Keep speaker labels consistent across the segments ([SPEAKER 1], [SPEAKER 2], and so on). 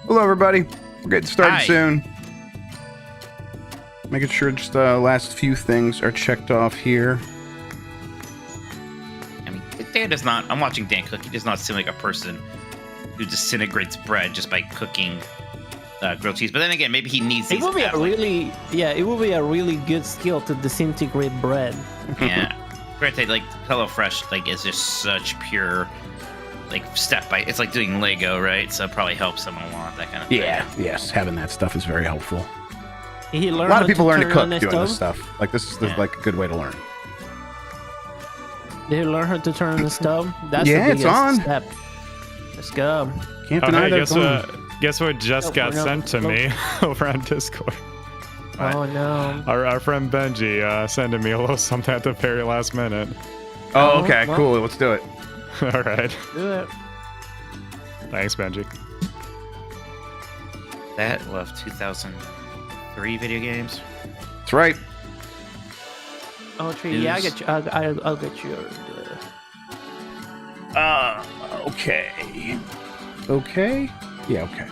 [SPEAKER 1] Hello, everybody. We're getting started
[SPEAKER 2] Hi.
[SPEAKER 1] soon. Making sure just the last few things are checked off here.
[SPEAKER 2] I mean, Dan does not. I'm watching Dan cook. He does not seem like a person who disintegrates bread just by cooking grilled cheese. But then again, maybe he needs these.
[SPEAKER 3] It would be a really, it would be a really good skill to disintegrate bread.
[SPEAKER 2] Yeah. Granted, like HelloFresh, like is just such pure, like step by. It's like doing Lego, right? So it probably helps someone a lot. That kind of thing.
[SPEAKER 1] Yeah, yes, having that stuff is very helpful.
[SPEAKER 3] He
[SPEAKER 1] A
[SPEAKER 3] learned
[SPEAKER 1] lot of people learn to cook
[SPEAKER 3] on the
[SPEAKER 1] doing
[SPEAKER 3] stove?
[SPEAKER 1] this stuff. Like this is like a good way to learn.
[SPEAKER 3] Did he learn how to turn on the stove? That's
[SPEAKER 1] Yeah,
[SPEAKER 3] the
[SPEAKER 1] it's
[SPEAKER 3] biggest
[SPEAKER 1] on.
[SPEAKER 3] step. Let's go.
[SPEAKER 1] Can't
[SPEAKER 4] Oh,
[SPEAKER 1] deny
[SPEAKER 4] hey,
[SPEAKER 1] that.
[SPEAKER 4] guess
[SPEAKER 1] it's on.
[SPEAKER 4] what? Guess what just got sent to me over on Discord?
[SPEAKER 3] Oh no.
[SPEAKER 4] Our friend Benji sending me a little something at the very last minute.
[SPEAKER 1] Oh, okay,
[SPEAKER 3] well.
[SPEAKER 1] cool. Let's do it.
[SPEAKER 4] All right.
[SPEAKER 3] Do it.
[SPEAKER 4] Thanks, Benji.
[SPEAKER 2] That was 2003 video games.
[SPEAKER 1] That's right.
[SPEAKER 3] Oh, tree. Yeah, I get you. I'll get you.
[SPEAKER 1] Okay. Okay. Yeah. Okay.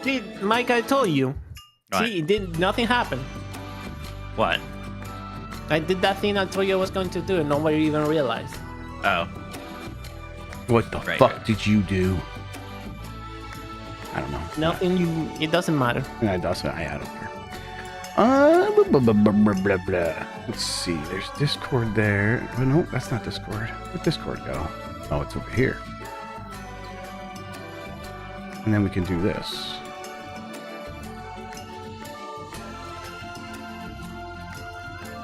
[SPEAKER 3] See, Mike, I told you.
[SPEAKER 2] What?
[SPEAKER 3] See, nothing happened.
[SPEAKER 2] What?
[SPEAKER 3] I did that thing I told you I was going to do, and nobody even realized.
[SPEAKER 2] Oh,
[SPEAKER 1] What the
[SPEAKER 2] Right,
[SPEAKER 1] fuck
[SPEAKER 2] right.
[SPEAKER 1] did you do? I don't know.
[SPEAKER 3] Nothing. It doesn't matter.
[SPEAKER 1] Yeah, it doesn't. I don't care. Blah, blah, blah, blah, blah, blah. Let's see. There's Discord there. Oh, no, that's not Discord. Where'd Discord go? Oh, it's over here. And then we can do this.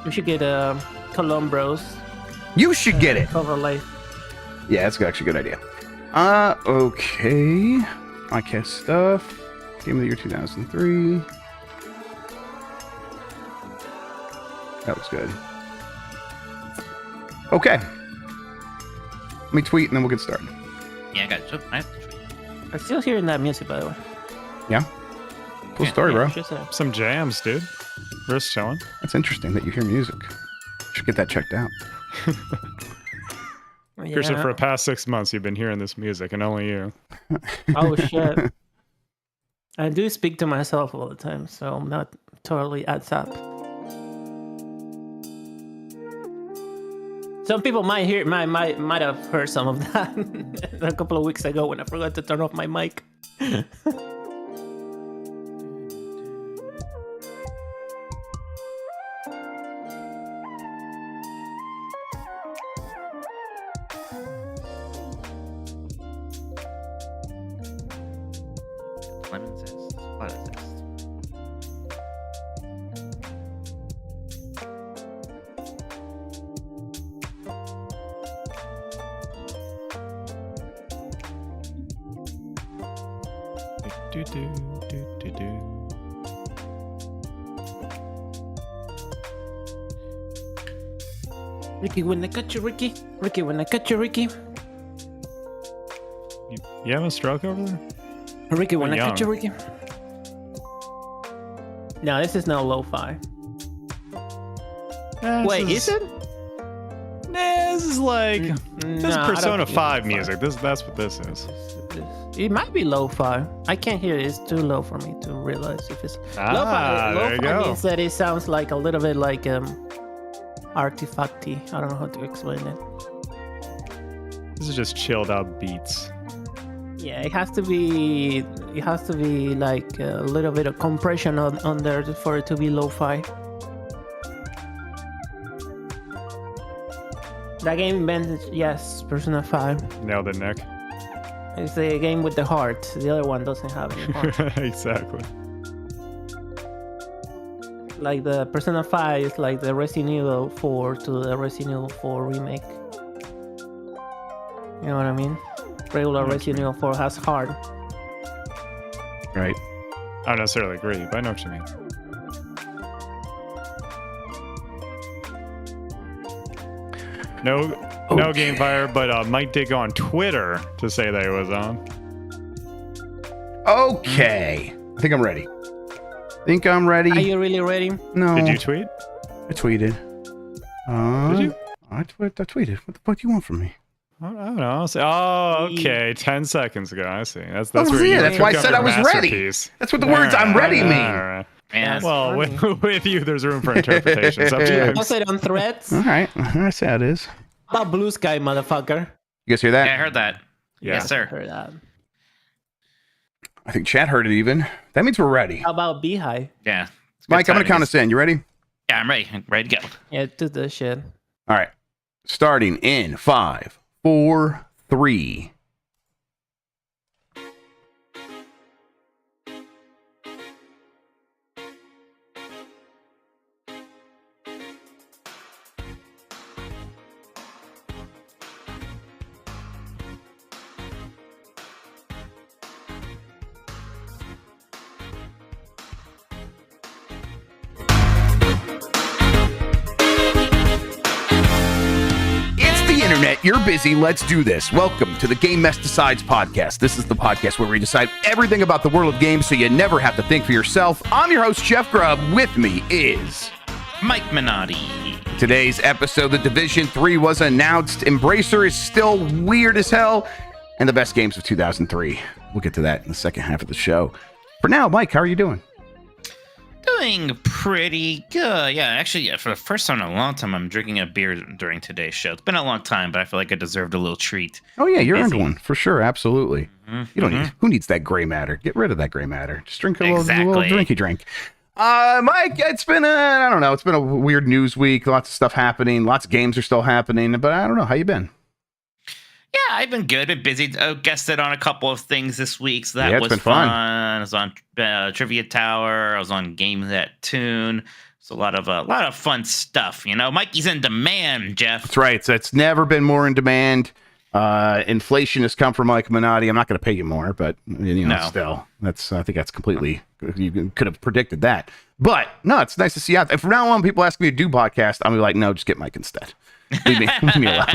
[SPEAKER 3] We should get Columbros
[SPEAKER 1] You should get it.
[SPEAKER 3] overlay.
[SPEAKER 1] Yeah, that's actually a good idea. Okay. Podcast stuff. Game of the year 2003. That looks good. Okay. Let me tweet and then we'll get started.
[SPEAKER 2] yeah, I got it. I have to tweet.
[SPEAKER 3] I'm still hearing that music, by the way.
[SPEAKER 1] Yeah? Cool
[SPEAKER 2] Yeah,
[SPEAKER 1] story, bro.
[SPEAKER 3] Just saying.
[SPEAKER 4] Some jams, dude. We're just chilling.
[SPEAKER 1] That's interesting that you hear music. Should get that checked out.
[SPEAKER 4] Christian,
[SPEAKER 3] Yeah.
[SPEAKER 4] for the past 6 months, you've been hearing this music, and only you.
[SPEAKER 3] Oh shit. I do speak to myself all the time, so I'm not totally adds up. Some people might have heard some of that a couple of weeks ago when I forgot to turn off my mic.
[SPEAKER 2] Lemon zest. What is this?
[SPEAKER 4] Do, do, do, do, do.
[SPEAKER 3] Ricky, when I catch you, Ricky. Ricky, when I catch you, Ricky.
[SPEAKER 4] You have a stroke over there?
[SPEAKER 3] Ricky, when I
[SPEAKER 4] Young.
[SPEAKER 3] catch you, Ricky. No, this is no lo-fi. Wait, is it?
[SPEAKER 4] Nah, this is like this is
[SPEAKER 3] No, I don't
[SPEAKER 4] Persona
[SPEAKER 3] think it's
[SPEAKER 4] 5
[SPEAKER 3] lo-fi.
[SPEAKER 4] music. That's what this is.
[SPEAKER 3] It might be lo-fi. I can't hear it. It's too low for me to realize if it's
[SPEAKER 4] Ah,
[SPEAKER 3] lo-fi.
[SPEAKER 4] there you
[SPEAKER 3] Lo-fi
[SPEAKER 4] go.
[SPEAKER 3] means that it sounds like a little bit like artifacty. I don't know how to explain it.
[SPEAKER 4] This is just chilled out beats.
[SPEAKER 3] Yeah, it has to be. It has to be like a little bit of compression on there for it to be lo-fi. That game invented, yes, Persona 5.
[SPEAKER 4] Nailed it, Nick.
[SPEAKER 3] It's the game with the heart. The other one doesn't have any heart.
[SPEAKER 4] Exactly.
[SPEAKER 3] Like the Persona 5 is like the Resident Evil 4 to the Resident Evil 4 remake. You know what I mean? Regular Resident Evil 4 has heart.
[SPEAKER 1] Right.
[SPEAKER 4] I don't necessarily agree, but I know what you mean. No
[SPEAKER 1] Okay.
[SPEAKER 4] game fire, but Mike did go on Twitter to say that he was on.
[SPEAKER 1] Okay. I think I'm ready. Think I'm ready.
[SPEAKER 3] Are you really ready?
[SPEAKER 1] No.
[SPEAKER 4] Did you tweet?
[SPEAKER 1] I tweeted.
[SPEAKER 4] Did you?
[SPEAKER 1] I tweeted. What the fuck do you want from me?
[SPEAKER 4] I don't know. Oh, okay. 10 seconds ago. I see. That's
[SPEAKER 1] Oh,
[SPEAKER 4] where
[SPEAKER 1] yeah,
[SPEAKER 4] you
[SPEAKER 1] that's why I
[SPEAKER 4] took up
[SPEAKER 1] said
[SPEAKER 4] your
[SPEAKER 1] I was ready.
[SPEAKER 4] masterpiece.
[SPEAKER 1] That's what the words "I'm ready" mean.
[SPEAKER 4] All right.
[SPEAKER 2] Yeah.
[SPEAKER 3] That's
[SPEAKER 4] Well,
[SPEAKER 3] funny.
[SPEAKER 4] with you, there's room for interpretation. Sometimes.
[SPEAKER 3] Was it on Threads?
[SPEAKER 1] All right, that's how it is.
[SPEAKER 3] How about Blue Sky, motherfucker?
[SPEAKER 1] You guys hear that?
[SPEAKER 2] Yeah, I heard that.
[SPEAKER 4] Yeah.
[SPEAKER 2] Yes, sir.
[SPEAKER 3] Heard that.
[SPEAKER 1] I think chat heard it even. That means we're ready.
[SPEAKER 3] How about Beehive?
[SPEAKER 2] Yeah. It's good
[SPEAKER 1] Mike, I'm going to
[SPEAKER 2] timing.
[SPEAKER 1] count us in. You ready?
[SPEAKER 2] Yeah, I'm ready. I'm ready to go.
[SPEAKER 3] Yeah, do the shit.
[SPEAKER 1] All right. Starting in 5, 4, 3. Internet, you're busy. Let's do this. Welcome to the Game Mess Decides podcast. This is the podcast where we decide everything about the world of games so you never have to think for yourself. I'm your host, Jeff Grubb. With me is
[SPEAKER 2] Mike Minotti.
[SPEAKER 1] Today's episode, The Division 3 was announced. Embracer is still weird as hell. And the best games of 2003. We'll get to that in the second half of the show. For now, Mike, how are you doing?
[SPEAKER 2] Doing pretty good. Yeah, actually, for the first time in a long time, I'm drinking a beer during today's show. It's been a long time, but I feel like I deserved a little treat.
[SPEAKER 1] Oh, yeah, you earned
[SPEAKER 2] Busy.
[SPEAKER 1] one. For sure, absolutely. You don't need, who needs that gray matter? Get rid of that gray matter. Just drink a little drinky drink. Mike, it's been I don't know, it's been a weird news week. Lots of stuff happening. Lots of games are still happening, but I don't know. How you been?
[SPEAKER 2] Yeah, I've been good. Been busy. Guested on a couple of things this week, so that
[SPEAKER 1] Yeah, it's
[SPEAKER 2] was
[SPEAKER 1] been fun.
[SPEAKER 2] I was on Trivia Tower. I was on Game That Tune. It's a lot of fun stuff. You know, Mikey's in demand, Jeff.
[SPEAKER 1] That's right. So it's never been more in demand. Inflation has come from Mike Minotti. I'm not going to pay you more, but you know,
[SPEAKER 2] No.
[SPEAKER 1] still, I think that's completely. You could have predicted that, but no, it's nice to see out. And from now on, people ask me to do podcast. I'm gonna be like, no, just get Mike instead. Leave me alone.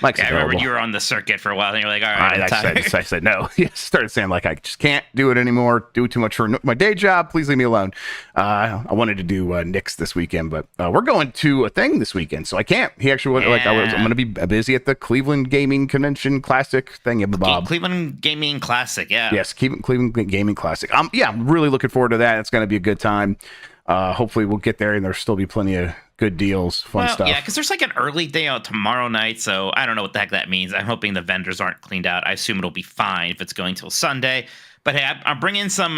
[SPEAKER 1] Mike's
[SPEAKER 2] Yeah, I remember
[SPEAKER 1] available.
[SPEAKER 2] you were on the circuit for a while, and you're like, all right, I'm
[SPEAKER 1] I
[SPEAKER 2] tired.
[SPEAKER 1] said no. He started saying like I just can't do it anymore. Do too much for my day job. Please leave me alone. I wanted to do Knicks this weekend, but we're going to a thing this weekend, so I can't. He actually I'm going to be busy at the Cleveland Gaming Convention Classic thing. Bob.
[SPEAKER 2] Cleveland Gaming Classic, yeah.
[SPEAKER 1] Yes, Cleveland Gaming Classic. Yeah, I'm really looking forward to that. It's going to be a good time. Hopefully we'll get there and there'll still be plenty of good deals, fun stuff.
[SPEAKER 2] Yeah, because there's like an early day out tomorrow night, so I don't know what the heck that means. I'm hoping the vendors aren't cleaned out. I assume it'll be fine if it's going till Sunday. But hey, I'm bringing some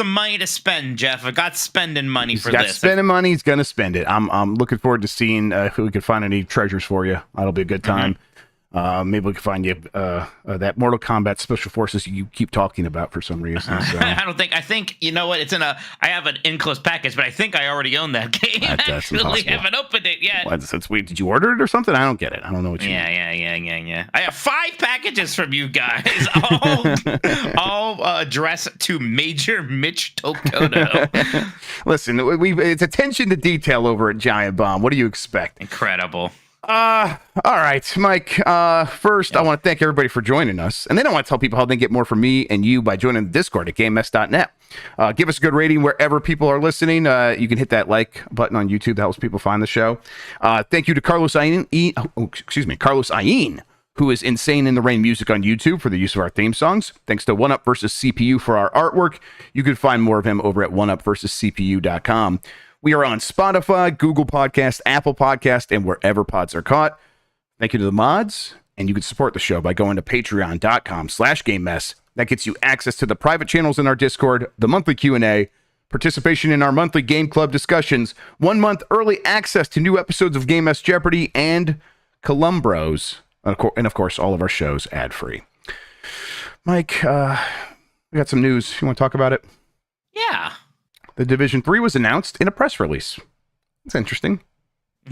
[SPEAKER 2] money to spend, Jeff. I got spending money
[SPEAKER 1] He's
[SPEAKER 2] for
[SPEAKER 1] got
[SPEAKER 2] this.
[SPEAKER 1] spending money. He's going to spend it. I'm looking forward to seeing if we can find any treasures for you. That'll be a good time. Maybe we can find you that Mortal Kombat Special Forces you keep talking about for some reason. So.
[SPEAKER 2] I think you know what? I have an enclosed package, but I think I already own that game.
[SPEAKER 1] That's
[SPEAKER 2] Actually,
[SPEAKER 1] impossible.
[SPEAKER 2] haven't opened it yet.
[SPEAKER 1] That's weird. Did you order it or something? I don't get it. I don't know what you mean.
[SPEAKER 2] Yeah. I have 5 packages from you guys, all addressed to Major Mitch Tokoto.
[SPEAKER 1] Listen, it's attention to detail over at Giant Bomb. What do you expect?
[SPEAKER 2] Incredible.
[SPEAKER 1] All right, Mike. First, I want to thank everybody for joining us. And then I want to tell people how they can get more from me and you by joining the Discord at GameMess.net. Give us a good rating wherever people are listening. You can hit that like button on YouTube. That helps people find the show. Thank you to Carlos Ayin, who is Insane in the Rain Music on YouTube for the use of our theme songs. Thanks to 1UP versus CPU for our artwork. You can find more of him over at 1UpVersusCPU.com. We are on Spotify, Google Podcast, Apple Podcast, and wherever pods are caught. Thank you to the mods, and you can support the show by going to patreon.com/GameMess. That gets you access to the private channels in our Discord, the monthly Q&A, participation in our monthly Game Club discussions, 1 month early access to new episodes of Game Mess Jeopardy, and Columbros, and of course, all of our shows ad-free. Mike, we got some news. You want to talk about it?
[SPEAKER 2] Yeah.
[SPEAKER 1] The Division 3 was announced in a press release. It's interesting.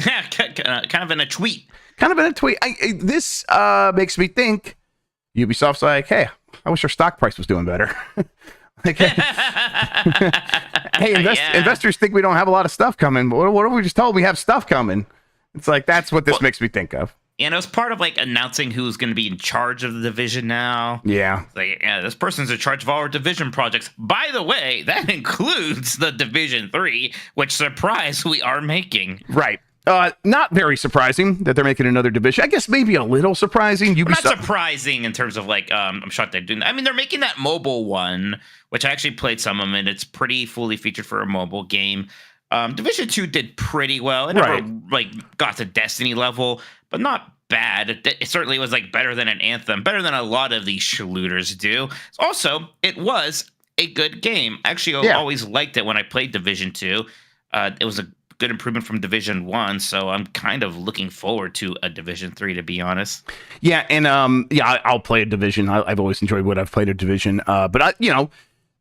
[SPEAKER 2] Yeah, kind of in a tweet.
[SPEAKER 1] This makes me think Ubisoft's like, hey, I wish our stock price was doing better. Investors think we don't have a lot of stuff coming. What if we just told we have stuff coming? It's like, that's what this makes me think of.
[SPEAKER 2] You know, it's part of like announcing who's going to be in charge of the division now.
[SPEAKER 1] Yeah.
[SPEAKER 2] Like, yeah, this person's in charge of all our division projects. By the way, that includes the Division 3, which, surprise, we are making.
[SPEAKER 1] Right. Not very surprising that they're making another Division. I guess maybe a little surprising.
[SPEAKER 2] Not surprising in terms of like, I'm shocked they're doing that. I mean, they're making that mobile one, which I actually played some of them, and it's pretty fully featured for a mobile game. Division 2 did pretty well. It never like got to Destiny level, but not bad. It certainly was like better than an Anthem, better than a lot of these shooters do. Also, it was a good game. Actually, I always liked it when I played Division 2. It was a good improvement from Division 1, so I'm kind of looking forward to a Division 3, to be honest.
[SPEAKER 1] Yeah, and I'll play a Division. I've always enjoyed what I've played a Division. But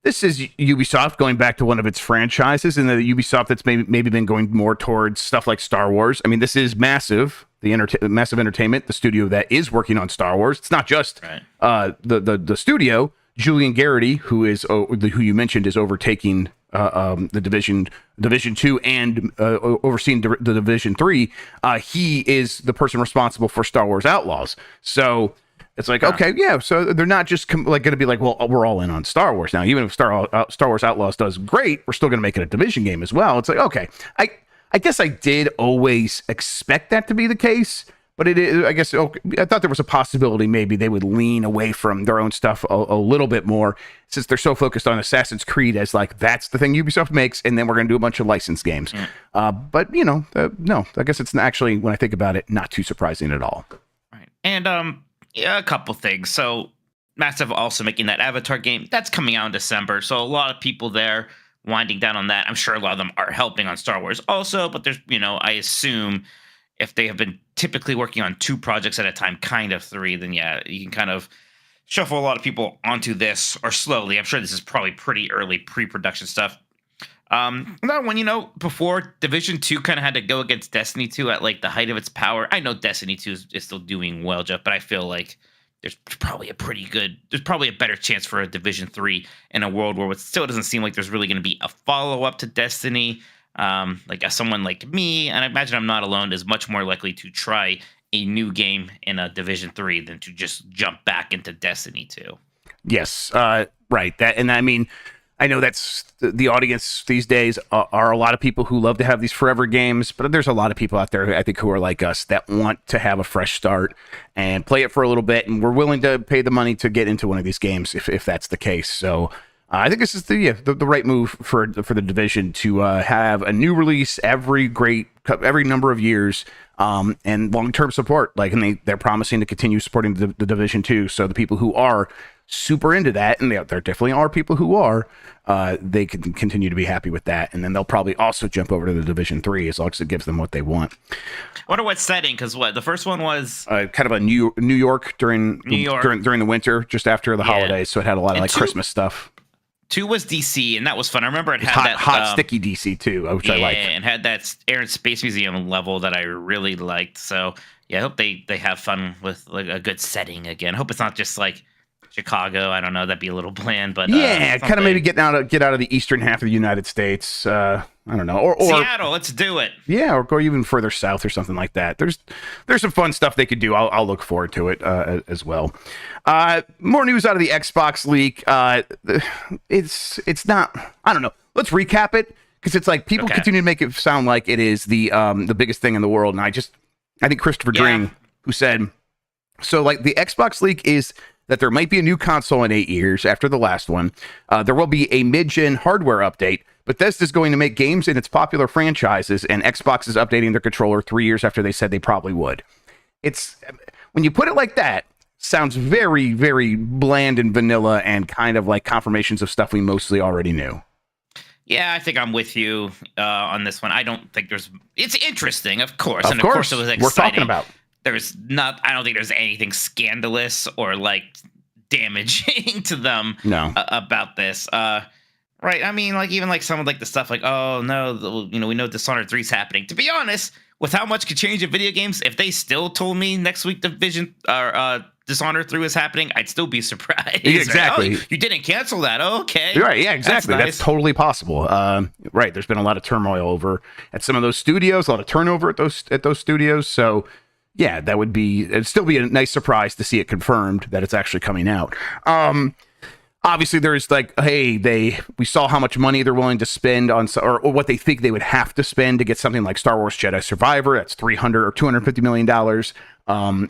[SPEAKER 1] this is Ubisoft going back to one of its franchises, and the Ubisoft that's maybe been going more towards stuff like Star Wars. I mean, this is Massive, Massive Entertainment, the studio that is working on Star Wars. It's not just the studio. Julian Garrity, who you mentioned, is overtaking the Division 2 and overseeing the Division 3. He is the person responsible for Star Wars Outlaws. So it's like, okay, yeah. So they're not just going to be like, well, we're all in on Star Wars now. Even if Star Wars Outlaws does great, we're still going to make it a Division game as well. It's like, okay, I guess I did always expect that to be the case. But it is, I guess, I thought there was a possibility maybe they would lean away from their own stuff a little bit more, since they're so focused on Assassin's Creed as like, that's the thing Ubisoft makes, and then we're going to do a bunch of licensed games. But, no, I guess it's actually, when I think about it, not too surprising at all.
[SPEAKER 2] Right. And a couple things. So Massive also making that Avatar game. That's coming out in December. So a lot of people there winding down on that. I'm sure a lot of them are helping on Star Wars also, but there's, I assume if they have been typically working on 2 projects at a time, kind of 3, then yeah, you can kind of shuffle a lot of people onto this, or slowly. I'm sure this is probably pretty early pre-production stuff. That one, before Division 2 kind of had to go against Destiny 2 at like the height of its power. I know Destiny 2 is still doing well, Jeff, but I feel like there's probably a better chance for a Division 3 in a world where it still doesn't seem like there's really going to be a follow-up to Destiny. Like as someone like me, and I imagine I'm not alone, is much more likely to try a new game in a Division 3 than to just jump back into Destiny 2.
[SPEAKER 1] Yes, right. And I mean, I know that's the audience these days are a lot of people who love to have these forever games, but there's a lot of people out there, I think, who are like us that want to have a fresh start and play it for a little bit, and we're willing to pay the money to get into one of these games if that's the case. So I think this is the right move for the Division to have a new release every number of years, and long-term support. And they're promising to continue supporting the Division 2. So the people who are super into that, and there definitely are people who are, they can continue to be happy with that, and then they'll probably also jump over to the Division 3 as long as it gives them what they want.
[SPEAKER 2] Wonder what setting, because the first one was
[SPEAKER 1] kind of a New York during the winter, just after the holidays, so it had a lot of Christmas stuff.
[SPEAKER 2] 2 was DC, and that was fun. I remember it had that
[SPEAKER 1] hot sticky DC too, which I like.
[SPEAKER 2] And had that Air and Space Museum level that I really liked. So yeah, I hope they have fun with like a good setting again. I hope it's not just like Chicago. I don't know, that'd be a little bland, but
[SPEAKER 1] yeah, kind of maybe get out of the eastern half of the United States. I don't know, or
[SPEAKER 2] Seattle. Let's do it.
[SPEAKER 1] Yeah, or go even further south or something like that. There's some fun stuff they could do. I'll look forward to it as well. More news out of the Xbox leak. It's not. I don't know. Let's recap it, because it's like people continue to make it sound like it is the biggest thing in the world, and I think Christopher Dring, who said so, like the Xbox leak is that there might be a new console in 8 years after the last one. There will be a mid-gen hardware update. Bethesda's going to make games in its popular franchises, and Xbox is updating their controller 3 years after they said they probably would. It's, when you put it like that, sounds very, very bland and vanilla and kind of like confirmations of stuff we mostly already knew.
[SPEAKER 2] Yeah, I think I'm with you on this one. I don't think it's interesting, of course.
[SPEAKER 1] Of course,
[SPEAKER 2] it was exciting.
[SPEAKER 1] We're talking about.
[SPEAKER 2] I don't think there's anything scandalous or like damaging to them about this. Right. I mean, like, even like some of like the stuff like, oh no, we know Dishonored 3 is happening. To be honest, with how much could change in video games, if they still told me next week Division or Dishonored 3 was happening, I'd still be surprised.
[SPEAKER 1] Exactly.
[SPEAKER 2] Right? Oh, you didn't cancel that. Oh, okay.
[SPEAKER 1] Right. Yeah, exactly. That's totally possible. Right. There's been a lot of turmoil over at some of those studios, a lot of turnover at those studios. So yeah, it'd still be a nice surprise to see it confirmed that it's actually coming out. obviously there's like, hey, we saw how much money they're willing to spend on, or what they think they would have to spend to get something like Star Wars Jedi Survivor. That's $300 or $250 million.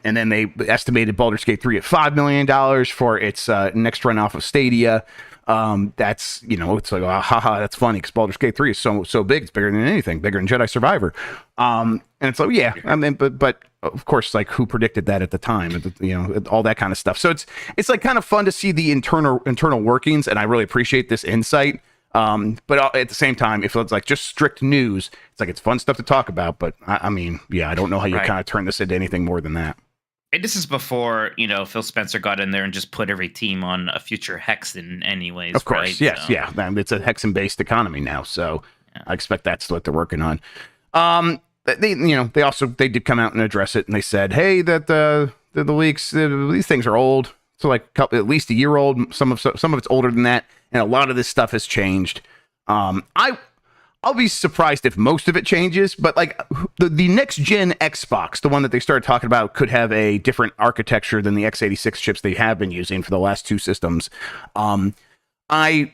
[SPEAKER 1] And then they estimated Baldur's Gate 3 at $5 million for its next run off of Stadia. That's, it's like, haha, that's funny because Baldur's Gate 3 is so big. It's bigger than anything, bigger than Jedi Survivor. And it's like, yeah, I mean, but of course, like who predicted that at the time, all that kind of stuff. So it's like kind of fun to see the internal workings, and I really appreciate this insight. But at the same time, if it's like just strict news, it's like it's fun stuff to talk about. But I mean, yeah, I don't know how you kind of turn this into anything more than that.
[SPEAKER 2] And this is before, Phil Spencer got in there and just put every team on a future Hexen anyways.
[SPEAKER 1] Of course,
[SPEAKER 2] right?
[SPEAKER 1] yes, yeah. It's a Hexen-based economy now, so yeah. I expect that's what they're working on. They did come out and address it, and they said, hey, that the leaks, these things are old. So like at least a year old. Some of it's older than that, and a lot of this stuff has changed. I'll be surprised if most of it changes, but like the next gen Xbox, the one that they started talking about, could have a different architecture than the x86 chips they have been using for the last two systems. I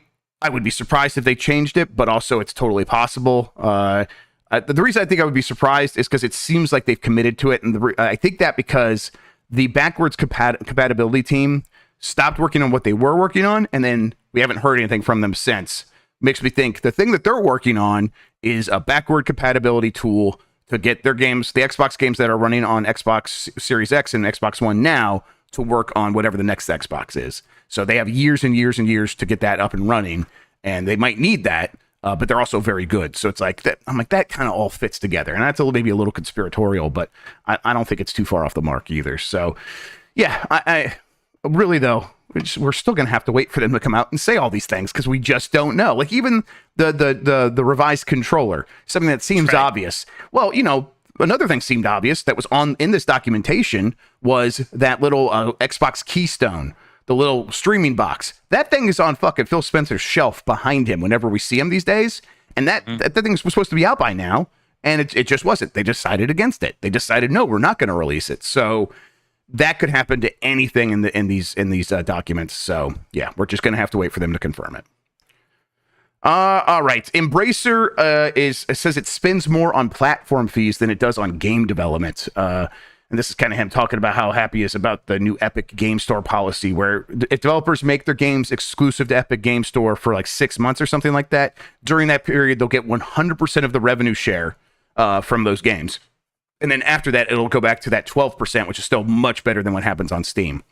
[SPEAKER 1] would be surprised if they changed it, but also it's totally possible. The reason I think I would be surprised is because it seems like they've committed to it, and I think that because the backwards compatibility team stopped working on what they were working on, and then we haven't heard anything from them since. Makes me think the thing that they're working on is a backward compatibility tool to get their games, the Xbox games that are running on Xbox Series X and Xbox One now, to work on whatever the next Xbox is. So they have years and years and years to get that up and running, and they might need that, but they're also very good. So it's like that. I'm like, that kind of all fits together, and that's maybe a little conspiratorial, but I don't think it's too far off the mark either. So yeah, I really though. We're still going to have to wait for them to come out and say all these things because we just don't know. Like even the revised controller, something that seems obvious. Well, another thing seemed obvious that was in this documentation was that little Xbox Keystone, the little streaming box. That thing is on fucking Phil Spencer's shelf behind him whenever we see him these days. And that thing was supposed to be out by now, and it just wasn't. They decided against it. They decided, no, we're not going to release it. So that could happen to anything in these documents. So yeah, we're just going to have to wait for them to confirm it. All right. Embracer says it spends more on platform fees than it does on game development. And this is kind of him talking about how happy he is about the new Epic Game Store policy, where if developers make their games exclusive to Epic Game Store for like 6 months or something like that, during that period, they'll get 100% of the revenue share from those games. And then after that, it'll go back to that 12%, which is still much better than what happens on Steam.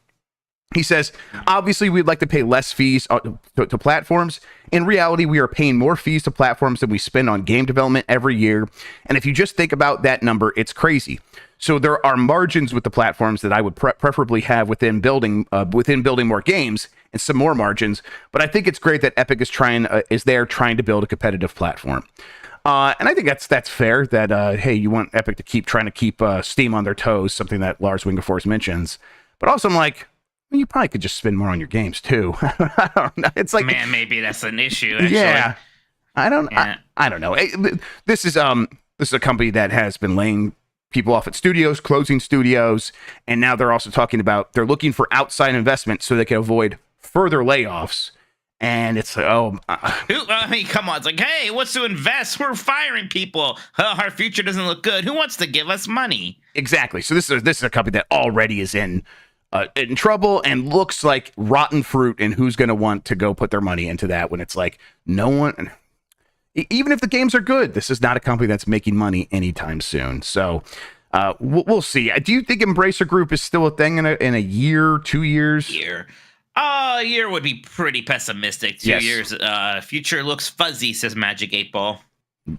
[SPEAKER 1] He says, obviously, we'd like to pay less fees to platforms. In reality, we are paying more fees to platforms than we spend on game development every year. And if you just think about that number, it's crazy. So there are margins with the platforms that I would preferably have within building more games and some more margins. But I think it's great that Epic is trying to build a competitive platform. And I think that's fair that, hey, you want Epic to keep Steam on their toes, something that Lars Wingefors mentions. But also I'm like, well, you probably could just spend more on your games too. I don't know. It's like,
[SPEAKER 2] man, maybe that's an issue. Actually.
[SPEAKER 1] Yeah, I don't know. This is a company that has been laying people off at studios, closing studios, and now they're also talking about they're looking for outside investment so they can avoid further layoffs. And it's like,
[SPEAKER 2] I mean, come on. It's like, hey, what's to invest? We're firing people. Our future doesn't look good. Who wants to give us money?
[SPEAKER 1] Exactly. So this is a company that already is in trouble and looks like rotten fruit. And who's going to want to go put their money into that when it's like no one, even if the games are good, this is not a company that's making money anytime soon. So we'll see. Do you think Embracer Group is still a thing in a year, 2 years?
[SPEAKER 2] A year would be pretty pessimistic. 2 years. Future looks fuzzy, says Magic 8 Ball.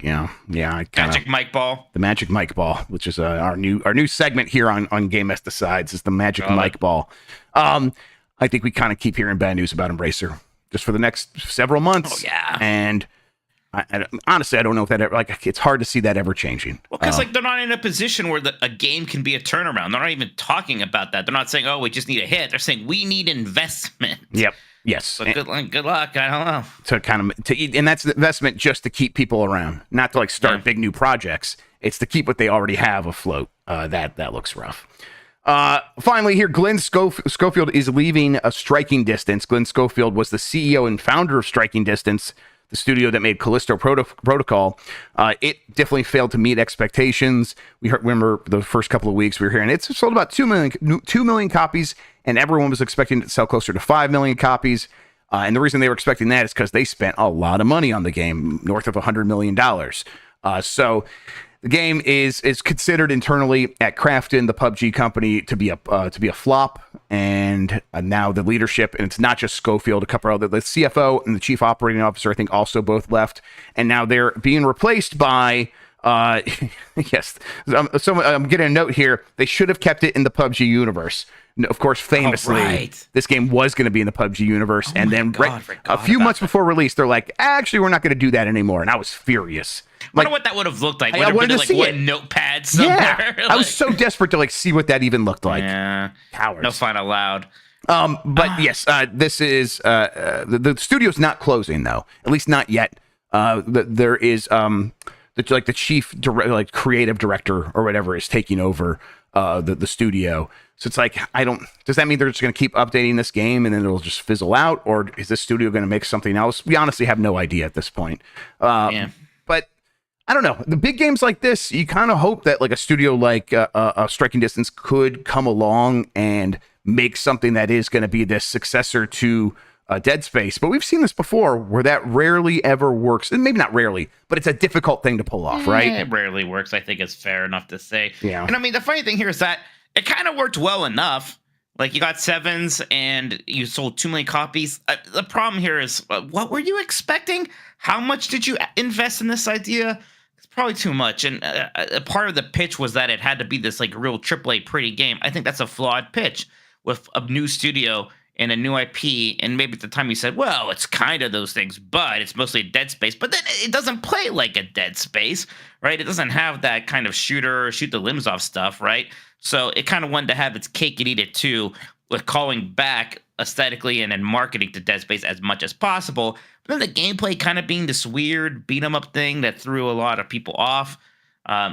[SPEAKER 1] Yeah.
[SPEAKER 2] Magic Mike Ball.
[SPEAKER 1] The Magic Mike Ball, which is our new segment here on Game Decides, is the Magic Mike Ball. I think we kind of keep hearing bad news about Embracer just for the next several months.
[SPEAKER 2] Oh yeah.
[SPEAKER 1] And honestly, I don't know if that ever, it's hard to see that ever changing.
[SPEAKER 2] Well, because they're not in a position where a game can be a turnaround. They're not even talking about that. They're not saying, "Oh, we just need a hit." They're saying we need investment.
[SPEAKER 1] Yep. Yes.
[SPEAKER 2] So good luck. I don't know.
[SPEAKER 1] And that's the investment just to keep people around, not to start big new projects. It's to keep what they already have afloat. That looks rough. Finally, here, Glenn Schofield is leaving Striking Distance. Glenn Schofield was the CEO and founder of Striking Distance, the studio that made Callisto Protocol. It definitely failed to meet expectations. Remember the first couple of weeks we were hearing it's sold about 2 million copies, and everyone was expecting it to sell closer to 5 million copies. And the reason they were expecting that is because they spent a lot of money on the game, north of $100 million. So the game is considered internally at Krafton, the PUBG company, to be a flop, and now the leadership, and it's not just Schofield, a couple other, the CFO and the chief operating officer, I think, also both left, and now they're being replaced by. Yes, so I'm getting a note here. They should have kept it in the PUBG universe. Of course, famously, this game was going to be in the PUBG universe, and then a few months before release, they're like, actually, we're not going to do that anymore, and I was furious.
[SPEAKER 2] I wonder what that would have looked like.
[SPEAKER 1] I wanted to see
[SPEAKER 2] one notepad somewhere.
[SPEAKER 1] Yeah, I was so desperate to see what that even looked like.
[SPEAKER 2] Yeah,
[SPEAKER 1] cowards.
[SPEAKER 2] No fun allowed.
[SPEAKER 1] But yes, this is the studio's not closing though, at least not yet. There is the chief creative director or whatever is taking over the studio. So it's like, does that mean they're just going to keep updating this game and then it'll just fizzle out, or is this studio going to make something else? We honestly have no idea at this point. But I don't know. The big games like this, you kind of hope that like a studio like Striking Distance could come along and make something that is going to be this successor to Dead Space. But we've seen this before where that rarely ever works. And maybe not rarely, but it's a difficult thing to pull off, right?
[SPEAKER 2] It rarely works, I think it's fair enough to say.
[SPEAKER 1] Yeah.
[SPEAKER 2] And I mean, the funny thing here is that it kind of worked well enough. Like, you got sevens and you sold 2 million copies. The problem here is, what were you expecting? How much did you invest in this idea? It's probably too much. And a part of the pitch was that it had to be this like real AAA pretty game. I think that's a flawed pitch with a new studio and a new IP. And maybe at the time you said, well, it's kind of those things, but it's mostly a Dead Space. But then it doesn't play like a Dead Space, right? It doesn't have that kind of shoot the limbs off stuff, right? So it kind of wanted to have its cake and eat it too, with calling back aesthetically and then marketing to Dead Space as much as possible. But then the gameplay kind of being this weird beat 'em up thing that threw a lot of people off.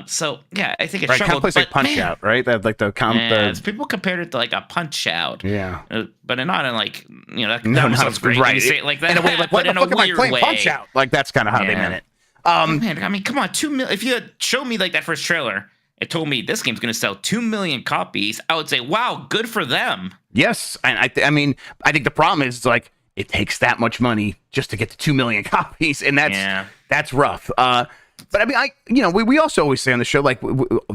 [SPEAKER 2] So yeah, I think it struggled.
[SPEAKER 1] Kind of plays like Punch Out, right? That like the
[SPEAKER 2] people compared it to like a Punch Out.
[SPEAKER 1] Yeah,
[SPEAKER 2] but not in like that sounds great.
[SPEAKER 1] Right.
[SPEAKER 2] You say it like that,
[SPEAKER 1] in a way, like, what the fuck am I playing Punch Out? Like that's kind of how they meant it.
[SPEAKER 2] Man, I mean, come on, 2 million. If you had showed me like that first trailer, it told me this game's going to sell 2 million copies, I would say, wow, good for them.
[SPEAKER 1] Yes, and I mean, I think the problem is like it takes that much money just to get to 2 million copies, and that's rough. But I mean, we also always say on the show, like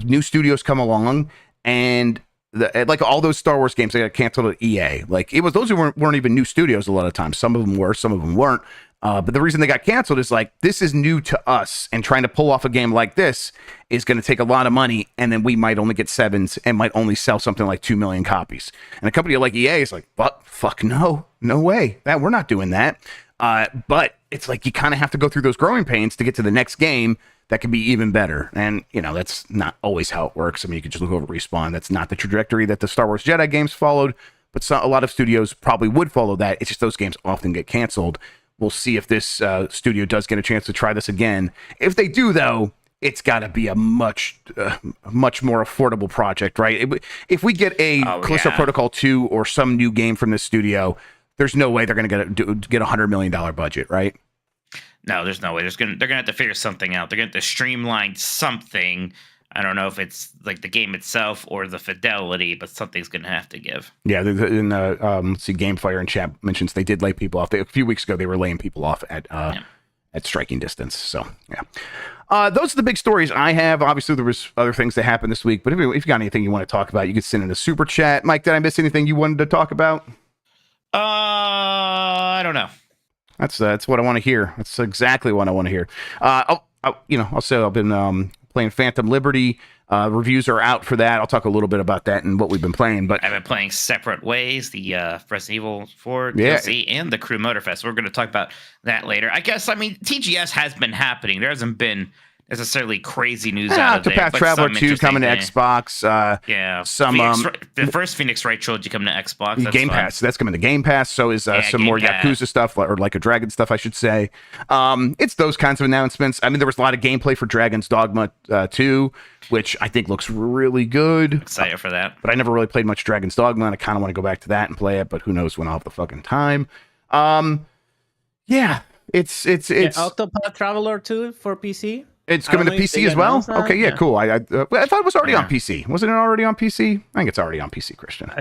[SPEAKER 1] new studios come along, and like all those Star Wars games, they got canceled at EA. Like those who weren't even new studios a lot of times. Some of them were, some of them weren't. But the reason they got canceled is like, this is new to us, and trying to pull off a game like this is going to take a lot of money, and then we might only get sevens and might only sell something like 2 million copies. And a company like EA is like, but fuck no way, we're not doing that. But it's like you kind of have to go through those growing pains to get to the next game that can be even better. And, that's not always how it works. I mean, you could just look over Respawn. That's not the trajectory that the Star Wars Jedi games followed, but a lot of studios probably would follow that. It's just those games often get canceled. We'll see if this studio does get a chance to try this again. If they do, though, it's got to be a much more affordable project, right? If we get a Callisto Protocol 2 or some new game from this studio, there's no way they're going to get a $100 million budget, right?
[SPEAKER 2] No, there's no way. They're going to have to figure something out. They're going to have to streamline something. I don't know if it's like the game itself or the fidelity, but something's going to have to give. Yeah,
[SPEAKER 1] let's see, Gamefire in chat mentions they did lay people off. A few weeks ago, they were laying people off at Striking Distance. So, yeah. Those are the big stories I have. Obviously, there was other things that happened this week, but if you got anything you want to talk about, you could send in a super chat. Mike, did I miss anything you wanted to talk about?
[SPEAKER 2] I don't know.
[SPEAKER 1] That's what I want to hear. That's exactly what I want to hear. I'll say I've been playing Phantom Liberty. Reviews are out for that. I'll talk a little bit about that and what we've been playing. But
[SPEAKER 2] I've been playing Separate Ways, the Resident Evil 4 DLC, and the Crew Motorfest. We're going to talk about that later. I guess, I mean, TGS has been happening. There hasn't been necessarily crazy news out of there.
[SPEAKER 1] Octopath
[SPEAKER 2] but
[SPEAKER 1] Traveler
[SPEAKER 2] some
[SPEAKER 1] 2 coming to
[SPEAKER 2] interesting
[SPEAKER 1] Xbox.
[SPEAKER 2] Yeah,
[SPEAKER 1] some
[SPEAKER 2] the first Phoenix Wright trilogy coming to Xbox. That's
[SPEAKER 1] Game
[SPEAKER 2] fun.
[SPEAKER 1] Pass. That's coming to Game Pass. So is some
[SPEAKER 2] Game
[SPEAKER 1] more
[SPEAKER 2] Pass.
[SPEAKER 1] Yakuza stuff, or like a Dragon stuff, I should say. It's those kinds of announcements. I mean, there was a lot of gameplay for Dragon's Dogma 2, which I think looks really good.
[SPEAKER 2] Excited for that.
[SPEAKER 1] But I never really played much Dragon's Dogma, and I kind of want to go back to that and play it. But who knows when I'll have the fucking time? Yeah, it's
[SPEAKER 3] Octopath Traveler 2 for PC.
[SPEAKER 1] It's
[SPEAKER 3] I
[SPEAKER 1] coming to
[SPEAKER 3] don't know if
[SPEAKER 1] PC
[SPEAKER 3] they
[SPEAKER 1] as well.
[SPEAKER 3] announced that.
[SPEAKER 1] Okay, yeah,
[SPEAKER 3] Yeah.
[SPEAKER 1] cool. I thought it was already
[SPEAKER 2] Yeah.
[SPEAKER 1] on PC. Wasn't it already on PC? I think it's already on PC, Christian.
[SPEAKER 3] I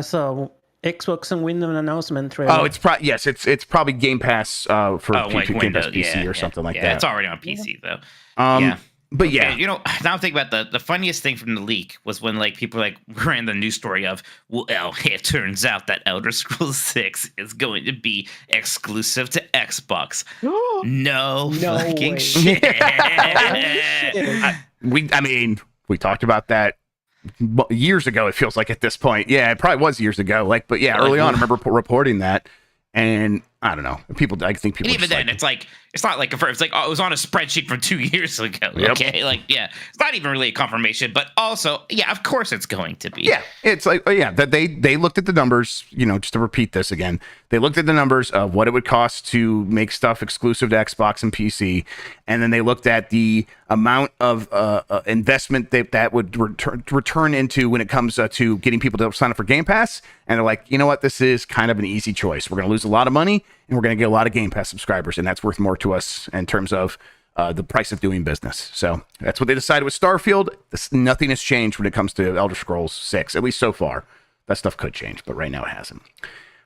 [SPEAKER 3] saw Xbox and Windows announcement trailer.
[SPEAKER 1] Oh, it's probably it's probably Game Pass for
[SPEAKER 2] Like
[SPEAKER 1] Game Pass
[SPEAKER 2] Windows,
[SPEAKER 1] PC or something like
[SPEAKER 2] yeah,
[SPEAKER 1] that.
[SPEAKER 2] It's already on PC though.
[SPEAKER 1] Yeah. But
[SPEAKER 2] Okay,
[SPEAKER 1] yeah,
[SPEAKER 2] you know, now I'm thinking about the funniest thing from the leak was when like people like ran the news story of, well, it turns out that Elder Scrolls 6 is going to be exclusive to Xbox. No fucking
[SPEAKER 3] way.
[SPEAKER 2] shit.
[SPEAKER 1] we talked about that years ago. It feels like at this point, yeah, it probably was years ago. But yeah, early on, I remember reporting that, and I don't know. I think people.
[SPEAKER 2] And even then, it's not like it's like, oh, it was on a spreadsheet from 2 years ago.
[SPEAKER 1] Yep.
[SPEAKER 2] Okay, it's not even really a confirmation, but also, yeah, of course it's going to be.
[SPEAKER 1] Yeah, it's like that they looked at the numbers. Just to repeat this again, they looked at the numbers of what it would cost to make stuff exclusive to Xbox and PC, and then they looked at the amount of investment that would return into when it comes to getting people to sign up for Game Pass, and they're like, you know what, this is kind of an easy choice. We're going to lose a lot of money, and we're going to get a lot of Game Pass subscribers, and that's worth more to us in terms of the price of doing business. So that's what they decided with Starfield. Nothing has changed when it comes to Elder Scrolls 6, at least so far. That stuff could change, but right now it hasn't.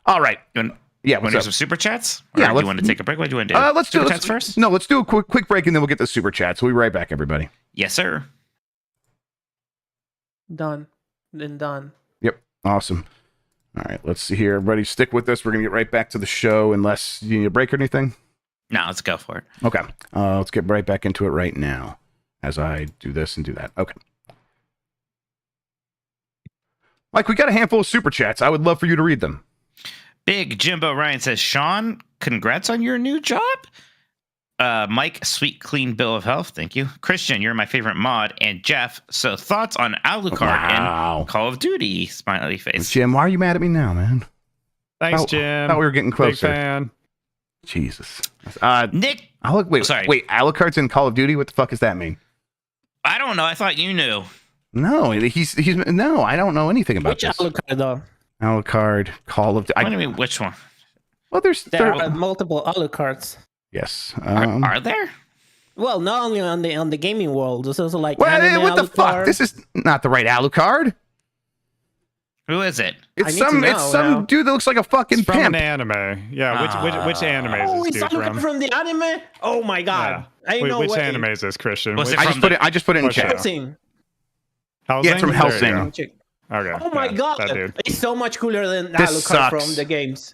[SPEAKER 1] All right.
[SPEAKER 2] Want
[SPEAKER 1] Yeah,
[SPEAKER 2] to do some super chats? Or
[SPEAKER 1] Yeah,
[SPEAKER 2] do you want to take a break? What do you want to do?
[SPEAKER 1] Let's
[SPEAKER 2] super
[SPEAKER 1] do
[SPEAKER 2] chats first.
[SPEAKER 1] No, let's do a quick break, and then we'll get the super chats. We'll be right back, everybody.
[SPEAKER 2] Yes, sir.
[SPEAKER 3] Done. Then done.
[SPEAKER 1] Yep. Awesome. All right, let's see here. Everybody stick with us. We're going to get right back to the show unless you need a break or anything.
[SPEAKER 2] No, let's go for it.
[SPEAKER 1] Okay. Let's get right back into it right now as I do this and do that. Okay. Mike, we got a handful of super chats. I would love for you to read them.
[SPEAKER 2] Big Jimbo Ryan says, Sean, congrats on your new job. Mike, sweet, clean bill of health. Thank you. Christian, you're my favorite mod. And Jeff, so thoughts on Alucard
[SPEAKER 1] Wow.
[SPEAKER 2] and Call of Duty? Smiley face.
[SPEAKER 1] Jim, why are you mad at me now, man?
[SPEAKER 4] Thanks,
[SPEAKER 1] I
[SPEAKER 4] Jim.
[SPEAKER 1] thought we were getting
[SPEAKER 4] Big
[SPEAKER 1] closer.
[SPEAKER 4] fan.
[SPEAKER 1] Jesus.
[SPEAKER 2] Nick,
[SPEAKER 1] Wait,
[SPEAKER 2] sorry.
[SPEAKER 1] Wait, Alucard's in Call of Duty? What the fuck does that mean?
[SPEAKER 2] I don't know. I thought you knew.
[SPEAKER 1] No, he's no, I don't know anything about
[SPEAKER 3] Which
[SPEAKER 1] this.
[SPEAKER 3] Alucard though?
[SPEAKER 1] Alucard, Call of
[SPEAKER 2] What do you mean, which one?
[SPEAKER 1] Well,
[SPEAKER 3] There are multiple Alucards.
[SPEAKER 1] yes.
[SPEAKER 2] Are there?
[SPEAKER 3] Well, not only on the gaming world, there's also like
[SPEAKER 1] Well,
[SPEAKER 3] anime
[SPEAKER 1] what the fuck?
[SPEAKER 3] Alucard.
[SPEAKER 1] This is not the right Alucard.
[SPEAKER 2] Who is it?
[SPEAKER 1] It's
[SPEAKER 3] need to
[SPEAKER 1] some
[SPEAKER 3] know now.
[SPEAKER 1] dude that looks like a fucking
[SPEAKER 4] It's from
[SPEAKER 1] pimp.
[SPEAKER 4] an anime. Yeah, which anime is
[SPEAKER 3] Oh,
[SPEAKER 4] this
[SPEAKER 3] it's
[SPEAKER 4] dude
[SPEAKER 3] Alucard
[SPEAKER 4] from?
[SPEAKER 3] from the anime? Oh my god! I
[SPEAKER 4] Wait,
[SPEAKER 3] know
[SPEAKER 4] which
[SPEAKER 3] way.
[SPEAKER 4] anime is this, Christian?
[SPEAKER 2] Was
[SPEAKER 4] Which-
[SPEAKER 2] it
[SPEAKER 1] I
[SPEAKER 2] from
[SPEAKER 1] just put it in
[SPEAKER 4] What
[SPEAKER 1] chat.
[SPEAKER 4] show?
[SPEAKER 3] Helsing.
[SPEAKER 4] Helsing?
[SPEAKER 1] Yeah, it's from
[SPEAKER 4] There you
[SPEAKER 1] Helsing.
[SPEAKER 4] go.
[SPEAKER 3] Check.
[SPEAKER 4] Okay.
[SPEAKER 3] Oh my
[SPEAKER 4] yeah,
[SPEAKER 3] god!
[SPEAKER 4] That dude.
[SPEAKER 3] It's so much cooler than
[SPEAKER 1] This
[SPEAKER 3] Alucard
[SPEAKER 1] sucks.
[SPEAKER 3] from the games.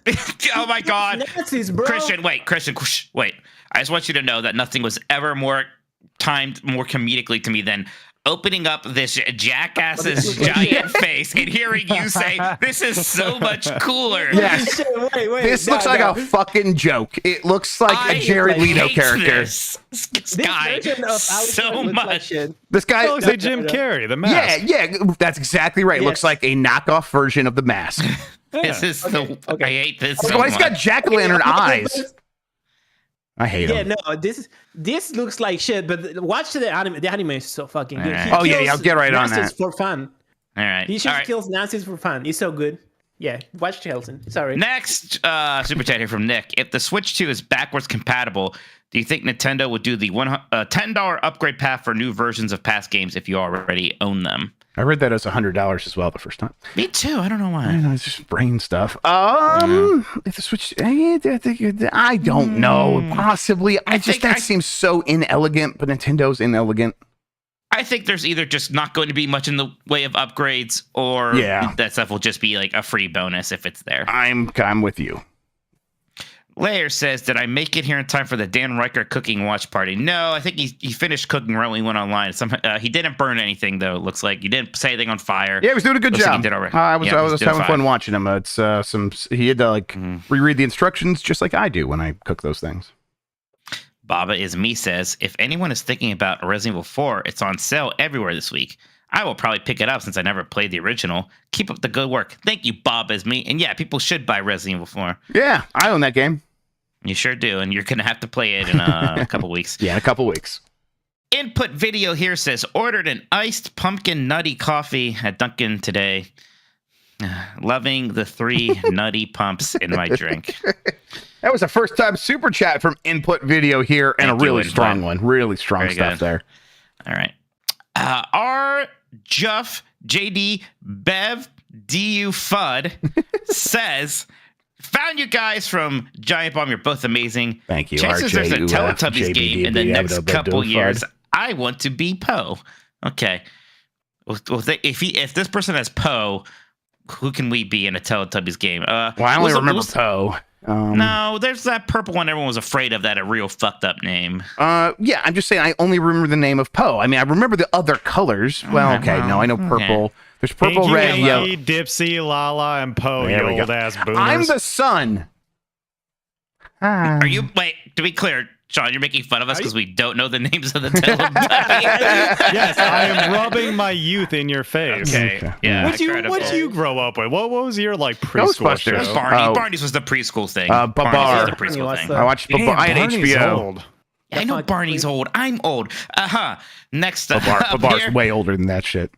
[SPEAKER 2] Oh my God.
[SPEAKER 3] Nazis, bro.
[SPEAKER 2] Christian, wait. I just want you to know that nothing was ever more timed more comedically to me than opening up this jackass's giant face and hearing you say, this is so much cooler.
[SPEAKER 1] Yes.
[SPEAKER 3] Wait.
[SPEAKER 1] This looks like a fucking joke. It looks like
[SPEAKER 2] I
[SPEAKER 1] a Jared Leto
[SPEAKER 2] hate
[SPEAKER 1] character.
[SPEAKER 2] This
[SPEAKER 3] This
[SPEAKER 2] guy
[SPEAKER 3] version of Alucard
[SPEAKER 2] so
[SPEAKER 3] looks like
[SPEAKER 2] much.
[SPEAKER 3] shit.
[SPEAKER 1] This guy
[SPEAKER 4] It looks like Jim Carrey, the mask.
[SPEAKER 1] Yeah, that's exactly right. It looks
[SPEAKER 3] Yes.
[SPEAKER 1] like a knockoff version of the mask.
[SPEAKER 2] This is
[SPEAKER 3] Okay.
[SPEAKER 2] I hate this so
[SPEAKER 1] Well, he's got
[SPEAKER 2] much.
[SPEAKER 1] jack-o'-lantern eyes. I hate
[SPEAKER 3] Yeah,
[SPEAKER 1] him.
[SPEAKER 3] no, this looks like shit. But watch the anime. The anime is so fucking good.
[SPEAKER 2] Alright.
[SPEAKER 3] He
[SPEAKER 1] Oh, yeah,
[SPEAKER 3] kills
[SPEAKER 1] I'll get right on
[SPEAKER 3] Nazis
[SPEAKER 1] that.
[SPEAKER 3] for fun.
[SPEAKER 2] All right.
[SPEAKER 3] He
[SPEAKER 2] All
[SPEAKER 3] just
[SPEAKER 2] right.
[SPEAKER 3] kills Nazis for fun. He's so good. Yeah, watch Helsing. Sorry.
[SPEAKER 2] Next super chat here from Nick. If the Switch 2 is backwards compatible, do you think Nintendo would do the $10 upgrade path for new versions of past games if you already own them?
[SPEAKER 1] I read that as $100 as well the first time.
[SPEAKER 2] Me too. I don't know
[SPEAKER 1] I
[SPEAKER 2] why.
[SPEAKER 1] don't know, it's just brain stuff. If the Switch, I don't know. Possibly. That seems so inelegant, but Nintendo's inelegant.
[SPEAKER 2] I think there's either just not going to be much in the way of upgrades, or
[SPEAKER 1] Yeah.
[SPEAKER 2] that stuff will just be like a free bonus if it's there.
[SPEAKER 1] I'm with you.
[SPEAKER 2] Layer says, did I make it here in time for the Dan Riker cooking watch party? No, I think he finished cooking right when he went online. He didn't burn anything, though, it looks like. He didn't say anything on fire.
[SPEAKER 1] Yeah, he was doing a good
[SPEAKER 2] Looks like
[SPEAKER 1] job.
[SPEAKER 2] he did all right.
[SPEAKER 1] I was
[SPEAKER 2] Yeah, he
[SPEAKER 1] having
[SPEAKER 2] did
[SPEAKER 1] fun
[SPEAKER 2] fine.
[SPEAKER 1] watching him. It's he had to reread the instructions just like I do when I cook those things.
[SPEAKER 2] Baba is me says, if anyone is thinking about Resident Evil 4, it's on sale everywhere this week. I will probably pick it up since I never played the original. Keep up the good work. Thank you, Baba is me. And yeah, people should buy Resident Evil 4.
[SPEAKER 1] Yeah, I own that game.
[SPEAKER 2] You sure do, and you're going to have to play it in a couple weeks.
[SPEAKER 1] Yeah, in a couple weeks.
[SPEAKER 2] Input video here says, ordered an iced pumpkin nutty coffee at Dunkin' today. Loving the 3 nutty pumps in my drink.
[SPEAKER 1] That was a first-time super chat from Input Video here, and
[SPEAKER 2] Thank
[SPEAKER 1] a
[SPEAKER 2] you,
[SPEAKER 1] really
[SPEAKER 2] Input.
[SPEAKER 1] strong one. Really strong
[SPEAKER 2] Very
[SPEAKER 1] stuff
[SPEAKER 2] good.
[SPEAKER 1] there.
[SPEAKER 2] All right. R. Juff JD Bev DU Fudd says, found you guys from Giant Bomb. You're both amazing.
[SPEAKER 1] Thank you,
[SPEAKER 2] Chances there's a
[SPEAKER 1] RJUF,
[SPEAKER 2] Teletubbies game in the
[SPEAKER 1] JBDB,
[SPEAKER 2] next couple
[SPEAKER 1] FUD.
[SPEAKER 2] years. I want to be Poe. Okay. Well, if this person has Poe, who can we be in a Teletubbies game?
[SPEAKER 1] Well, I only remember Poe.
[SPEAKER 2] No, there's that purple one everyone was afraid of, that a real fucked up name.
[SPEAKER 1] Yeah, I'm just saying I only remember the name of Poe. I mean, I remember the other colors. Well, okay, no, I know purple. There's purple,
[SPEAKER 4] Pinky,
[SPEAKER 1] red, yellow.
[SPEAKER 4] Dipsy, Lala, and Poe,
[SPEAKER 1] There
[SPEAKER 4] you
[SPEAKER 1] we go.
[SPEAKER 4] old ass boomers.
[SPEAKER 1] I'm the sun.
[SPEAKER 2] Are you, wait, to be clear, Sean, you're making fun of us because we don't know the names of the Teletubbies.
[SPEAKER 4] Yes, I am rubbing my youth in your face.
[SPEAKER 2] Okay. Yeah.
[SPEAKER 4] What'd
[SPEAKER 2] incredible.
[SPEAKER 4] you grow up with? What was your like preschool
[SPEAKER 1] Ghostbusters.
[SPEAKER 4] show?
[SPEAKER 2] Barney's was the preschool thing.
[SPEAKER 1] Babar.
[SPEAKER 2] Barney's was the preschool
[SPEAKER 3] What's
[SPEAKER 2] thing.
[SPEAKER 3] that?
[SPEAKER 1] I watched
[SPEAKER 4] Damn,
[SPEAKER 1] Babar. I had
[SPEAKER 4] Barney's
[SPEAKER 1] HBO.
[SPEAKER 4] old.
[SPEAKER 2] Yeah, I know Barney's old. I'm old. Next up
[SPEAKER 1] Babar's
[SPEAKER 2] here.
[SPEAKER 1] way older than that shit.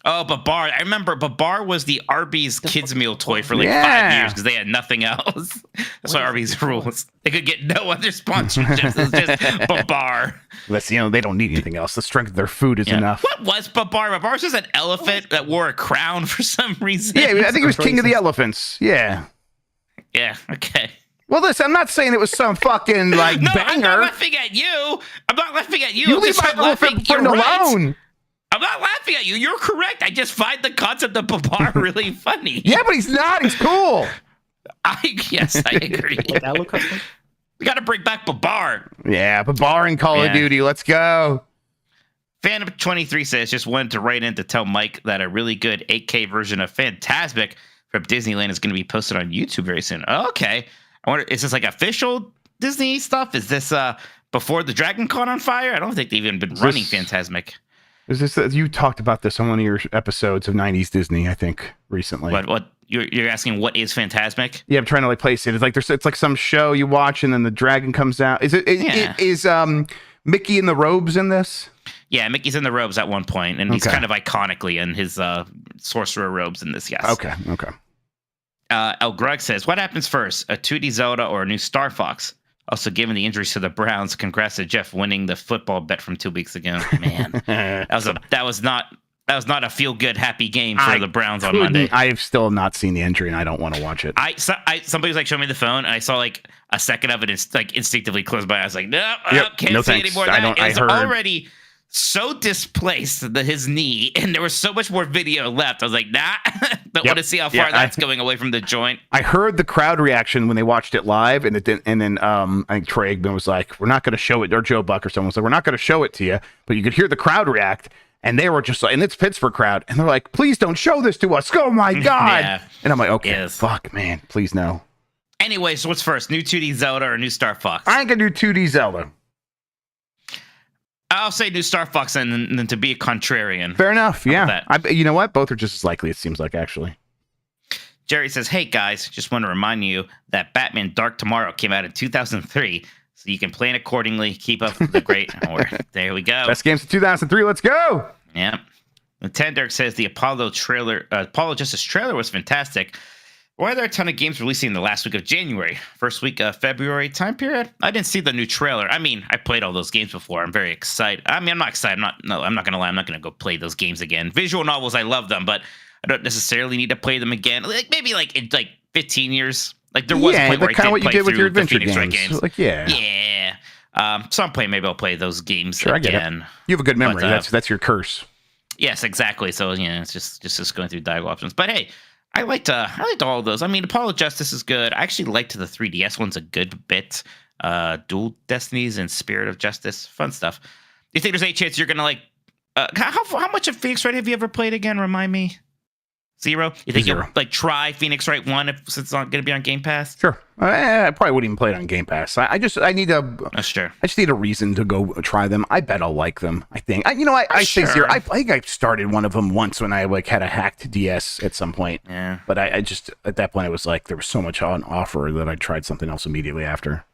[SPEAKER 2] Oh, Babar. I remember Babar was the Arby's kids meal toy for like 5
[SPEAKER 1] Yeah.
[SPEAKER 2] years because they had nothing else. That's why Arby's rules. They could get no other sponsorships. It was just Babar.
[SPEAKER 1] That's, they don't need anything else. The strength of their food is
[SPEAKER 2] Yeah.
[SPEAKER 1] enough.
[SPEAKER 2] What was Babar? Babar was just an elephant that wore a crown for some reason.
[SPEAKER 1] Yeah, I think it was King of the Elephants. Yeah.
[SPEAKER 2] Yeah, okay.
[SPEAKER 1] Well, listen, I'm not saying it was some fucking like
[SPEAKER 2] No, I'm not
[SPEAKER 1] banger.
[SPEAKER 2] laughing at you. I'm not laughing at you.
[SPEAKER 1] You
[SPEAKER 2] I'm
[SPEAKER 1] leave
[SPEAKER 2] just
[SPEAKER 1] my
[SPEAKER 2] laughing.
[SPEAKER 1] elephant
[SPEAKER 2] You're
[SPEAKER 1] friend
[SPEAKER 2] right.
[SPEAKER 1] alone.
[SPEAKER 2] I'm not laughing at you. You're correct. I just find the concept of Babar really funny.
[SPEAKER 1] Yeah, but he's not. He's cool.
[SPEAKER 2] Yes, I agree.
[SPEAKER 3] That look up.
[SPEAKER 2] We got to bring back Babar.
[SPEAKER 1] Yeah, Babar in Call of
[SPEAKER 2] Yeah.
[SPEAKER 1] Duty. Let's go.
[SPEAKER 2] Phantom23 says, just wanted to write in to tell Mike that a really good 8K version of Phantasmic from Disneyland is going to be posted on YouTube very soon. Okay. I wonder, is this like official Disney stuff? Is this before the Dragon caught on fire? I don't think they've even been running Phantasmic.
[SPEAKER 1] Is this you talked about this on one of your episodes of 90s Disney, I think, recently.
[SPEAKER 2] What you're asking, what is Phantasmic?
[SPEAKER 1] Yeah, I'm trying to like place it. It's like it's like some show you watch and then the dragon comes out. Is Mickey in the robes in this?
[SPEAKER 2] Yeah, Mickey's in the robes at one point, and he's
[SPEAKER 1] Okay.
[SPEAKER 2] kind of iconically in his sorcerer robes in this, yes.
[SPEAKER 1] Okay.
[SPEAKER 2] El Grug says, what happens first, a 2D Zelda or a new Star Fox? Also, given the injuries to the Browns, congrats to Jeff winning the football bet from 2 weeks ago. Man, that was not a feel good happy game for the Browns on Monday.
[SPEAKER 1] I have still not seen the injury, and I don't want to watch it.
[SPEAKER 2] Somebody was like showing me the phone, and I saw like a second of it, and like instinctively closed my eyes. Like, no, can't
[SPEAKER 1] no
[SPEAKER 2] see
[SPEAKER 1] thanks.
[SPEAKER 2] anymore. It's already so displaced his knee, and there was so much more video left. I was like, nah, don't want to see how far that's going away from the joint.
[SPEAKER 1] I heard the crowd reaction when they watched it live, and then I think Troy Aikman was like, "We're not going to show it," or Joe Buck or someone was like, "We're not going to show it to you," but you could hear the crowd react, and they were just like, and it's Pittsburgh crowd, and they're like, "Please don't show this to us!" Oh my god!
[SPEAKER 2] Yeah.
[SPEAKER 1] And I'm like, "Okay,
[SPEAKER 2] Yes.
[SPEAKER 1] fuck, man, please no."
[SPEAKER 2] Anyway, so what's first, new 2D Zelda or new Star Fox?
[SPEAKER 1] I ain't gonna do 2D Zelda.
[SPEAKER 2] I'll say new Star Fox, and then to be a contrarian.
[SPEAKER 1] Fair enough.
[SPEAKER 2] How
[SPEAKER 1] Yeah,
[SPEAKER 2] about
[SPEAKER 1] you know what? Both are just as likely. It seems like actually.
[SPEAKER 2] Jerry says, hey guys, just want to remind you that Batman Dark Tomorrow came out in 2003, so you can plan accordingly. Keep up the great work. There we go.
[SPEAKER 1] Best games of 2003. Let's go.
[SPEAKER 2] Yeah. Nintendo says the Apollo Justice trailer was fantastic. Why are there a ton of games releasing in the last week of January? First week of February time period? I didn't see the new trailer. I mean, I played all those games before. I'm very excited. I mean, I'm not excited. I'm not going to lie. I'm not going to go play those games again. Visual novels, I love them, but I don't necessarily need to play them again. Like maybe like in like 15 years. Like there was a point where
[SPEAKER 1] kind of what you did with your adventure
[SPEAKER 2] Phoenix Wright
[SPEAKER 1] games. Like
[SPEAKER 2] Yeah. Some point maybe I'll play those games
[SPEAKER 1] Sure, I get
[SPEAKER 2] again.
[SPEAKER 1] it. You have a good memory.
[SPEAKER 2] But,
[SPEAKER 1] That's your curse.
[SPEAKER 2] Yes, exactly. So it's just going through dialogue options. But hey, I liked all of those. I mean, Apollo Justice is good. I actually liked the 3DS one's a good bit. Dual Destinies and Spirit of Justice, fun stuff. Do you think there's any chance you're gonna like? How much of Phoenix Wright have you ever played again? Remind me. 0? You think
[SPEAKER 1] Zero.
[SPEAKER 2] you'll like try Phoenix Wright 1 if it's not going to be on Game Pass?
[SPEAKER 1] Sure. I probably wouldn't even play it on Game Pass. I just need
[SPEAKER 2] Sure.
[SPEAKER 1] I just need a reason to go try them. I bet I'll like them. I think. I say zero. I think I started one of them once when I like had a hacked DS at some point.
[SPEAKER 2] Yeah.
[SPEAKER 1] But I just at that point it was like there was so much on offer that I tried something else immediately after.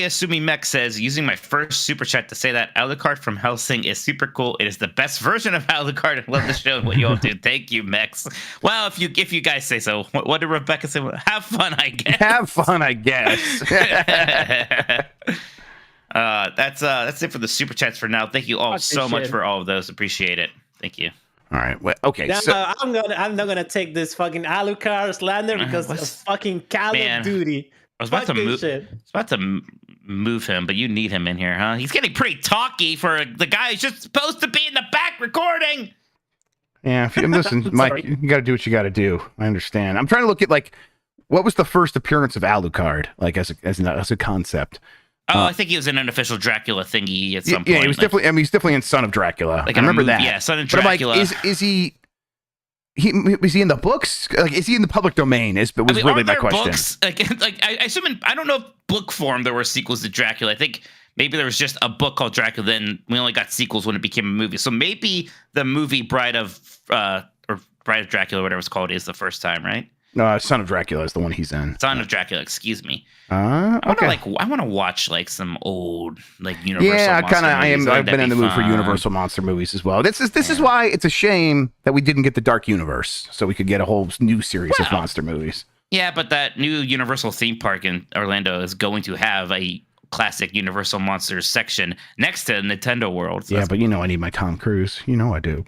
[SPEAKER 2] Sumi Mech says, using my first super chat to say that Alucard from Hellsing is super cool. It is the best version of Alucard. I love the show and what you all do. Thank you, Mex. Well, if you guys say so. What did Rebecca say? Have fun, I guess.
[SPEAKER 1] Have fun, I guess.
[SPEAKER 2] That's it for the super chats for now. Thank you all so much for all of those. Appreciate it. Thank you.
[SPEAKER 1] All right. Well, okay.
[SPEAKER 3] No,
[SPEAKER 1] So,
[SPEAKER 3] I'm not gonna take this fucking Alucard slander because of fucking Call of Duty.
[SPEAKER 2] I was about to move him, but you need him in here, huh? He's getting pretty talky for the guy who's just supposed to be in the back recording.
[SPEAKER 1] yeah. Listen, Mike, you got to do what you got to do. I understand. I'm trying to look at like what was the first appearance of Alucard, like as a concept.
[SPEAKER 2] I think he was in an official Dracula thingy at some point.
[SPEAKER 1] Yeah, he was definitely. I mean, he's definitely in Son of Dracula.
[SPEAKER 2] Like
[SPEAKER 1] I remember that.
[SPEAKER 2] Yeah, Son of
[SPEAKER 1] But
[SPEAKER 2] Dracula.
[SPEAKER 1] I'm like, is he? Was he in the books? Like, is he in the public domain? Really my question.
[SPEAKER 2] Books? Like I assume I don't know if book form there were sequels to Dracula. I think maybe there was just a book called Dracula. Then we only got sequels when it became a movie. So maybe the movie Bride of Dracula, whatever it's called, is the first time, right?
[SPEAKER 1] No, Son of Dracula is the one he's in.
[SPEAKER 2] Son of Dracula, excuse me.
[SPEAKER 1] Okay.
[SPEAKER 2] I want to watch like some old like Universal.
[SPEAKER 1] Yeah,
[SPEAKER 2] monster
[SPEAKER 1] kind of.
[SPEAKER 2] movies.
[SPEAKER 1] I've been in the mood for
[SPEAKER 2] fun.
[SPEAKER 1] Universal monster movies as well. This is why it's a shame that we didn't get the Dark Universe, so we could get a whole new series of monster movies.
[SPEAKER 2] Yeah, but that new Universal theme park in Orlando is going to have a classic Universal Monsters section next to Nintendo World. So
[SPEAKER 1] Yeah, but I need my Tom Cruise. I do.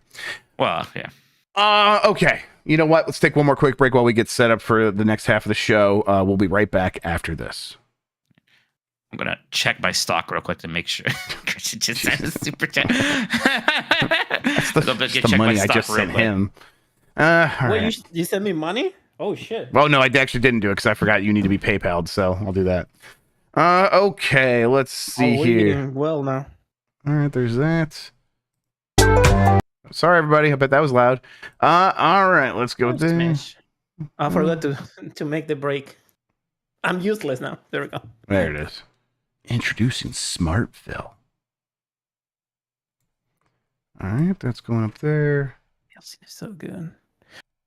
[SPEAKER 2] Well, yeah.
[SPEAKER 1] Okay. You know what? Let's take one more quick break while we get set up for the next half of the show. We'll be right back after this.
[SPEAKER 2] I'm going to check my stock real quick to make sure. Christian just sent a super chat.
[SPEAKER 1] That's the money I just sent him. All right.
[SPEAKER 3] Wait, you sent me money? Oh, shit.
[SPEAKER 1] Well, no, I actually didn't do it because I forgot you need to be PayPal'd, so I'll do that. Okay, let's see here.
[SPEAKER 3] Well, now.
[SPEAKER 1] All right, there's that. Sorry, everybody. I bet that was loud. All right, let's go there.
[SPEAKER 3] I forgot to make the break. I'm useless now. There we go.
[SPEAKER 1] There it is. Introducing Smartville. All right, that's going up there.
[SPEAKER 3] It's so good.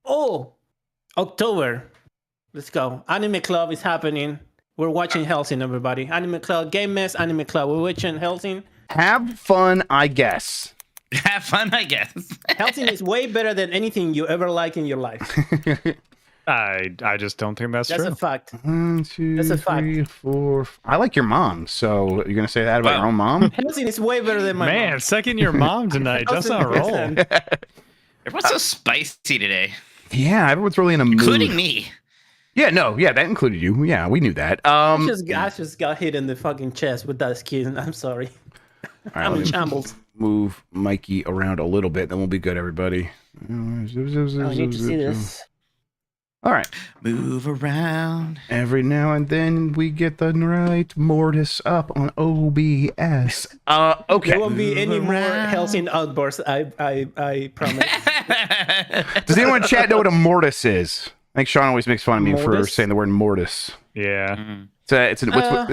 [SPEAKER 3] Oh, October. Let's go. Anime Club is happening. We're watching Hellsing, everybody. Anime Club, Game Mess, Anime Club. We're watching Hellsing.
[SPEAKER 1] Have fun, I guess.
[SPEAKER 2] Have fun, I guess.
[SPEAKER 3] Hellsing is way better than anything you ever like in your life.
[SPEAKER 4] I just don't think that's true.
[SPEAKER 3] That's a fact.
[SPEAKER 1] 1, 2,
[SPEAKER 3] That's a fact.
[SPEAKER 1] 3, 4. I like your mom, so you're gonna say that about your own mom?
[SPEAKER 3] Hellsing is way better than my
[SPEAKER 4] Man,
[SPEAKER 3] mom.
[SPEAKER 4] second your mom tonight. Just on a roll.
[SPEAKER 2] Everyone's so spicy today,
[SPEAKER 1] Yeah, everyone's really in a mood.
[SPEAKER 2] including me.
[SPEAKER 1] Yeah, no, yeah, that included you. Yeah, we knew that.
[SPEAKER 3] I just got hit in the fucking chest with that skin. I'm sorry.
[SPEAKER 1] All right,
[SPEAKER 3] I'm in
[SPEAKER 1] let me
[SPEAKER 3] shambles.
[SPEAKER 1] move Mikey around a little bit, then we'll be good, everybody.
[SPEAKER 3] I need to see this.
[SPEAKER 1] All right.
[SPEAKER 2] Move around.
[SPEAKER 1] Every now and then we get the right Mortis up on OBS. Okay.
[SPEAKER 3] There won't be any more Hellsing outbursts. I promise.
[SPEAKER 1] Does anyone in chat know what a Mortis is? I think Sean always makes fun of me for
[SPEAKER 3] Mortis?
[SPEAKER 1] saying the word Mortis.
[SPEAKER 4] Yeah.
[SPEAKER 2] Mm-hmm.
[SPEAKER 1] It's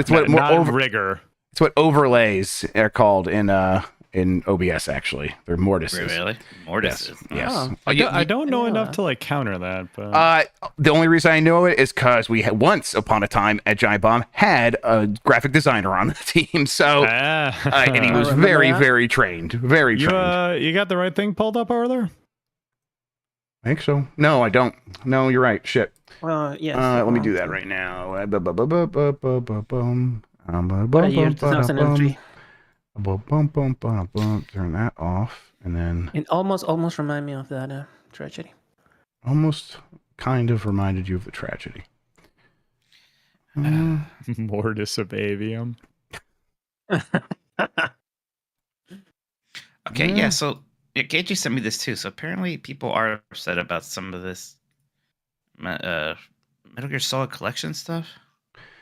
[SPEAKER 1] what
[SPEAKER 4] rigor.
[SPEAKER 1] It's what overlays are called in OBS. Actually, they're mortises.
[SPEAKER 2] Really? Mortises.
[SPEAKER 1] Yes.
[SPEAKER 3] Oh.
[SPEAKER 4] I don't know enough to like counter that. But
[SPEAKER 1] The only reason I know it is because we had once upon a time at Giant Bomb had a graphic designer on the team, so and he was very, very trained. Very trained.
[SPEAKER 4] You got the right thing pulled up over there?
[SPEAKER 1] I think so. No, I don't. No, you're right. Shit.
[SPEAKER 3] Yes.
[SPEAKER 1] Let me do that right now.
[SPEAKER 3] What year? 2003.
[SPEAKER 1] Turn that off, and then
[SPEAKER 3] It almost reminded me of that tragedy.
[SPEAKER 1] almost kind of reminded you of the tragedy.
[SPEAKER 4] Mortis of Avium.
[SPEAKER 2] Okay, yeah, so KJ sent me this too. So apparently people are upset about some of this Metal Gear Solid Collection stuff.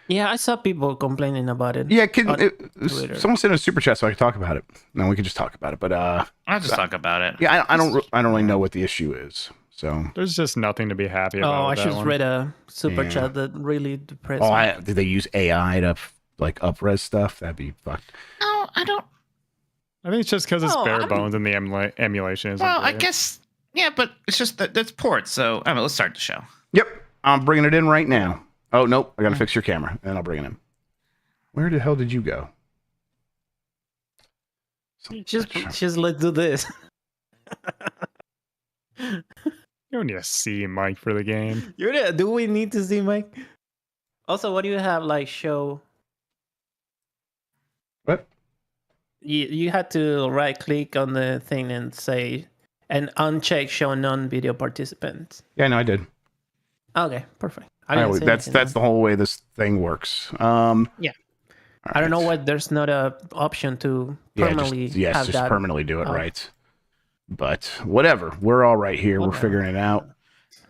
[SPEAKER 3] Yeah, I saw people complaining about it.
[SPEAKER 1] Yeah,
[SPEAKER 3] Twitter.
[SPEAKER 1] someone sent a super chat so I could talk about it. No, we could just talk about it. But
[SPEAKER 2] I'll just talk about it.
[SPEAKER 1] yeah, I don't really know what the issue is. So
[SPEAKER 4] There's just nothing to be happy about.
[SPEAKER 3] Oh, I
[SPEAKER 4] with that
[SPEAKER 3] just
[SPEAKER 4] one.
[SPEAKER 3] read a super
[SPEAKER 1] Yeah.
[SPEAKER 3] chat that really depressed me.
[SPEAKER 1] did they use AI to like up-res stuff? That'd be fucked.
[SPEAKER 2] No, I don't.
[SPEAKER 4] I think it's just because it's
[SPEAKER 3] Oh,
[SPEAKER 4] bare
[SPEAKER 3] I'm-
[SPEAKER 4] bones and the emulation isn't
[SPEAKER 2] Well, I
[SPEAKER 4] great.
[SPEAKER 2] guess. Yeah, but it's just that that's ports. So I mean, let's start the show.
[SPEAKER 1] Yep, I'm bringing it in right now. Oh nope, I gotta fix your camera, and I'll bring it in. Where the hell did you go?
[SPEAKER 3] Just let's do this.
[SPEAKER 4] You don't need to see Mike for the game.
[SPEAKER 3] Do we need to see Mike? Also, what do you have like show?
[SPEAKER 1] What?
[SPEAKER 3] You had to right click on the thing and say and uncheck show non-video participants.
[SPEAKER 1] Yeah, no, I did.
[SPEAKER 3] Okay, perfect. I didn't say
[SPEAKER 1] That's
[SPEAKER 3] anything.
[SPEAKER 1] the whole way this thing works.
[SPEAKER 3] Yeah. I don't know why there's not a option to permanently have
[SPEAKER 1] just
[SPEAKER 3] that.
[SPEAKER 1] permanently do it
[SPEAKER 3] Oh.
[SPEAKER 1] right. But whatever, we're all right here. We're
[SPEAKER 3] Okay.
[SPEAKER 1] figuring it out.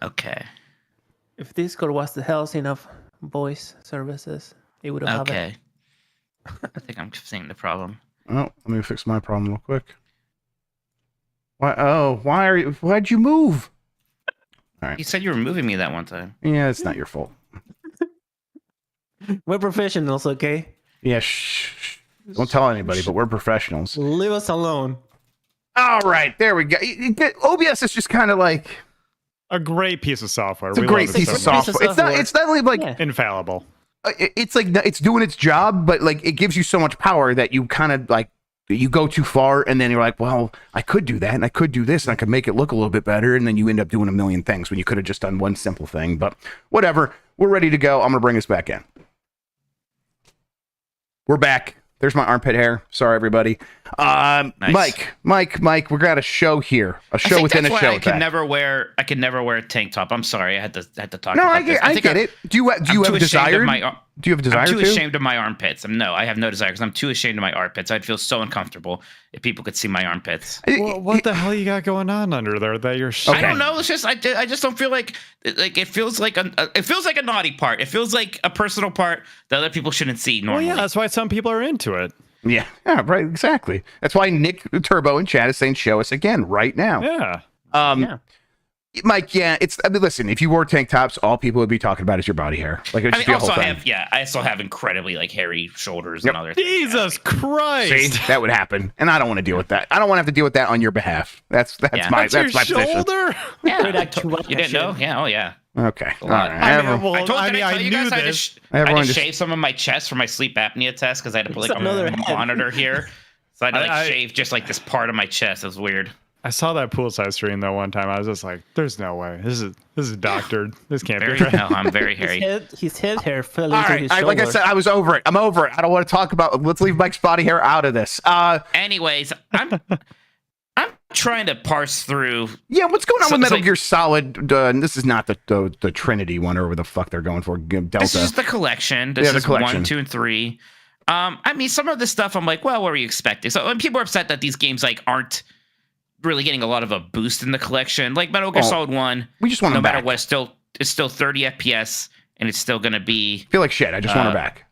[SPEAKER 2] Okay.
[SPEAKER 3] If Discord was the healthy of voice services, it would have it.
[SPEAKER 2] Okay. I think I'm seeing the problem.
[SPEAKER 1] Oh, let me fix my problem real quick. Why? Oh, why'd you move?
[SPEAKER 2] You said you were moving me that one time.
[SPEAKER 1] Yeah, it's not your fault.
[SPEAKER 3] We're professionals, okay?
[SPEAKER 1] Yeah, shh. Don't tell anybody, but we're professionals.
[SPEAKER 3] Leave us alone.
[SPEAKER 1] All right, there we go. OBS is just kind of like
[SPEAKER 4] A great piece of software.
[SPEAKER 1] it's a
[SPEAKER 4] We
[SPEAKER 1] great
[SPEAKER 4] love it
[SPEAKER 1] piece
[SPEAKER 4] so
[SPEAKER 1] of
[SPEAKER 4] much.
[SPEAKER 1] software. It's not only like
[SPEAKER 3] Yeah.
[SPEAKER 4] Infallible.
[SPEAKER 1] it's like it's doing its job, but like it gives you so much power that you kind of like you go too far, and then you're like, well, I could do that, and I could do this, and I could make it look a little bit better, and then you end up doing a million things when you could have just done one simple thing. But whatever, we're ready to go. I'm gonna bring us back in. We're back. There's my armpit hair. Sorry, everybody.
[SPEAKER 2] Nice.
[SPEAKER 1] Mike, we got a show here. A
[SPEAKER 2] I
[SPEAKER 1] show
[SPEAKER 2] think
[SPEAKER 1] within
[SPEAKER 2] that's
[SPEAKER 1] a
[SPEAKER 2] why
[SPEAKER 1] show.
[SPEAKER 2] I
[SPEAKER 1] with
[SPEAKER 2] could
[SPEAKER 1] that.
[SPEAKER 2] never wear. I could never wear a tank top. I'm sorry. I had to talk
[SPEAKER 1] No,
[SPEAKER 2] about
[SPEAKER 1] I
[SPEAKER 2] this.
[SPEAKER 1] get it. Do you
[SPEAKER 2] I'm
[SPEAKER 1] have a
[SPEAKER 2] too ashamed
[SPEAKER 1] desire?
[SPEAKER 2] of my-
[SPEAKER 1] Do you have a desire
[SPEAKER 2] I'm too
[SPEAKER 1] to?
[SPEAKER 2] ashamed of my armpits. No, I have no desire because I'm too ashamed of my armpits. I'd feel so uncomfortable if people could see my armpits.
[SPEAKER 4] Well, what the hell you got going on under there that you're
[SPEAKER 2] I don't know. It's just I just don't feel like it feels like a naughty part. It feels like a personal part that other people shouldn't see
[SPEAKER 4] Well,
[SPEAKER 2] normally.
[SPEAKER 4] yeah, that's why some people are into it.
[SPEAKER 1] Yeah, right, exactly. That's why Nick Turbo in chat is saying show us again right now.
[SPEAKER 4] Yeah.
[SPEAKER 3] Yeah.
[SPEAKER 1] Mike, listen, if you wore tank tops, all people would be talking about is your body hair. Like it would
[SPEAKER 2] I
[SPEAKER 1] just
[SPEAKER 2] mean,
[SPEAKER 1] be a whole
[SPEAKER 2] also
[SPEAKER 1] thing.
[SPEAKER 2] I also have incredibly like hairy shoulders
[SPEAKER 1] Yep.
[SPEAKER 2] and other things.
[SPEAKER 4] Jesus Christ.
[SPEAKER 1] See, that would happen, and I don't want to deal with that. I don't want to have to deal with that on your behalf. That's
[SPEAKER 2] Yeah.
[SPEAKER 1] my
[SPEAKER 4] That's your
[SPEAKER 1] position.
[SPEAKER 4] shoulder?
[SPEAKER 2] Yeah,
[SPEAKER 3] Wait, I told
[SPEAKER 2] you didn't know? Yeah, oh yeah.
[SPEAKER 1] Okay, all
[SPEAKER 2] lot.
[SPEAKER 1] right.
[SPEAKER 2] I
[SPEAKER 1] Everyone-
[SPEAKER 4] well,
[SPEAKER 2] I told
[SPEAKER 4] I
[SPEAKER 2] did
[SPEAKER 4] mean,
[SPEAKER 2] I
[SPEAKER 4] I
[SPEAKER 2] tell you
[SPEAKER 4] knew
[SPEAKER 2] guys I had to,
[SPEAKER 4] this.
[SPEAKER 2] I
[SPEAKER 1] Everyone
[SPEAKER 2] had to
[SPEAKER 1] just-
[SPEAKER 2] shave some of my chest for my sleep apnea test because I had to put like
[SPEAKER 3] another
[SPEAKER 2] a
[SPEAKER 3] head.
[SPEAKER 2] monitor here. So I had to like
[SPEAKER 4] I-
[SPEAKER 2] shave just like this part of my chest. It was weird.
[SPEAKER 4] I saw that poolside stream though one time. I was just like, "There's no way. This is doctored. This can't
[SPEAKER 2] Very
[SPEAKER 4] be right."
[SPEAKER 2] no, I'm very hairy.
[SPEAKER 3] His head hair fell
[SPEAKER 1] all
[SPEAKER 3] into
[SPEAKER 1] right,
[SPEAKER 3] his
[SPEAKER 1] like I
[SPEAKER 3] shoulder.
[SPEAKER 1] said, I was over it. I'm over it. I don't want to talk about. Let's leave Mike's body hair out of this.
[SPEAKER 2] Anyways, I'm trying to parse through.
[SPEAKER 1] Yeah, what's going on
[SPEAKER 2] So-
[SPEAKER 1] with Metal
[SPEAKER 2] so-
[SPEAKER 1] Gear Solid? This is not the Trinity one or whatever the fuck they're going for. Delta.
[SPEAKER 2] This is the collection. This
[SPEAKER 1] Yeah, the
[SPEAKER 2] is
[SPEAKER 1] collection.
[SPEAKER 2] 1, 2, and 3. I mean, some of this stuff I'm like, well, what were you expecting? So when people are upset that these games like aren't really getting a lot of a boost in the collection, like Metal Gear
[SPEAKER 1] Oh,
[SPEAKER 2] Solid 1,
[SPEAKER 1] we just want
[SPEAKER 2] no
[SPEAKER 1] them
[SPEAKER 2] matter
[SPEAKER 1] back.
[SPEAKER 2] what, it's still 30 FPS, and it's still gonna be
[SPEAKER 1] I feel like shit. I just want her back.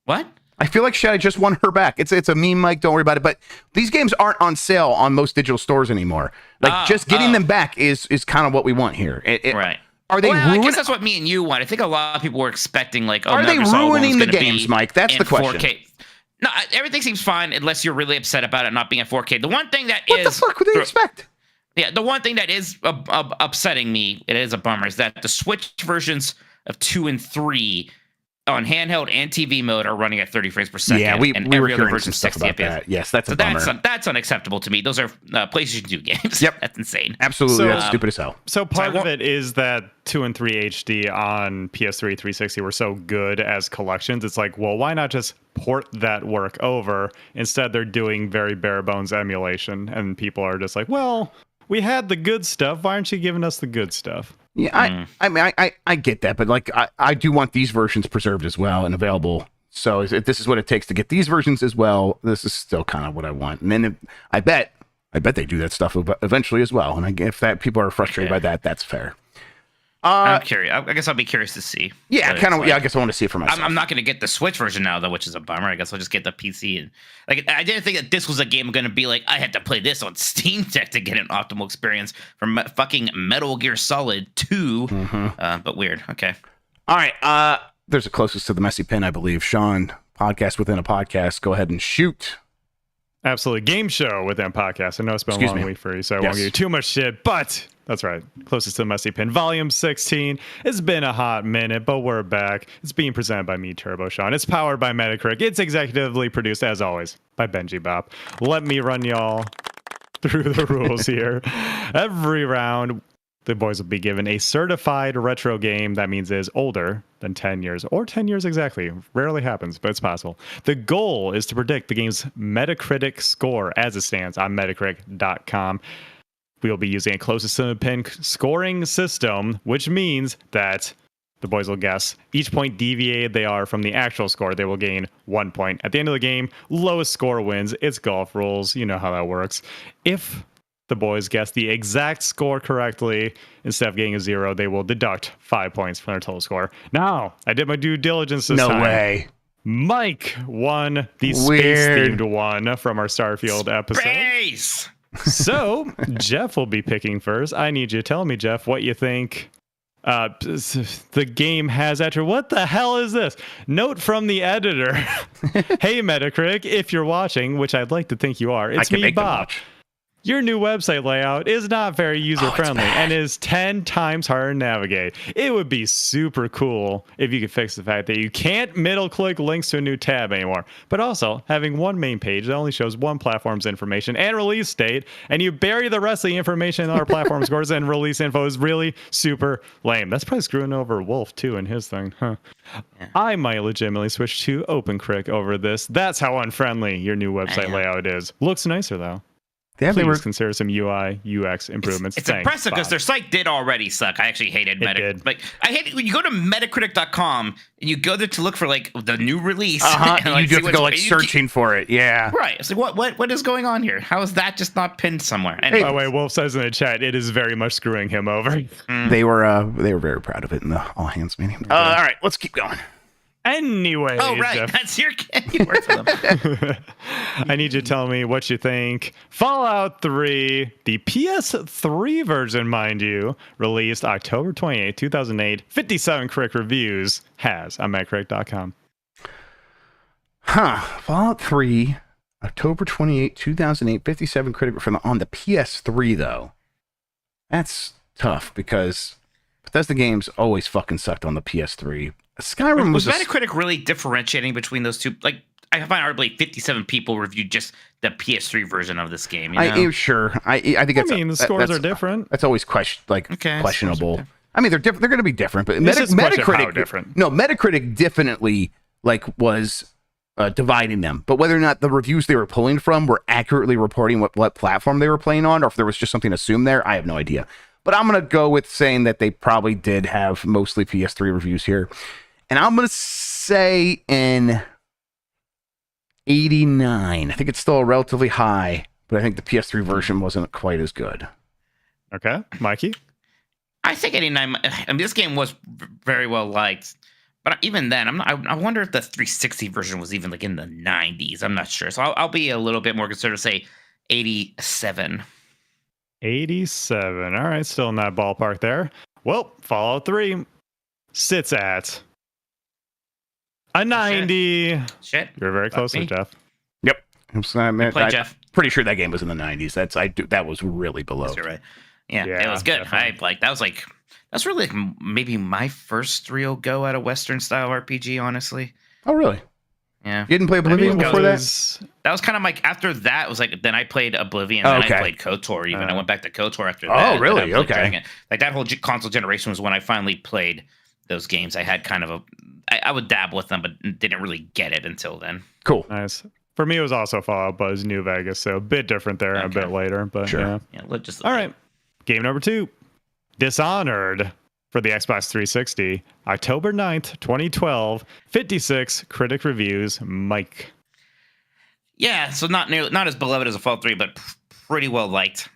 [SPEAKER 2] what?
[SPEAKER 1] I feel like shit. I just want her back. It's a meme, Mike. Don't worry about it. But these games aren't on sale on most digital stores anymore. Like just getting them back is kind of what we want here.
[SPEAKER 2] Right.
[SPEAKER 1] Are they
[SPEAKER 2] Well, I
[SPEAKER 1] ruining?
[SPEAKER 2] guess that's what me and you want. I think a lot of people were expecting like, oh,
[SPEAKER 1] Are they
[SPEAKER 2] Metal Gear Solid 1 was
[SPEAKER 1] ruining the
[SPEAKER 2] gonna be
[SPEAKER 1] games, Mike? That's
[SPEAKER 2] in
[SPEAKER 1] the question.
[SPEAKER 2] 4K. No, everything seems fine unless you're really upset about it not being at 4K. The one thing that
[SPEAKER 1] What
[SPEAKER 2] is
[SPEAKER 1] the fuck would they expect?
[SPEAKER 2] Yeah, the one thing that is upsetting me, it is a bummer, is that the Switch versions of 2 and 3 on handheld and TV mode are running at 30 frames per second.
[SPEAKER 1] Yeah, we
[SPEAKER 2] and
[SPEAKER 1] were
[SPEAKER 2] every other
[SPEAKER 1] hearing
[SPEAKER 2] version
[SPEAKER 1] some stuff
[SPEAKER 2] 60
[SPEAKER 1] about
[SPEAKER 2] FPS.
[SPEAKER 1] that. Yes, that's a
[SPEAKER 2] So
[SPEAKER 1] bummer.
[SPEAKER 2] that's unacceptable to me. Those are PlayStation 2 games.
[SPEAKER 1] Yep.
[SPEAKER 2] That's insane.
[SPEAKER 1] Absolutely,
[SPEAKER 4] So-
[SPEAKER 1] that's stupid as hell.
[SPEAKER 4] So part
[SPEAKER 2] I
[SPEAKER 4] of it is that 2 and 3 HD on PS3 360 were so good as collections. It's like, well, why not just port that work over? Instead, they're doing very bare bones emulation, and people are just like, well, we had the good stuff. Why aren't you giving us the good stuff?
[SPEAKER 1] Yeah, I mean, I get that, but like, I do want these versions preserved as well and available. So if this is what it takes to get these versions as well, this is still kind of what I want. And then I bet they do that stuff eventually as well. And if that people are frustrated by that, that's fair.
[SPEAKER 2] I'm curious. I guess I'll be curious to see.
[SPEAKER 1] Yeah,
[SPEAKER 2] what
[SPEAKER 1] kind of.
[SPEAKER 2] it's
[SPEAKER 1] Yeah, I
[SPEAKER 2] like.
[SPEAKER 1] guess I want to see it for myself.
[SPEAKER 2] I'm not going to get the Switch version now, though, which is a bummer. I guess I'll just get the PC. And like, I didn't think that this was a game going to be like, I had to play this on Steam Deck to get an optimal experience from fucking Metal Gear Solid 2. But weird. Okay.
[SPEAKER 1] All right. There's a closest to the messy pin, I believe. Sean, podcast within a podcast. Go ahead and shoot.
[SPEAKER 4] Absolutely. Game show within podcast. I know it's been
[SPEAKER 1] Excuse
[SPEAKER 4] a long
[SPEAKER 1] me.
[SPEAKER 4] week for you, so I
[SPEAKER 1] Yes.
[SPEAKER 4] won't give you too much shit, but that's right. Closest to the messy pin. Volume 16. It's been a hot minute, but we're back. It's being presented by me, Turbo Sean. It's powered by Metacritic. It's executively produced, as always, by Benji Bop. Let me run y'all through the rules here. Every round, the boys will be given a certified retro game. That means it is older than 10 years, or 10 years exactly. Rarely happens, but it's possible. The goal is to predict the game's Metacritic score as it stands on Metacritic.com. We'll be using a closest to the pin scoring system, which means that the boys will guess each point deviated they are from the actual score. They will gain 1 point. At the end of the game, lowest score wins. It's golf rules. You know how that works. If the boys guess the exact score correctly, instead of getting a 0, they will deduct 5 points from their total score. Now, I did my due diligence this time.
[SPEAKER 1] No way.
[SPEAKER 4] Mike won the
[SPEAKER 1] Weird.
[SPEAKER 4] space-themed one from our Starfield episode.
[SPEAKER 2] Space!
[SPEAKER 4] So, Jeff will be picking first. I need you to tell me, Jeff, what you think the game has after. What the hell is this? Note from the editor. Hey, Metacritic, if you're watching, which I'd like to think you are,
[SPEAKER 1] I
[SPEAKER 4] it's
[SPEAKER 1] can
[SPEAKER 4] me,
[SPEAKER 1] make them
[SPEAKER 4] Bob.
[SPEAKER 1] watch.
[SPEAKER 4] Your new website layout is not very user-friendly and is 10 times harder to navigate. It would be super cool if you could fix the fact that you can't middle-click links to a new tab anymore. But also, having one main page that only shows one platform's information and release date, and you bury the rest of the information in other platform scores and release info is really super lame. That's probably screwing over Wolf, too, in his thing. Huh.
[SPEAKER 2] Yeah.
[SPEAKER 4] I might legitimately switch to OpenCric over this. That's how unfriendly your new website layout is. Looks nicer, though. Please consider some UI, UX improvements.
[SPEAKER 2] It's impressive because their site did already suck. I actually hated Metacritic. Like, I hate it when you go to Metacritic.com and you go there to look for like the new release.
[SPEAKER 1] And
[SPEAKER 2] like,
[SPEAKER 1] you do have to go like searching for it. Yeah.
[SPEAKER 2] Right. It's like what is going on here? How is that just not pinned somewhere? Anyway.
[SPEAKER 4] By the way, Wolf says in the chat, it is very much screwing him over.
[SPEAKER 1] They were very proud of it in the all hands meeting. All right, let's keep going.
[SPEAKER 4] Anyway.
[SPEAKER 2] Oh, right.
[SPEAKER 4] Jeff,
[SPEAKER 2] That's your you work for them.
[SPEAKER 4] I need you to tell me what you think. Fallout 3, the PS3 version, mind you, released October 28, 2008, 57 critic reviews, has on Metacritic.com.
[SPEAKER 1] Fallout 3, October 28, 2008, 57 critic on the PS3, though. That's tough because Bethesda games always fucking sucked on the PS3. Skyrim
[SPEAKER 2] was Metacritic really differentiating between those two? Like, I find arguably 57 people reviewed just the PS3 version of this game. You know?
[SPEAKER 1] Sure. I think it's.
[SPEAKER 4] the scores are different.
[SPEAKER 1] That's always questionable. I mean, they're different. They're going to be different, but
[SPEAKER 4] Metacritic different.
[SPEAKER 1] No, Metacritic definitely was dividing them. But whether or not the reviews they were pulling from were accurately reporting what platform they were playing on, or if there was just something assumed there, I have no idea. But I'm going to go with saying that they probably did have mostly PS3 reviews here. And I'm going to say in 89. I think it's still relatively high, but I think the PS3 version wasn't quite as good.
[SPEAKER 4] Okay. Mikey?
[SPEAKER 2] I think 89. I mean, this game was very well liked. But even then, I wonder if the 360 version was even like in the 90s. I'm not sure. So I'll be a little bit more conservative, say 87.
[SPEAKER 4] 87. All right, still in that ballpark there. Well, Fallout 3 sits at a 90.
[SPEAKER 2] Shit.
[SPEAKER 4] You're very close with Jeff.
[SPEAKER 1] Yep.
[SPEAKER 2] Jeff.
[SPEAKER 1] Pretty sure that game was in the 90s. That was really below.
[SPEAKER 2] That's right. Yeah, it was good. That's really like maybe my first real go at a Western style RPG, honestly.
[SPEAKER 1] Oh, really?
[SPEAKER 2] Yeah.
[SPEAKER 1] You didn't play Oblivion before that?
[SPEAKER 2] That was kind of like after that. It was like then I played Oblivion, and then I played KOTOR. Even I went back to KOTOR after that.
[SPEAKER 1] Oh, really? Okay.
[SPEAKER 2] Like that whole console generation was when I finally played those games. I had kind of I would dabble with them, but didn't really get it until then.
[SPEAKER 1] Cool.
[SPEAKER 4] Nice. For me, it was also Fallout, but it was New Vegas, so a bit different there, a bit later. But
[SPEAKER 1] sure.
[SPEAKER 2] Yeah.
[SPEAKER 4] All right. Game number 2, Dishonored for the Xbox 360, October 9th, 2012, 56 critic reviews. Mike.
[SPEAKER 2] Yeah, so not as beloved as a Fallout 3, but pretty well liked.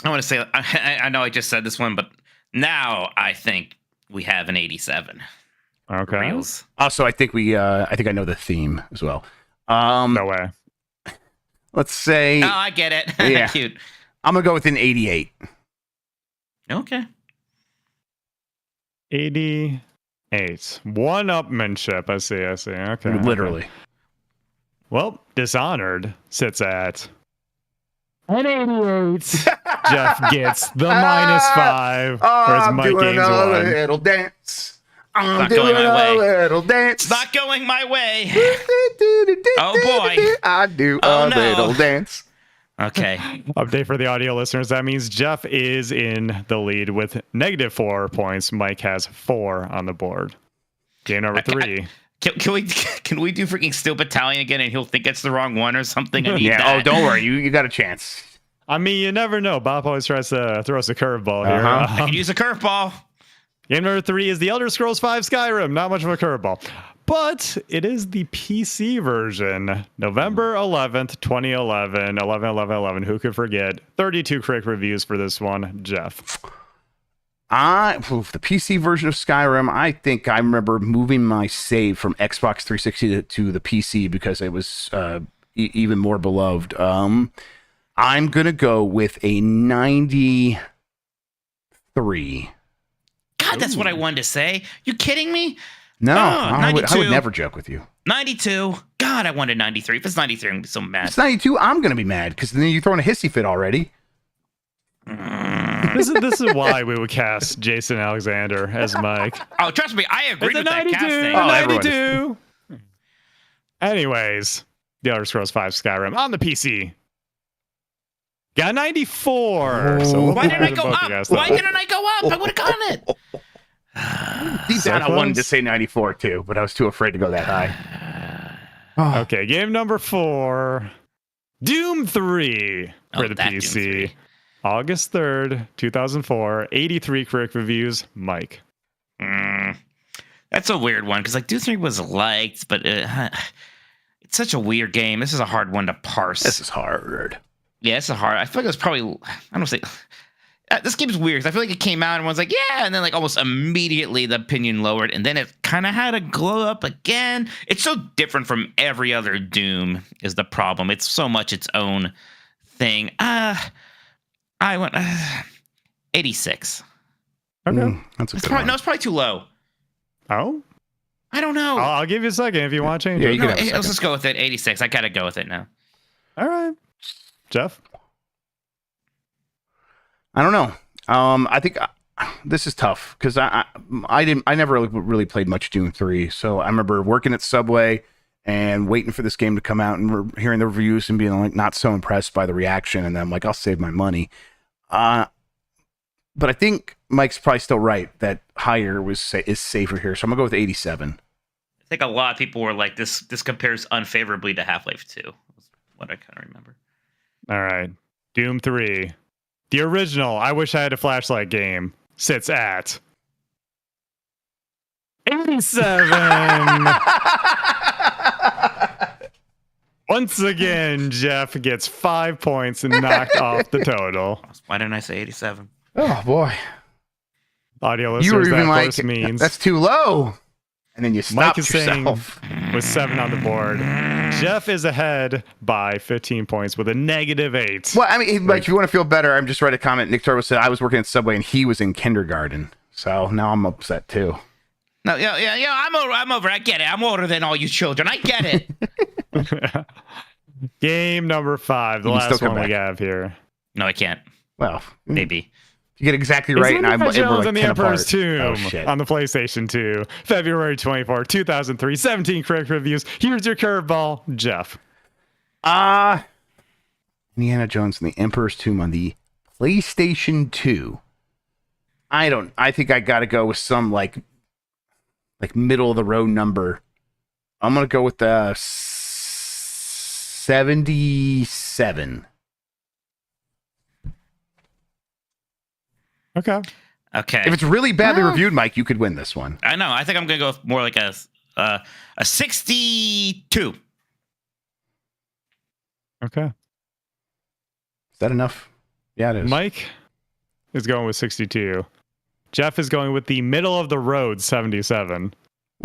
[SPEAKER 2] I want to say I know I just said this one, but Now I think we have an 87.
[SPEAKER 4] Okay.
[SPEAKER 2] Reels.
[SPEAKER 1] Also, I think I think I know the theme as well.
[SPEAKER 4] No way.
[SPEAKER 1] Let's say
[SPEAKER 2] Oh, I get it.
[SPEAKER 1] Yeah.
[SPEAKER 2] Cute.
[SPEAKER 1] I'm gonna go with an 88.
[SPEAKER 2] Okay.
[SPEAKER 4] 88. One-upmanship. I see. Okay.
[SPEAKER 1] Literally.
[SPEAKER 4] Okay. Well, Dishonored sits at an 88. Jeff gets the -5, whereas Mike gains
[SPEAKER 1] a
[SPEAKER 4] 1.
[SPEAKER 1] little dance. I'm
[SPEAKER 2] not
[SPEAKER 1] doing
[SPEAKER 2] going my
[SPEAKER 1] a
[SPEAKER 2] way.
[SPEAKER 1] little dance.
[SPEAKER 2] It's not going my way. Oh, boy.
[SPEAKER 1] I do
[SPEAKER 2] Oh,
[SPEAKER 1] a
[SPEAKER 2] no.
[SPEAKER 1] little dance.
[SPEAKER 2] Okay.
[SPEAKER 4] Update for the audio listeners. That means Jeff is in the lead with -4 points. Mike has 4 on the board. Game number 3.
[SPEAKER 2] Can we do freaking Steel Battalion again and he'll think it's the wrong one or something? I need
[SPEAKER 1] Yeah.
[SPEAKER 2] that.
[SPEAKER 1] Oh, don't worry. You got a chance.
[SPEAKER 4] I mean, you never know. Bob always tries to throw us a curveball here.
[SPEAKER 1] Uh-huh.
[SPEAKER 2] I can use a curveball.
[SPEAKER 4] Game number 3 is The Elder Scrolls V Skyrim. Not much of a curveball. But it is the PC version. November 11th, 2011. 11. Who could forget? 32 critic reviews for this one. Jeff.
[SPEAKER 1] The PC version of Skyrim, I think I remember moving my save from Xbox 360 to the PC because it was even more beloved. I'm going to go with a 93.
[SPEAKER 2] God, that's what I wanted to say. You kidding me?
[SPEAKER 1] No,
[SPEAKER 2] Oh,
[SPEAKER 1] I would
[SPEAKER 2] 92.
[SPEAKER 1] never joke with you.
[SPEAKER 2] 92. God, I wanted 93. If it's 93, I'm going to be so mad.
[SPEAKER 1] It's 92. I'm going to be mad because then you're throwing a hissy fit already.
[SPEAKER 4] This is why we would cast Jason Alexander as Mike.
[SPEAKER 2] Oh, trust me, I agree
[SPEAKER 4] It's a
[SPEAKER 2] with that
[SPEAKER 4] 92.
[SPEAKER 2] casting.
[SPEAKER 1] Oh, everyone
[SPEAKER 4] 92. Anyways, The Elder Scrolls V Skyrim on the PC. Got 94. So we'll
[SPEAKER 2] Why
[SPEAKER 4] be
[SPEAKER 2] didn't I
[SPEAKER 4] good
[SPEAKER 2] go
[SPEAKER 4] both
[SPEAKER 2] up?
[SPEAKER 4] you guys,
[SPEAKER 2] Why
[SPEAKER 4] though.
[SPEAKER 2] didn't I go up? I would have gotten it.
[SPEAKER 1] Deep
[SPEAKER 4] So
[SPEAKER 1] down, I wanted to
[SPEAKER 4] close.
[SPEAKER 1] say 94 too, but I was too afraid to go that high.
[SPEAKER 4] Okay, game number 4. Doom 3 for the
[SPEAKER 2] that Doom
[SPEAKER 4] PC.
[SPEAKER 2] 3.
[SPEAKER 4] August 3rd, 2004. 83 critic reviews. Mike.
[SPEAKER 2] That's a weird one because like Doom 3 was liked, but it's such a weird game. This is a hard one to parse.
[SPEAKER 1] This is hard.
[SPEAKER 2] Yeah, it's a hard. I feel like it was probably. I don't say. This game's weird. I feel like it came out and everyone's like, yeah, and then like almost immediately the opinion lowered, and then it kind of had a glow up again. It's so different from every other Doom is the problem. It's so much its own thing. I went 86.
[SPEAKER 4] Okay.
[SPEAKER 1] That's a
[SPEAKER 2] It's
[SPEAKER 1] good
[SPEAKER 2] probably,
[SPEAKER 1] one.
[SPEAKER 2] no, it's probably too low.
[SPEAKER 4] Oh?
[SPEAKER 2] I don't know.
[SPEAKER 4] I'll give you a second if you want to change
[SPEAKER 1] Yeah,
[SPEAKER 4] it.
[SPEAKER 1] you can
[SPEAKER 2] No,
[SPEAKER 1] have a
[SPEAKER 2] let's
[SPEAKER 1] second.
[SPEAKER 2] just go with it. 86. I gotta go with it now.
[SPEAKER 4] All right. Jeff?
[SPEAKER 1] I don't know. I think this is tough because I never really played much Doom 3. So I remember working at Subway and waiting for this game to come out and hearing the reviews and being like not so impressed by the reaction. And then I'm like, I'll save my money. But I think Mike's probably still right that higher is safer here. So I'm gonna go with 87.
[SPEAKER 2] I think a lot of people were like, this compares unfavorably to Half-Life 2. That's what I kind of remember.
[SPEAKER 4] All right. Doom 3. The original I Wish I Had a Flashlight game sits at 87. Once again, Jeff gets 5 points and knocked off the total.
[SPEAKER 2] Why didn't I say 87?
[SPEAKER 1] Oh boy,
[SPEAKER 4] Audio
[SPEAKER 1] you were
[SPEAKER 4] listeners,
[SPEAKER 1] even
[SPEAKER 4] that of
[SPEAKER 1] like,
[SPEAKER 4] course means
[SPEAKER 1] that's too low, and then you
[SPEAKER 4] Mike
[SPEAKER 1] stopped
[SPEAKER 4] is saying
[SPEAKER 1] yourself.
[SPEAKER 4] with 7 on the board. Jeff is ahead by 15 points with a -8.
[SPEAKER 1] Well, I mean, like, if you want to feel better, I'm just read a comment. Nick Turbo said I was working at Subway and he was in kindergarten, so now I'm upset too.
[SPEAKER 2] No, yeah. I'm over. I get it. I'm older than all you children. I get it.
[SPEAKER 4] Game number 5, the
[SPEAKER 1] You can still
[SPEAKER 4] last
[SPEAKER 1] come
[SPEAKER 4] one we
[SPEAKER 1] back.
[SPEAKER 4] have here.
[SPEAKER 2] No, I can't.
[SPEAKER 1] Well,
[SPEAKER 2] Maybe.
[SPEAKER 1] you get exactly right, and
[SPEAKER 4] Indiana
[SPEAKER 1] we're
[SPEAKER 4] Jones
[SPEAKER 1] like
[SPEAKER 4] and the
[SPEAKER 1] 10
[SPEAKER 4] Emperor's
[SPEAKER 1] apart.
[SPEAKER 4] Tomb
[SPEAKER 1] Oh shit!
[SPEAKER 4] on the PlayStation 2, February 24, 2003. 17 critic reviews. Here's your curveball, Jeff.
[SPEAKER 1] Indiana Jones and the Emperor's Tomb on the PlayStation 2. I think I got to go with some like middle of the road number. I'm gonna go with the 77.
[SPEAKER 4] Okay.
[SPEAKER 2] Okay.
[SPEAKER 1] If it's really badly reviewed, Mike, you could win this one.
[SPEAKER 2] I know. I think I'm gonna go with more like a 62.
[SPEAKER 4] Okay.
[SPEAKER 1] Is that enough? Yeah, it is.
[SPEAKER 4] Mike is going with 62. Jeff is going with the middle of the road 77.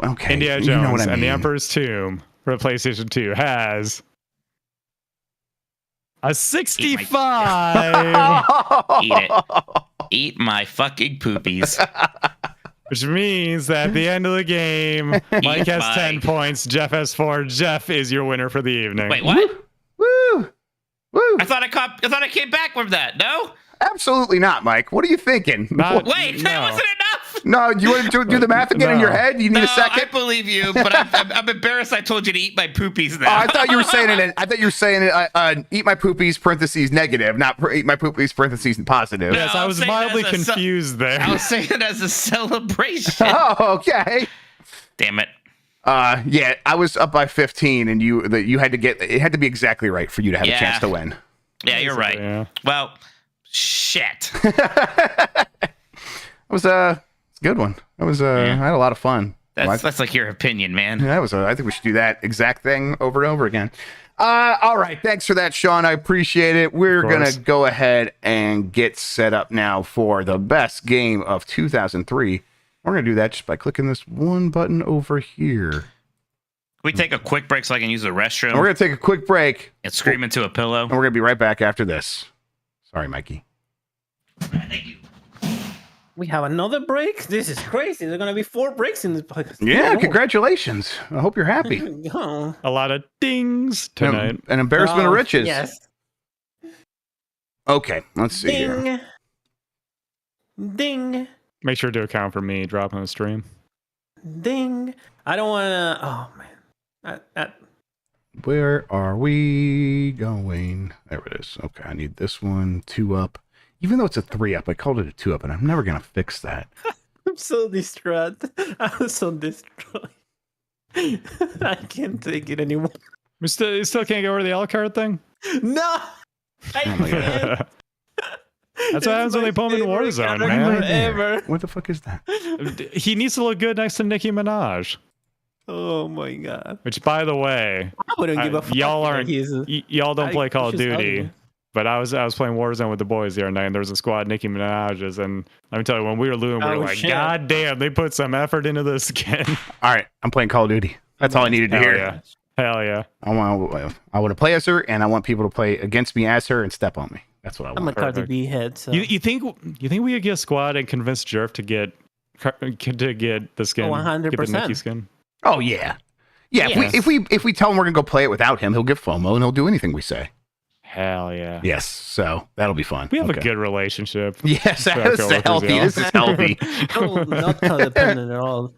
[SPEAKER 1] Okay.
[SPEAKER 4] Indiana
[SPEAKER 1] you know
[SPEAKER 4] Jones
[SPEAKER 1] what I
[SPEAKER 4] and the
[SPEAKER 1] mean.
[SPEAKER 4] Emperor's Tomb for the PlayStation 2 has a 65,
[SPEAKER 2] Eat it. Eat my fucking poopies.
[SPEAKER 4] which means that at the end of the game, Mike has 10 points, Jeff has 4. Jeff is your winner for the evening.
[SPEAKER 2] Wait, what?
[SPEAKER 1] Woo! Woo!
[SPEAKER 2] I thought I came back from that. No?
[SPEAKER 1] Absolutely not, Mike. What are you thinking?
[SPEAKER 4] Not-
[SPEAKER 2] Wait, that
[SPEAKER 4] no.
[SPEAKER 2] wasn't enough.
[SPEAKER 1] No, you want to do the math again in your
[SPEAKER 4] No.
[SPEAKER 1] head? You need
[SPEAKER 2] No,
[SPEAKER 1] a second?
[SPEAKER 2] I believe you, but I'm embarrassed I told you to eat my poopies now.
[SPEAKER 1] Oh, I thought you were saying it. I thought you were saying it. Eat my poopies parentheses negative, not eat my poopies parentheses positive.
[SPEAKER 2] No.
[SPEAKER 4] Yes, I
[SPEAKER 2] I'm
[SPEAKER 4] was
[SPEAKER 2] saying
[SPEAKER 4] mildly
[SPEAKER 2] that's a
[SPEAKER 4] confused there.
[SPEAKER 2] I was saying it as a celebration.
[SPEAKER 1] Oh, okay.
[SPEAKER 2] Damn it.
[SPEAKER 1] Yeah, I was up by 15, and you had to get it had to be exactly right for you to have a
[SPEAKER 2] Yeah.
[SPEAKER 1] chance to win.
[SPEAKER 2] Yeah, you're right.
[SPEAKER 4] Yeah.
[SPEAKER 2] Well, shit.
[SPEAKER 1] It was it's a good one. It was I had a lot of fun.
[SPEAKER 2] That's like your opinion, man.
[SPEAKER 1] That was I think we should do that exact thing over and over again. All right, thanks for that, Sean. I appreciate it. We're gonna go ahead and get set up now for the best game of 2003. We're gonna do that just by clicking this one button over here.
[SPEAKER 2] Can we take a quick break so I can use the restroom
[SPEAKER 1] And we're gonna take a quick break,
[SPEAKER 2] and scream into a pillow?
[SPEAKER 1] and we're gonna be right back after this. Sorry, Mikey.
[SPEAKER 2] Thank you.
[SPEAKER 3] We have another break? This is crazy. There's going to be 4 breaks in this podcast.
[SPEAKER 1] Yeah, congratulations. I hope you're happy.
[SPEAKER 3] Oh.
[SPEAKER 4] A lot of dings tonight.
[SPEAKER 1] An embarrassment of riches.
[SPEAKER 3] Yes.
[SPEAKER 1] Okay, let's see here.
[SPEAKER 3] Ding. Ding.
[SPEAKER 4] Make sure to account for me dropping the stream.
[SPEAKER 3] Ding. I don't want to. Oh, man.
[SPEAKER 1] Where are we going? There it is. Okay, I need this one 2 up. Even though it's a 3 up, I called it a 2 up, and I'm never gonna fix that.
[SPEAKER 3] I'm so distraught. I'm so destroyed. I can't take it anymore.
[SPEAKER 4] You still can't get over the a la carte thing?
[SPEAKER 3] No! I
[SPEAKER 1] Oh my God.
[SPEAKER 3] can't.
[SPEAKER 4] That's what happens when they put him in Warzone, man.
[SPEAKER 3] Ever.
[SPEAKER 1] What the fuck is that?
[SPEAKER 4] He needs to look good next to Nicki Minaj.
[SPEAKER 3] Oh my god.
[SPEAKER 4] Which, by the way,
[SPEAKER 3] I wouldn't give a fuck.
[SPEAKER 4] y'all
[SPEAKER 3] that
[SPEAKER 4] aren't
[SPEAKER 3] he's-
[SPEAKER 4] y'all don't play Call of
[SPEAKER 3] she's
[SPEAKER 4] Duty.
[SPEAKER 3] ugly.
[SPEAKER 4] But I was playing Warzone with the boys the other night, and there was a squad Nicki Minaj's, and let me tell you, when we were looting, we were
[SPEAKER 3] Oh,
[SPEAKER 4] like,
[SPEAKER 3] shit.
[SPEAKER 4] God damn, they put some effort into this skin.
[SPEAKER 1] All right, I'm playing Call of Duty. That's all I needed to
[SPEAKER 4] Hell
[SPEAKER 1] hear.
[SPEAKER 4] yeah. Hell yeah.
[SPEAKER 1] I want to play as her, and I want people to play against me as her and step on me. That's what I
[SPEAKER 3] I'm a
[SPEAKER 1] want.
[SPEAKER 3] Cardi
[SPEAKER 4] Perfect.
[SPEAKER 3] B head, so.
[SPEAKER 4] You think we could get a squad and convince Jerf to get the skin,
[SPEAKER 3] Oh,
[SPEAKER 4] get the
[SPEAKER 3] 100%.
[SPEAKER 4] Nicki skin?
[SPEAKER 1] Oh yeah, yeah.
[SPEAKER 3] Yes.
[SPEAKER 1] If we tell him we're gonna go play it without him, he'll get FOMO and he'll do anything we say.
[SPEAKER 4] Hell yeah.
[SPEAKER 1] Yes, so the will be fun.
[SPEAKER 4] We have
[SPEAKER 1] Okay.
[SPEAKER 4] a good relationship.
[SPEAKER 1] Yes,
[SPEAKER 4] With our
[SPEAKER 1] that's
[SPEAKER 4] coworkers,
[SPEAKER 1] healthy.
[SPEAKER 4] yeah.
[SPEAKER 1] This is healthy.
[SPEAKER 3] No, not codependent at all.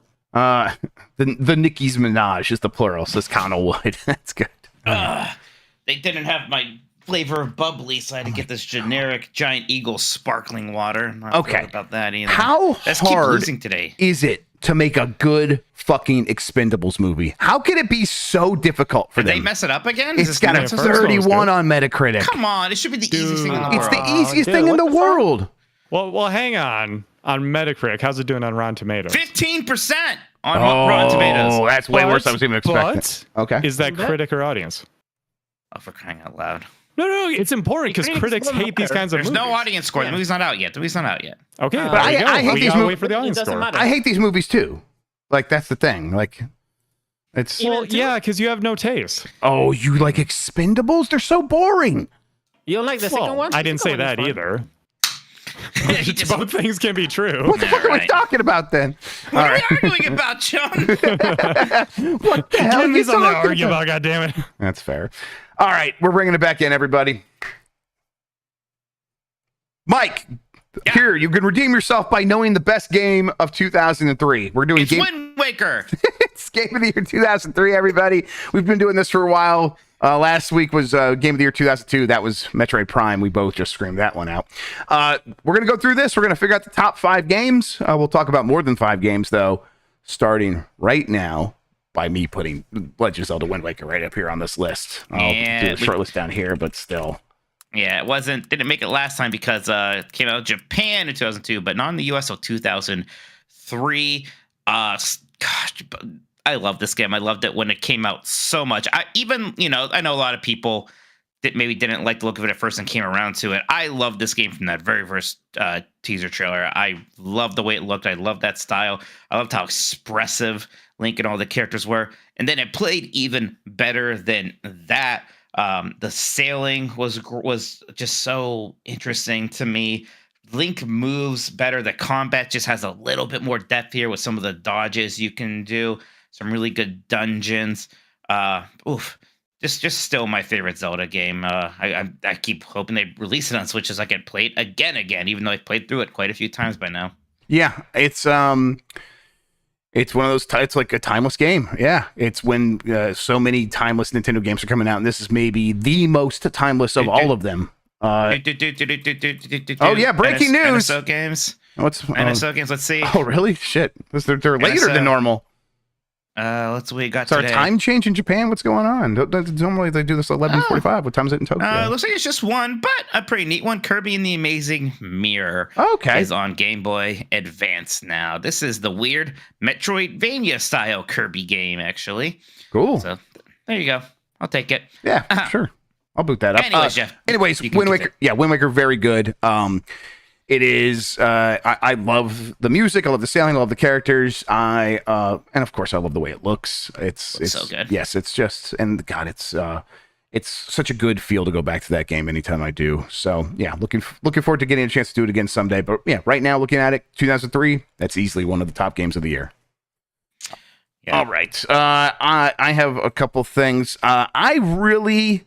[SPEAKER 1] The Nicki's Minaj is the plural, so it's kind of wood. That's good.
[SPEAKER 2] They didn't have my flavor of bubbly, so I had to get this generic Giant Eagle sparkling water. I'm not
[SPEAKER 1] Okay.
[SPEAKER 2] thrilled about that either.
[SPEAKER 1] How
[SPEAKER 2] Let's keep
[SPEAKER 1] hard
[SPEAKER 2] losing today.
[SPEAKER 1] is it to make a good fucking Expendables movie? How can it be so difficult for
[SPEAKER 2] Did they
[SPEAKER 1] them?
[SPEAKER 2] mess it up again? Is
[SPEAKER 1] It's
[SPEAKER 2] this
[SPEAKER 1] got
[SPEAKER 2] the
[SPEAKER 1] a
[SPEAKER 2] next
[SPEAKER 4] first one was
[SPEAKER 1] 31
[SPEAKER 4] good.
[SPEAKER 1] on Metacritic.
[SPEAKER 2] Come on, it should be the easiest thing in the world.
[SPEAKER 1] It's the
[SPEAKER 3] Oh,
[SPEAKER 1] easiest
[SPEAKER 3] dude,
[SPEAKER 1] thing in
[SPEAKER 3] what
[SPEAKER 1] the
[SPEAKER 3] the fuck?
[SPEAKER 1] world.
[SPEAKER 4] Well, hang on. On Metacritic, how's it doing on Rotten Tomatoes?
[SPEAKER 2] 15% on Rotten Tomatoes.
[SPEAKER 1] Oh, that's way
[SPEAKER 4] But-
[SPEAKER 1] worse than I was even expecting.
[SPEAKER 4] But
[SPEAKER 1] Okay.
[SPEAKER 4] is that
[SPEAKER 3] Okay.
[SPEAKER 4] critic or audience?
[SPEAKER 2] Oh, for crying out loud.
[SPEAKER 4] No, it's important because
[SPEAKER 3] Critics
[SPEAKER 4] critics
[SPEAKER 3] don't
[SPEAKER 4] hate these
[SPEAKER 3] matter.
[SPEAKER 4] kinds of
[SPEAKER 2] There's
[SPEAKER 4] movies.
[SPEAKER 2] no audience score. The movie's not out yet.
[SPEAKER 4] Okay,
[SPEAKER 3] But
[SPEAKER 4] there
[SPEAKER 1] I-
[SPEAKER 4] we go.
[SPEAKER 1] I hate
[SPEAKER 4] We
[SPEAKER 1] these
[SPEAKER 4] gotta
[SPEAKER 1] mo-
[SPEAKER 4] wait for the
[SPEAKER 3] It
[SPEAKER 4] audience
[SPEAKER 3] doesn't
[SPEAKER 4] score.
[SPEAKER 3] matter.
[SPEAKER 1] I hate these movies too. Like that's the thing. Like it's
[SPEAKER 3] Even
[SPEAKER 4] Well,
[SPEAKER 3] too-
[SPEAKER 4] yeah, because you have no taste.
[SPEAKER 1] oh, you like Expendables? They're so boring.
[SPEAKER 3] You don't like the
[SPEAKER 4] Well,
[SPEAKER 3] second one?
[SPEAKER 4] I didn't
[SPEAKER 3] The
[SPEAKER 4] say
[SPEAKER 3] second one
[SPEAKER 4] that
[SPEAKER 3] is
[SPEAKER 4] either.
[SPEAKER 2] He just-
[SPEAKER 4] Both things can be true.
[SPEAKER 1] What the fuck are we
[SPEAKER 2] right.
[SPEAKER 1] talking about then?
[SPEAKER 2] What
[SPEAKER 1] All
[SPEAKER 2] are
[SPEAKER 1] right.
[SPEAKER 2] we arguing about, John?
[SPEAKER 1] What the hell are
[SPEAKER 4] Give me
[SPEAKER 1] you
[SPEAKER 4] something to
[SPEAKER 1] talking
[SPEAKER 4] argue
[SPEAKER 1] about?
[SPEAKER 4] about, goddammit.
[SPEAKER 1] That's fair. All right, we're bringing it back in, everybody. Mike,
[SPEAKER 2] Yeah.
[SPEAKER 1] here you can redeem yourself by knowing the best game of 2003. We're doing
[SPEAKER 2] It's
[SPEAKER 1] game.
[SPEAKER 2] Wind Waker.
[SPEAKER 1] It's Game of the Year 2003, everybody. We've been doing this for a while. Last week was Game of the Year 2002. That was Metroid Prime. We both just screamed that one out. We're going to go through this. We're going to figure out the top 5 games. We'll talk about more than 5 games, though, starting right now by me putting Legend of Zelda Wind Waker right up here on this list. I'll
[SPEAKER 2] Yeah,
[SPEAKER 1] do a short list down here, but still.
[SPEAKER 2] Yeah, didn't make it last time because it came out in Japan in 2002, but not in the US until 2003. Gosh, I love this game. I loved it when it came out so much. I know a lot of people maybe didn't like the look of it at first and came around to it. I love this game from that very first teaser trailer. I love the way it looked. I love that style. I loved how expressive Link and all the characters were. And then it played even better than that. The sailing was just so interesting to me. Link moves better. The combat just has a little bit more depth here with some of the dodges you can do. Some really good dungeons. Just still my favorite Zelda game. I keep hoping they release it on Switch as I can play it again, even though I've played through it quite a few times by now.
[SPEAKER 1] Yeah, it's one of those. It's like a timeless game. Yeah, it's when so many timeless Nintendo games are coming out, and this is maybe the most timeless of all of them. Oh yeah, breaking news!
[SPEAKER 2] NSO games.
[SPEAKER 1] What's
[SPEAKER 2] NSO games? Let's see.
[SPEAKER 1] Oh really? Shit, they're later than normal.
[SPEAKER 2] Let's we got.
[SPEAKER 1] Is our
[SPEAKER 2] today.
[SPEAKER 1] time change in Japan? What's going on? Normally they do this at 11:45. What time is it in Tokyo?
[SPEAKER 2] Looks like it's just one, but a pretty neat one. Kirby and the Amazing Mirror.
[SPEAKER 1] Okay.
[SPEAKER 2] Is on Game Boy Advance now. This is the weird Metroidvania style Kirby game, actually.
[SPEAKER 1] Cool.
[SPEAKER 2] So there you go. I'll take it.
[SPEAKER 1] Yeah, sure. I'll boot that up.
[SPEAKER 2] Anyways, Jeff.
[SPEAKER 1] Anyways, Wind Waker. Yeah, Wind Waker, very good. It is. I love the music. I love the sailing. I love the characters. And of course, I love the way it looks. It's
[SPEAKER 2] so good.
[SPEAKER 1] Yes, it's just, and God, it's such a good feel to go back to that game anytime I do. So yeah, looking forward to getting a chance to do it again someday. But yeah, right now looking at it, 2003, that's easily one of the top games of the year. Yeah. All right. I have a couple things. I really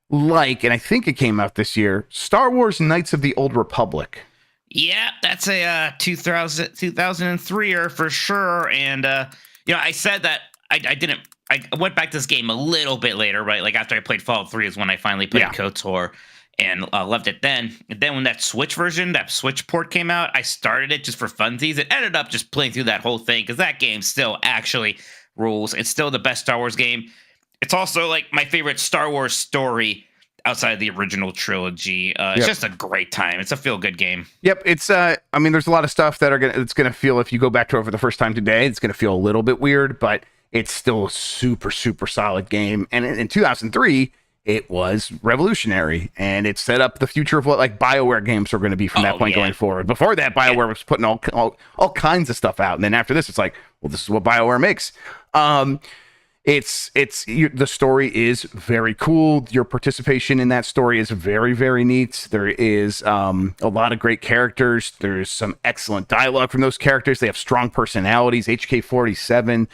[SPEAKER 1] like, and I think it came out this year, Star Wars Knights of the Old Republic.
[SPEAKER 2] Yeah, that's a 2003er for sure. And, I said that I went back to this game a little bit later, right? Like after I played Fallout 3 is when I finally played KOTOR and loved it then. And then when that Switch port came out, I started it just for funsies. It ended up just playing through that whole thing because that game still actually rules. It's still the best Star Wars game. It's also like my favorite Star Wars story outside of the original trilogy. It's just a great time. It's a feel-good game. Yep.
[SPEAKER 1] It's there's a lot of stuff that it's gonna feel, if you go back to it for the first time today, it's gonna feel a little bit weird, but it's still a super, super solid game. And in 2003, it was revolutionary, and it set up the future of what like BioWare games are going to be from that point going forward. Before that, BioWare was putting all kinds of stuff out, and then after this, it's like, well, this is what BioWare makes. The story is very cool. Your participation in that story is very, very neat. There is a lot of great characters. There's some excellent dialogue from those characters. They have strong personalities. HK-47.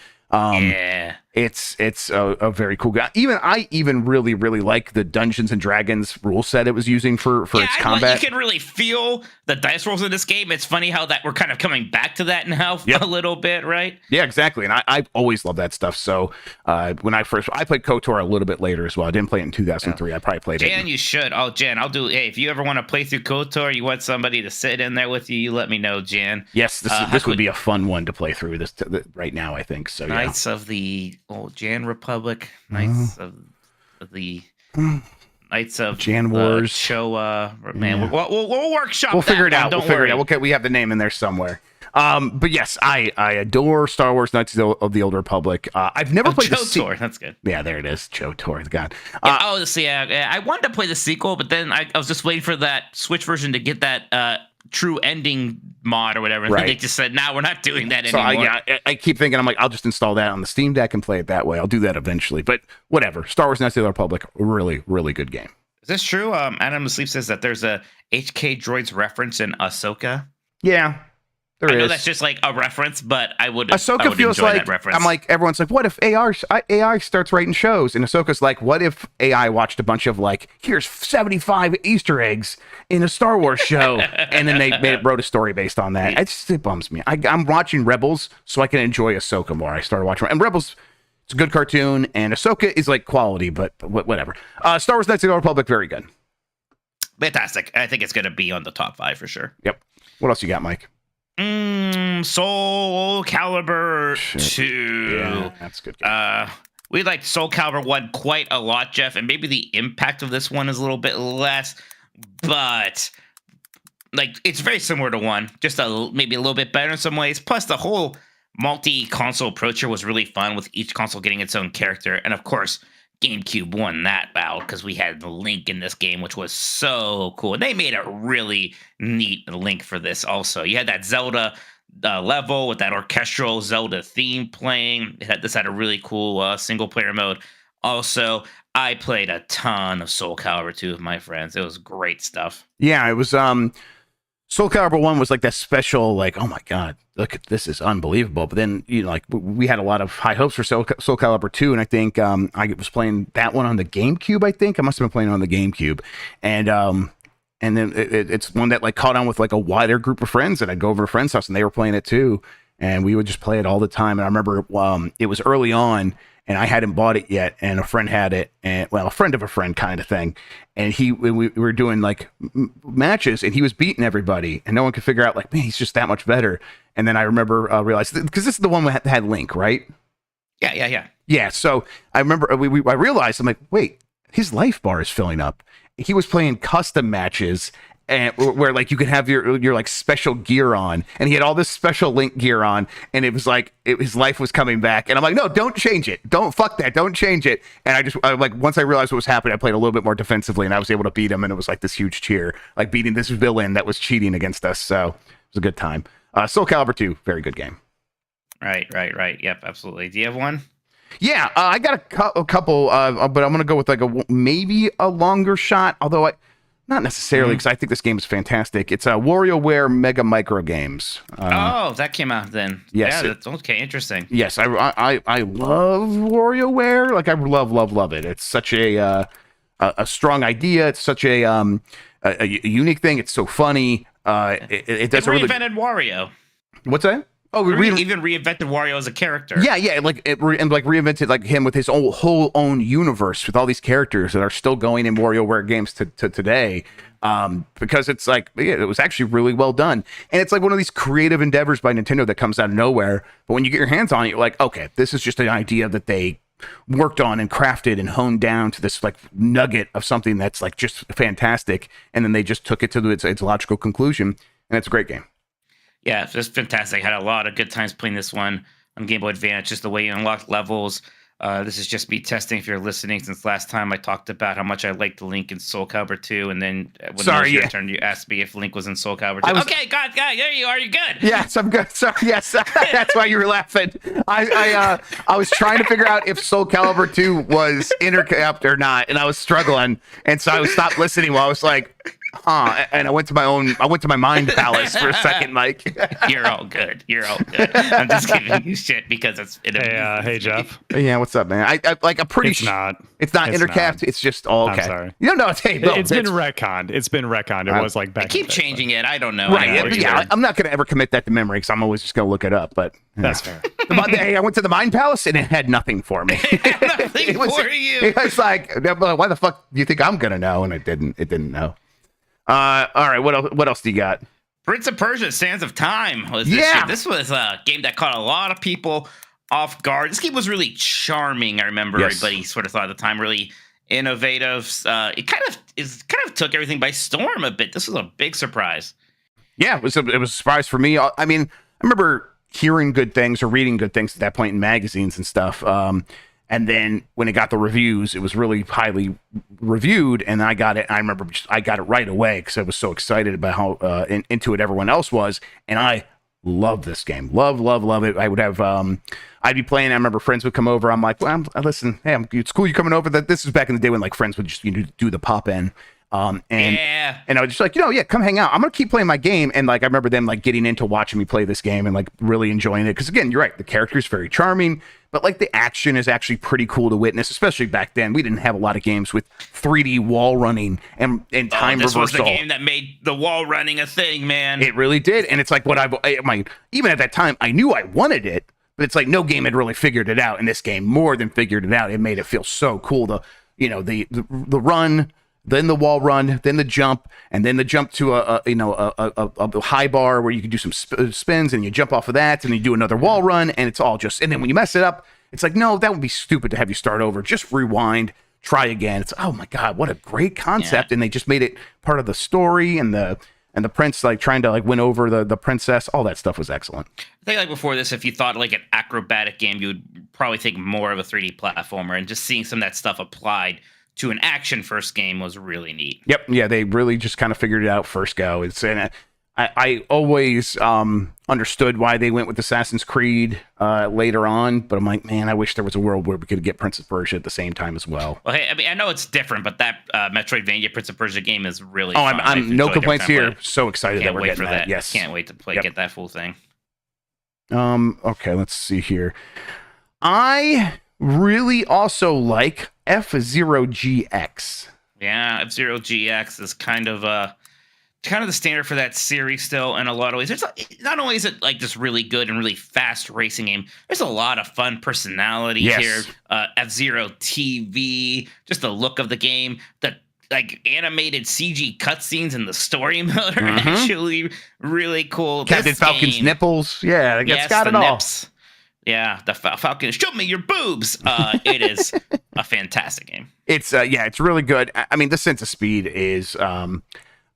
[SPEAKER 1] It's a very cool guy. I even really, really like the Dungeons and Dragons rule set it was using for its combat.
[SPEAKER 2] You can really feel the dice rolls in this game. It's funny how that we're kind of coming back to that now a little bit, right?
[SPEAKER 1] Yeah, exactly. And I've always loved that stuff. So when I played KOTOR a little bit later as well. I didn't play it in 2003. I probably played it.
[SPEAKER 2] Jan, you should. Oh, Jan, I'll do. Hey, if you ever want to play through KOTOR, you want somebody to sit in there with you, you let me know, Jan.
[SPEAKER 1] Yes, this would be a fun one to play through right now, I think. So
[SPEAKER 2] Knights of the Old Jan Republic, Knights of the Knights of
[SPEAKER 1] Jan Wars,
[SPEAKER 2] Showa. Man, we'll workshop.
[SPEAKER 1] We'll figure it out.
[SPEAKER 2] We'll figure it
[SPEAKER 1] out. We have the name in there somewhere. But yes, I adore Star Wars Knights of the Old Republic. I've never played
[SPEAKER 2] KOTOR. That's good.
[SPEAKER 1] Yeah, there it is. KOTOR. God.
[SPEAKER 2] I wanted to play the sequel, but then I was just waiting for that Switch version to get that true ending mod or whatever. And they just said, "No, we're not doing that anymore."
[SPEAKER 1] I keep thinking, I'm like, I'll just install that on the Steam Deck and play it that way. I'll do that eventually. But whatever. Star Wars Knights of the Old Republic, really, really good game.
[SPEAKER 2] Is this true? Adam Sleep says that there's a HK Droids reference in Ahsoka.
[SPEAKER 1] Yeah. I know
[SPEAKER 2] that's just like a reference, but
[SPEAKER 1] Ahsoka feels like, that reference. I'm like, everyone's like, what if AI starts writing shows? And Ahsoka's like, what if AI watched a bunch of like, here's 75 Easter eggs in a Star Wars show, and then they wrote a story based on that. It bums me. I'm watching Rebels so I can enjoy Ahsoka more. I started watching, and Rebels, it's a good cartoon, and Ahsoka is like quality, but whatever. Star Wars Knights of the Old Republic, very good.
[SPEAKER 2] Fantastic. I think it's going to be on the top 5 for sure.
[SPEAKER 1] Yep. What else you got, Mike?
[SPEAKER 2] Soul Calibur 2.
[SPEAKER 1] Yeah, that's a good game.
[SPEAKER 2] We liked Soul Calibur 1 quite a lot, Jeff, and maybe the impact of this one is a little bit less, but like it's very similar to 1, just maybe a little bit better in some ways. Plus, the whole multi-console approach here was really fun, with each console getting its own character, and of course, GameCube won that battle because we had the Link in this game, which was so cool. They made a really neat Link for this also. You had that Zelda level with that orchestral Zelda theme playing. This had a really cool single-player mode. Also, I played a ton of Soul Calibur 2 with my friends. It was great stuff.
[SPEAKER 1] Yeah, it was Soul Calibur 1 was like that special, like, oh my god, look at this is unbelievable. But then, like we had a lot of high hopes for Soul Calibur 2, and I think I was playing that one on the GameCube. I think I must have been playing on the GameCube, and then it's one that like caught on with like a wider group of friends, and I'd go over to a friend's house and they were playing it too, and we would just play it all the time. And I remember it was early on, and I hadn't bought it yet, and a friend had it, and well, a friend of a friend kind of thing. And we were doing like matches, and he was beating everybody, and no one could figure out like, man, he's just that much better. And then I remember realized, because this is the one that had Link, right? Yeah. So I remember I realized, I'm like, wait, his life bar is filling up. He was playing custom matches, and where like you could have your like special gear on, and he had all this special Link gear on, and it was like his life was coming back. And I'm like, no, don't change it, don't fuck that, don't change it. And I like once I realized what was happening, I played a little bit more defensively, and I was able to beat him, and it was like this huge cheer, like beating this villain that was cheating against us. So it was a good time. Soul Calibur 2, very good game.
[SPEAKER 2] Right. Yep, absolutely. Do you have one?
[SPEAKER 1] Yeah, I got a couple, but I'm gonna go with like maybe a longer shot, although not necessarily, because I think this game is fantastic. It's WarioWare Mega Micro Games.
[SPEAKER 2] That came out then.
[SPEAKER 1] Yes.
[SPEAKER 2] Yeah, that's okay. Interesting.
[SPEAKER 1] Yes, I love WarioWare. Like I love it. It's such a strong idea. It's such a unique thing. It's so funny. It does
[SPEAKER 2] reinvented Wario.
[SPEAKER 1] What's that? Oh,
[SPEAKER 2] even reinvented Wario as a character.
[SPEAKER 1] Yeah, like reinvented like him with his whole own universe with all these characters that are still going in WarioWare games to today. Because it's like it was actually really well done, and it's like one of these creative endeavors by Nintendo that comes out of nowhere. But when you get your hands on it, you're like, okay, this is just an idea that they worked on and crafted and honed down to this like nugget of something that's like just fantastic, and then they just took it to its logical conclusion, and it's a great game.
[SPEAKER 2] Yeah, it's just fantastic. I had a lot of good times playing this one on Game Boy Advance, just the way you unlock levels. This is just me testing if you're listening, since last time I talked about how much I liked Link in Soul Calibur 2, and then when it was your turn, you asked me if Link was in Soul Calibur 2. Okay, God, there you are. You're good.
[SPEAKER 1] Yes, I'm good. Sorry, yes, that's why you were laughing. I was trying to figure out if Soul Calibur 2 was intercapped or not, and I was struggling, and so I stopped listening while I was like, and I went to my mind palace for a second, Mike.
[SPEAKER 2] You're all good. I'm just giving you shit because it's
[SPEAKER 4] hey Jeff.
[SPEAKER 1] Yeah, what's up, man? I'm pretty sure it's not intercapped. It's just all okay.
[SPEAKER 4] I'm sorry.
[SPEAKER 1] You don't know. It's been
[SPEAKER 4] retconned. It was like back.
[SPEAKER 2] I keep changing it. I don't know.
[SPEAKER 1] Right. Yeah, I'm not gonna ever commit that to memory because I'm always just gonna look it up. But
[SPEAKER 4] that's fair.
[SPEAKER 1] Hey, I went to the mind palace and it had nothing for me.
[SPEAKER 2] Nothing for you.
[SPEAKER 1] It was like, why the fuck do you think I'm gonna know? And it didn't know. All right, what else do you got?
[SPEAKER 2] Prince of Persia: Sands of Time was this year. This was a game that caught a lot of people off guard. This game was really charming. I remember everybody sort of thought at the time really innovative. It kind of took everything by storm a bit. This was a big surprise. Yeah,
[SPEAKER 1] it was a surprise for me. I mean, I remember hearing good things or reading good things at that point in magazines and stuff. And then when it got the reviews, it was really highly reviewed, and I got it. I remember I got it right away because I was so excited about how into it everyone else was, and I love this game. Love it. I would have, I'd be playing. I remember friends would come over. I'm like, well, listen, hey, it's cool you coming over. This was back in the day when like friends would just do the pop in. And I was just like, come hang out. I'm gonna keep playing my game. And like I remember them like getting into watching me play this game and like really enjoying it. Because again, you're right, the character is very charming, but like the action is actually pretty cool to witness. Especially back then, we didn't have a lot of games with 3D wall running and time reversal.
[SPEAKER 2] This was the game that made the wall running a thing, man.
[SPEAKER 1] It really did. And it's like what even at that time, I knew I wanted it. But it's like no game had really figured it out, and this game more than figured it out. It made it feel so cool. The run, then the wall run, then the jump, and then the jump to a high bar where you can do some spins, and you jump off of that, and you do another wall run, and it's all just. And then when you mess it up, it's like, no, that would be stupid to have you start over. Just rewind, try again. It's oh my god, what a great concept! Yeah. And they just made it part of the story, and the prince like trying to like win over the princess. All that stuff was excellent.
[SPEAKER 2] I think like before this, if you thought like an acrobatic game, you would probably think more of a 3D platformer, and just seeing some of that stuff applied to an action first game was really neat.
[SPEAKER 1] Yep. Yeah, they really just kind of figured it out first go. I always understood why they went with Assassin's Creed later on, but I'm like, man, I wish there was a world where we could get Prince of Persia at the same time as well.
[SPEAKER 2] Well, hey, I mean, I know it's different, but that Metroidvania Prince of Persia game is really
[SPEAKER 1] Oh,
[SPEAKER 2] fun.
[SPEAKER 1] I'm no complaints here. So excited that
[SPEAKER 2] Can't
[SPEAKER 1] we're
[SPEAKER 2] wait
[SPEAKER 1] getting
[SPEAKER 2] for
[SPEAKER 1] that.
[SPEAKER 2] that.
[SPEAKER 1] Yes.
[SPEAKER 2] Can't wait to play,
[SPEAKER 1] Yep.
[SPEAKER 2] get that full thing.
[SPEAKER 1] Okay, let's see here. I really also like F-Zero GX.
[SPEAKER 2] Yeah, F-Zero GX is kind of the standard for that series still in a lot of ways. Not only is it like this really good and really fast racing game, there's a lot of fun personality here. F-Zero TV, just the look of the game, the like animated CG cutscenes and the story mode are actually really cool.
[SPEAKER 1] Captain
[SPEAKER 2] This
[SPEAKER 1] Falcon's
[SPEAKER 2] game,
[SPEAKER 1] nipples. Yeah, it's got
[SPEAKER 2] the
[SPEAKER 1] it all.
[SPEAKER 2] nips. Yeah, the Falcon. Show me your boobs. It is a fantastic game.
[SPEAKER 1] It's it's really good. I mean, the sense of speed is I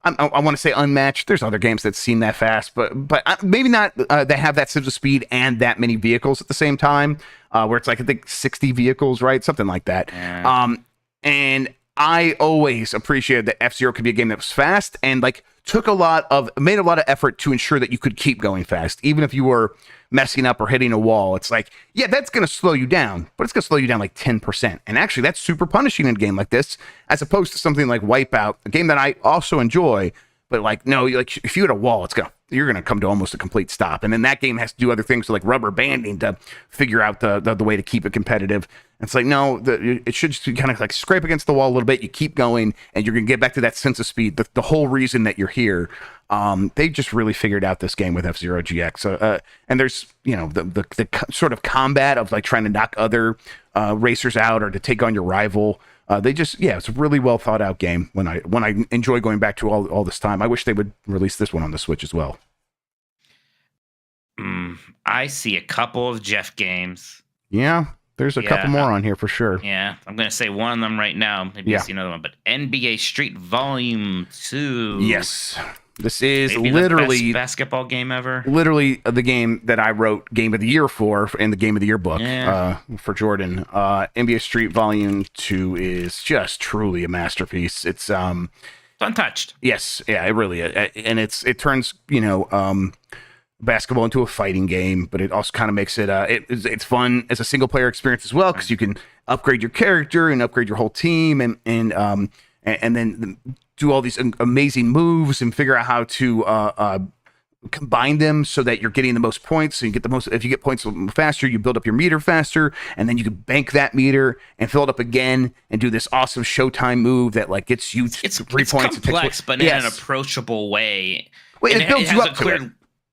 [SPEAKER 1] want to say unmatched. There's other games that seem that fast, but maybe not. They have that sense of speed and that many vehicles at the same time. Where it's like I think 60 vehicles, right? Something like that.
[SPEAKER 2] Yeah.
[SPEAKER 1] And I always appreciated that F-Zero could be a game that was fast and like made a lot of effort to ensure that you could keep going fast, even if you were messing up or hitting a wall. It's like, yeah, that's going to slow you down, but it's going to slow you down like 10%. And actually, that's super punishing in a game like this, as opposed to something like Wipeout, a game that I also enjoy. But like, no, like if you hit a wall, you're gonna come to almost a complete stop. And then that game has to do other things like rubber banding to figure out the way to keep it competitive. And it's like, no, it should just be kind of like scrape against the wall a little bit. You keep going, and you're gonna get back to that sense of speed. The whole reason that you're here. They just really figured out this game with F-Zero GX. And there's the sort of combat of like trying to knock other racers out or to take on your rival. It's a really well thought out game. When I enjoy going back to all this time, I wish they would release this one on the Switch as well.
[SPEAKER 2] I see a couple of Jeff games.
[SPEAKER 1] Yeah, there's a couple more on here for sure.
[SPEAKER 2] Yeah, I'm gonna say one of them right now. Maybe you see another one, but NBA Street Volume 2.
[SPEAKER 1] Yes. This is
[SPEAKER 2] Maybe
[SPEAKER 1] literally
[SPEAKER 2] the best basketball game ever.
[SPEAKER 1] Literally the game that I wrote Game of the Year for in the Game of the Year book for Jordan. NBA Street Volume 2 is just truly a masterpiece. It's
[SPEAKER 2] untouched.
[SPEAKER 1] Yes, yeah, it really is. And it turns basketball into a fighting game, but it also kind of makes it's fun as a single player experience as well, because you can upgrade your character and upgrade your whole team and then do all these amazing moves and figure out how to combine them so that you're getting the most points. So you get the most. If you get points faster, you build up your meter faster, and then you can bank that meter and fill it up again and do this awesome Showtime move that like gets you 3 points.
[SPEAKER 2] It's complex, but in an approachable way.
[SPEAKER 1] Well, it builds you up to it.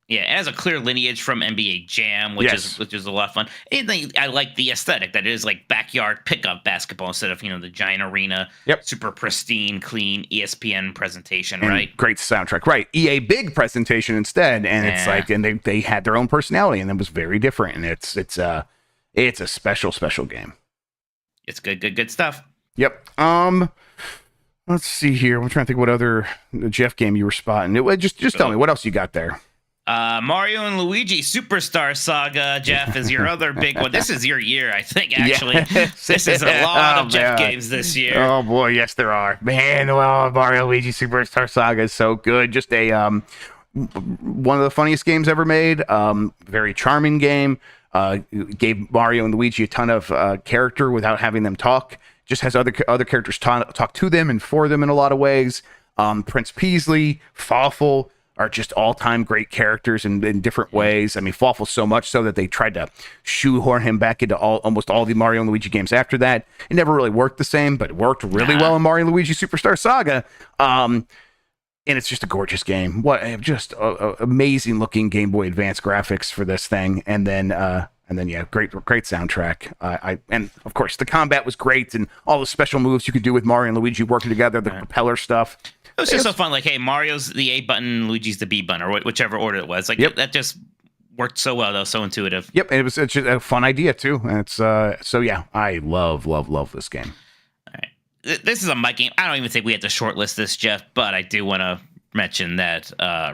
[SPEAKER 2] Yeah, it has a clear lineage from NBA Jam, which is a lot of fun. And I like the aesthetic that it is like backyard pickup basketball instead of the giant arena, super pristine, clean ESPN presentation,
[SPEAKER 1] and
[SPEAKER 2] right?
[SPEAKER 1] Great soundtrack, right? EA big presentation instead, and it's like, and they had their own personality, and it was very different, and it's a special game.
[SPEAKER 2] It's good stuff.
[SPEAKER 1] Yep. Let's see here. I'm trying to think what other Jeff game you were spotting. Just tell me what else you got there.
[SPEAKER 2] Mario and Luigi Superstar Saga, Jeff, is your other big one. This is your year, I think, actually. Yes. This is a lot of Jeff games this year.
[SPEAKER 1] Oh, boy, yes, there are. Man, well, Mario and Luigi Superstar Saga is so good. Just one of the funniest games ever made. Very charming game. Gave Mario and Luigi a ton of character without having them talk. Just has other characters talk to them and for them in a lot of ways. Prince Peasley, Fawful are just all-time great characters in different ways. I mean, Fawful so much so that they tried to shoehorn him back into almost all the Mario and Luigi games after that. It never really worked the same, but it worked really well in Mario and Luigi Superstar Saga. And it's just a gorgeous game. What just amazing looking Game Boy Advance graphics for this thing, and then great soundtrack. And of course the combat was great, and all the special moves you could do with Mario and Luigi working together, the propeller stuff.
[SPEAKER 2] It was just so fun. Like, hey, Mario's the A button, Luigi's the B button, or whichever order it was. Like, that just worked so well, though, so intuitive.
[SPEAKER 1] Yep, and it's just a fun idea too. And it's I love this game.
[SPEAKER 2] All right, this is a Mike game. I don't even think we had to shortlist this, Jeff, but I do want to mention that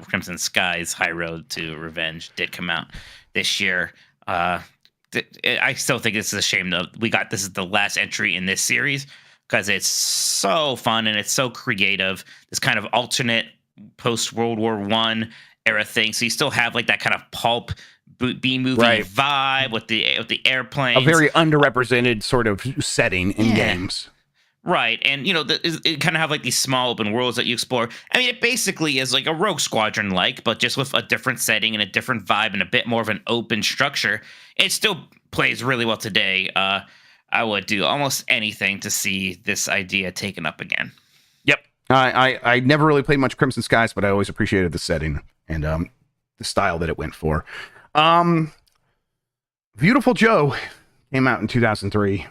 [SPEAKER 2] Crimson Sky's High Road to Revenge did come out this year. I still think this is a shame that this is the last entry in this series because it's so fun and it's so creative. This kind of alternate post World War I era thing. So you still have like that kind of pulp B movie vibe with the airplanes.
[SPEAKER 1] A very underrepresented sort of setting in games.
[SPEAKER 2] Right. And, it kind of have like these small open worlds that you explore. I mean, it basically is like a Rogue Squadron like, but just with a different setting and a different vibe and a bit more of an open structure. It still plays really well today. I would do almost anything to see this idea taken up again.
[SPEAKER 1] Yep. I never really played much Crimson Skies, but I always appreciated the setting and the style that it went for. Beautiful Joe came out in 2003.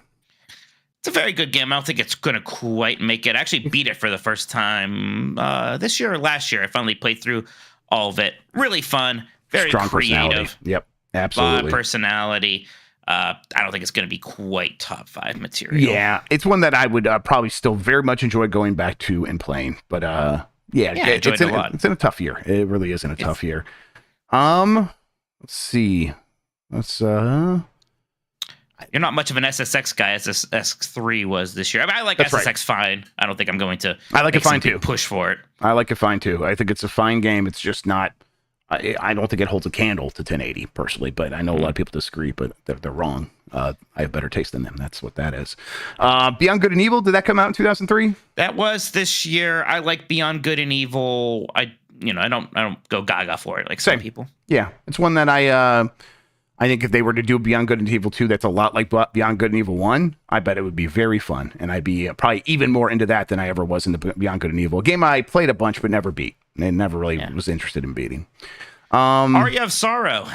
[SPEAKER 2] It's a very good game. I don't think it's going to quite make it. I actually beat it for the first time this year or last year. I finally played through all of it. Really fun. Very
[SPEAKER 1] strong
[SPEAKER 2] creative.
[SPEAKER 1] Personality. Yep, absolutely.
[SPEAKER 2] Personality. I don't think it's going to be quite top 5 material.
[SPEAKER 1] Yeah, it's one that I would probably still very much enjoy going back to and playing. But it's
[SPEAKER 2] a lot.
[SPEAKER 1] It's in a tough year. It really is in a tough year. Let's see.
[SPEAKER 2] You're not much of an SSX guy as this S3 was this year. I mean, I like SSX fine. I don't think I'm going to.
[SPEAKER 1] I like it fine too.
[SPEAKER 2] Push for it.
[SPEAKER 1] I like it fine too. I think it's a fine game. It's just not. I don't think it holds a candle to 1080 personally, but I know a lot of people disagree, but they're wrong. I have better taste than them. That's what that is. Beyond Good and Evil, did that come out in 2003?
[SPEAKER 2] That was this year. I like Beyond Good and Evil. I don't go gaga for it like some people.
[SPEAKER 1] Yeah, it's one that I think if they were to do Beyond Good and Evil 2, that's a lot like Beyond Good and Evil 1. I bet it would be very fun, and I'd be probably even more into that than I ever was into Beyond Good and Evil. A game I played a bunch but never beat, and never really was interested in beating.
[SPEAKER 2] Aria of Sorrow.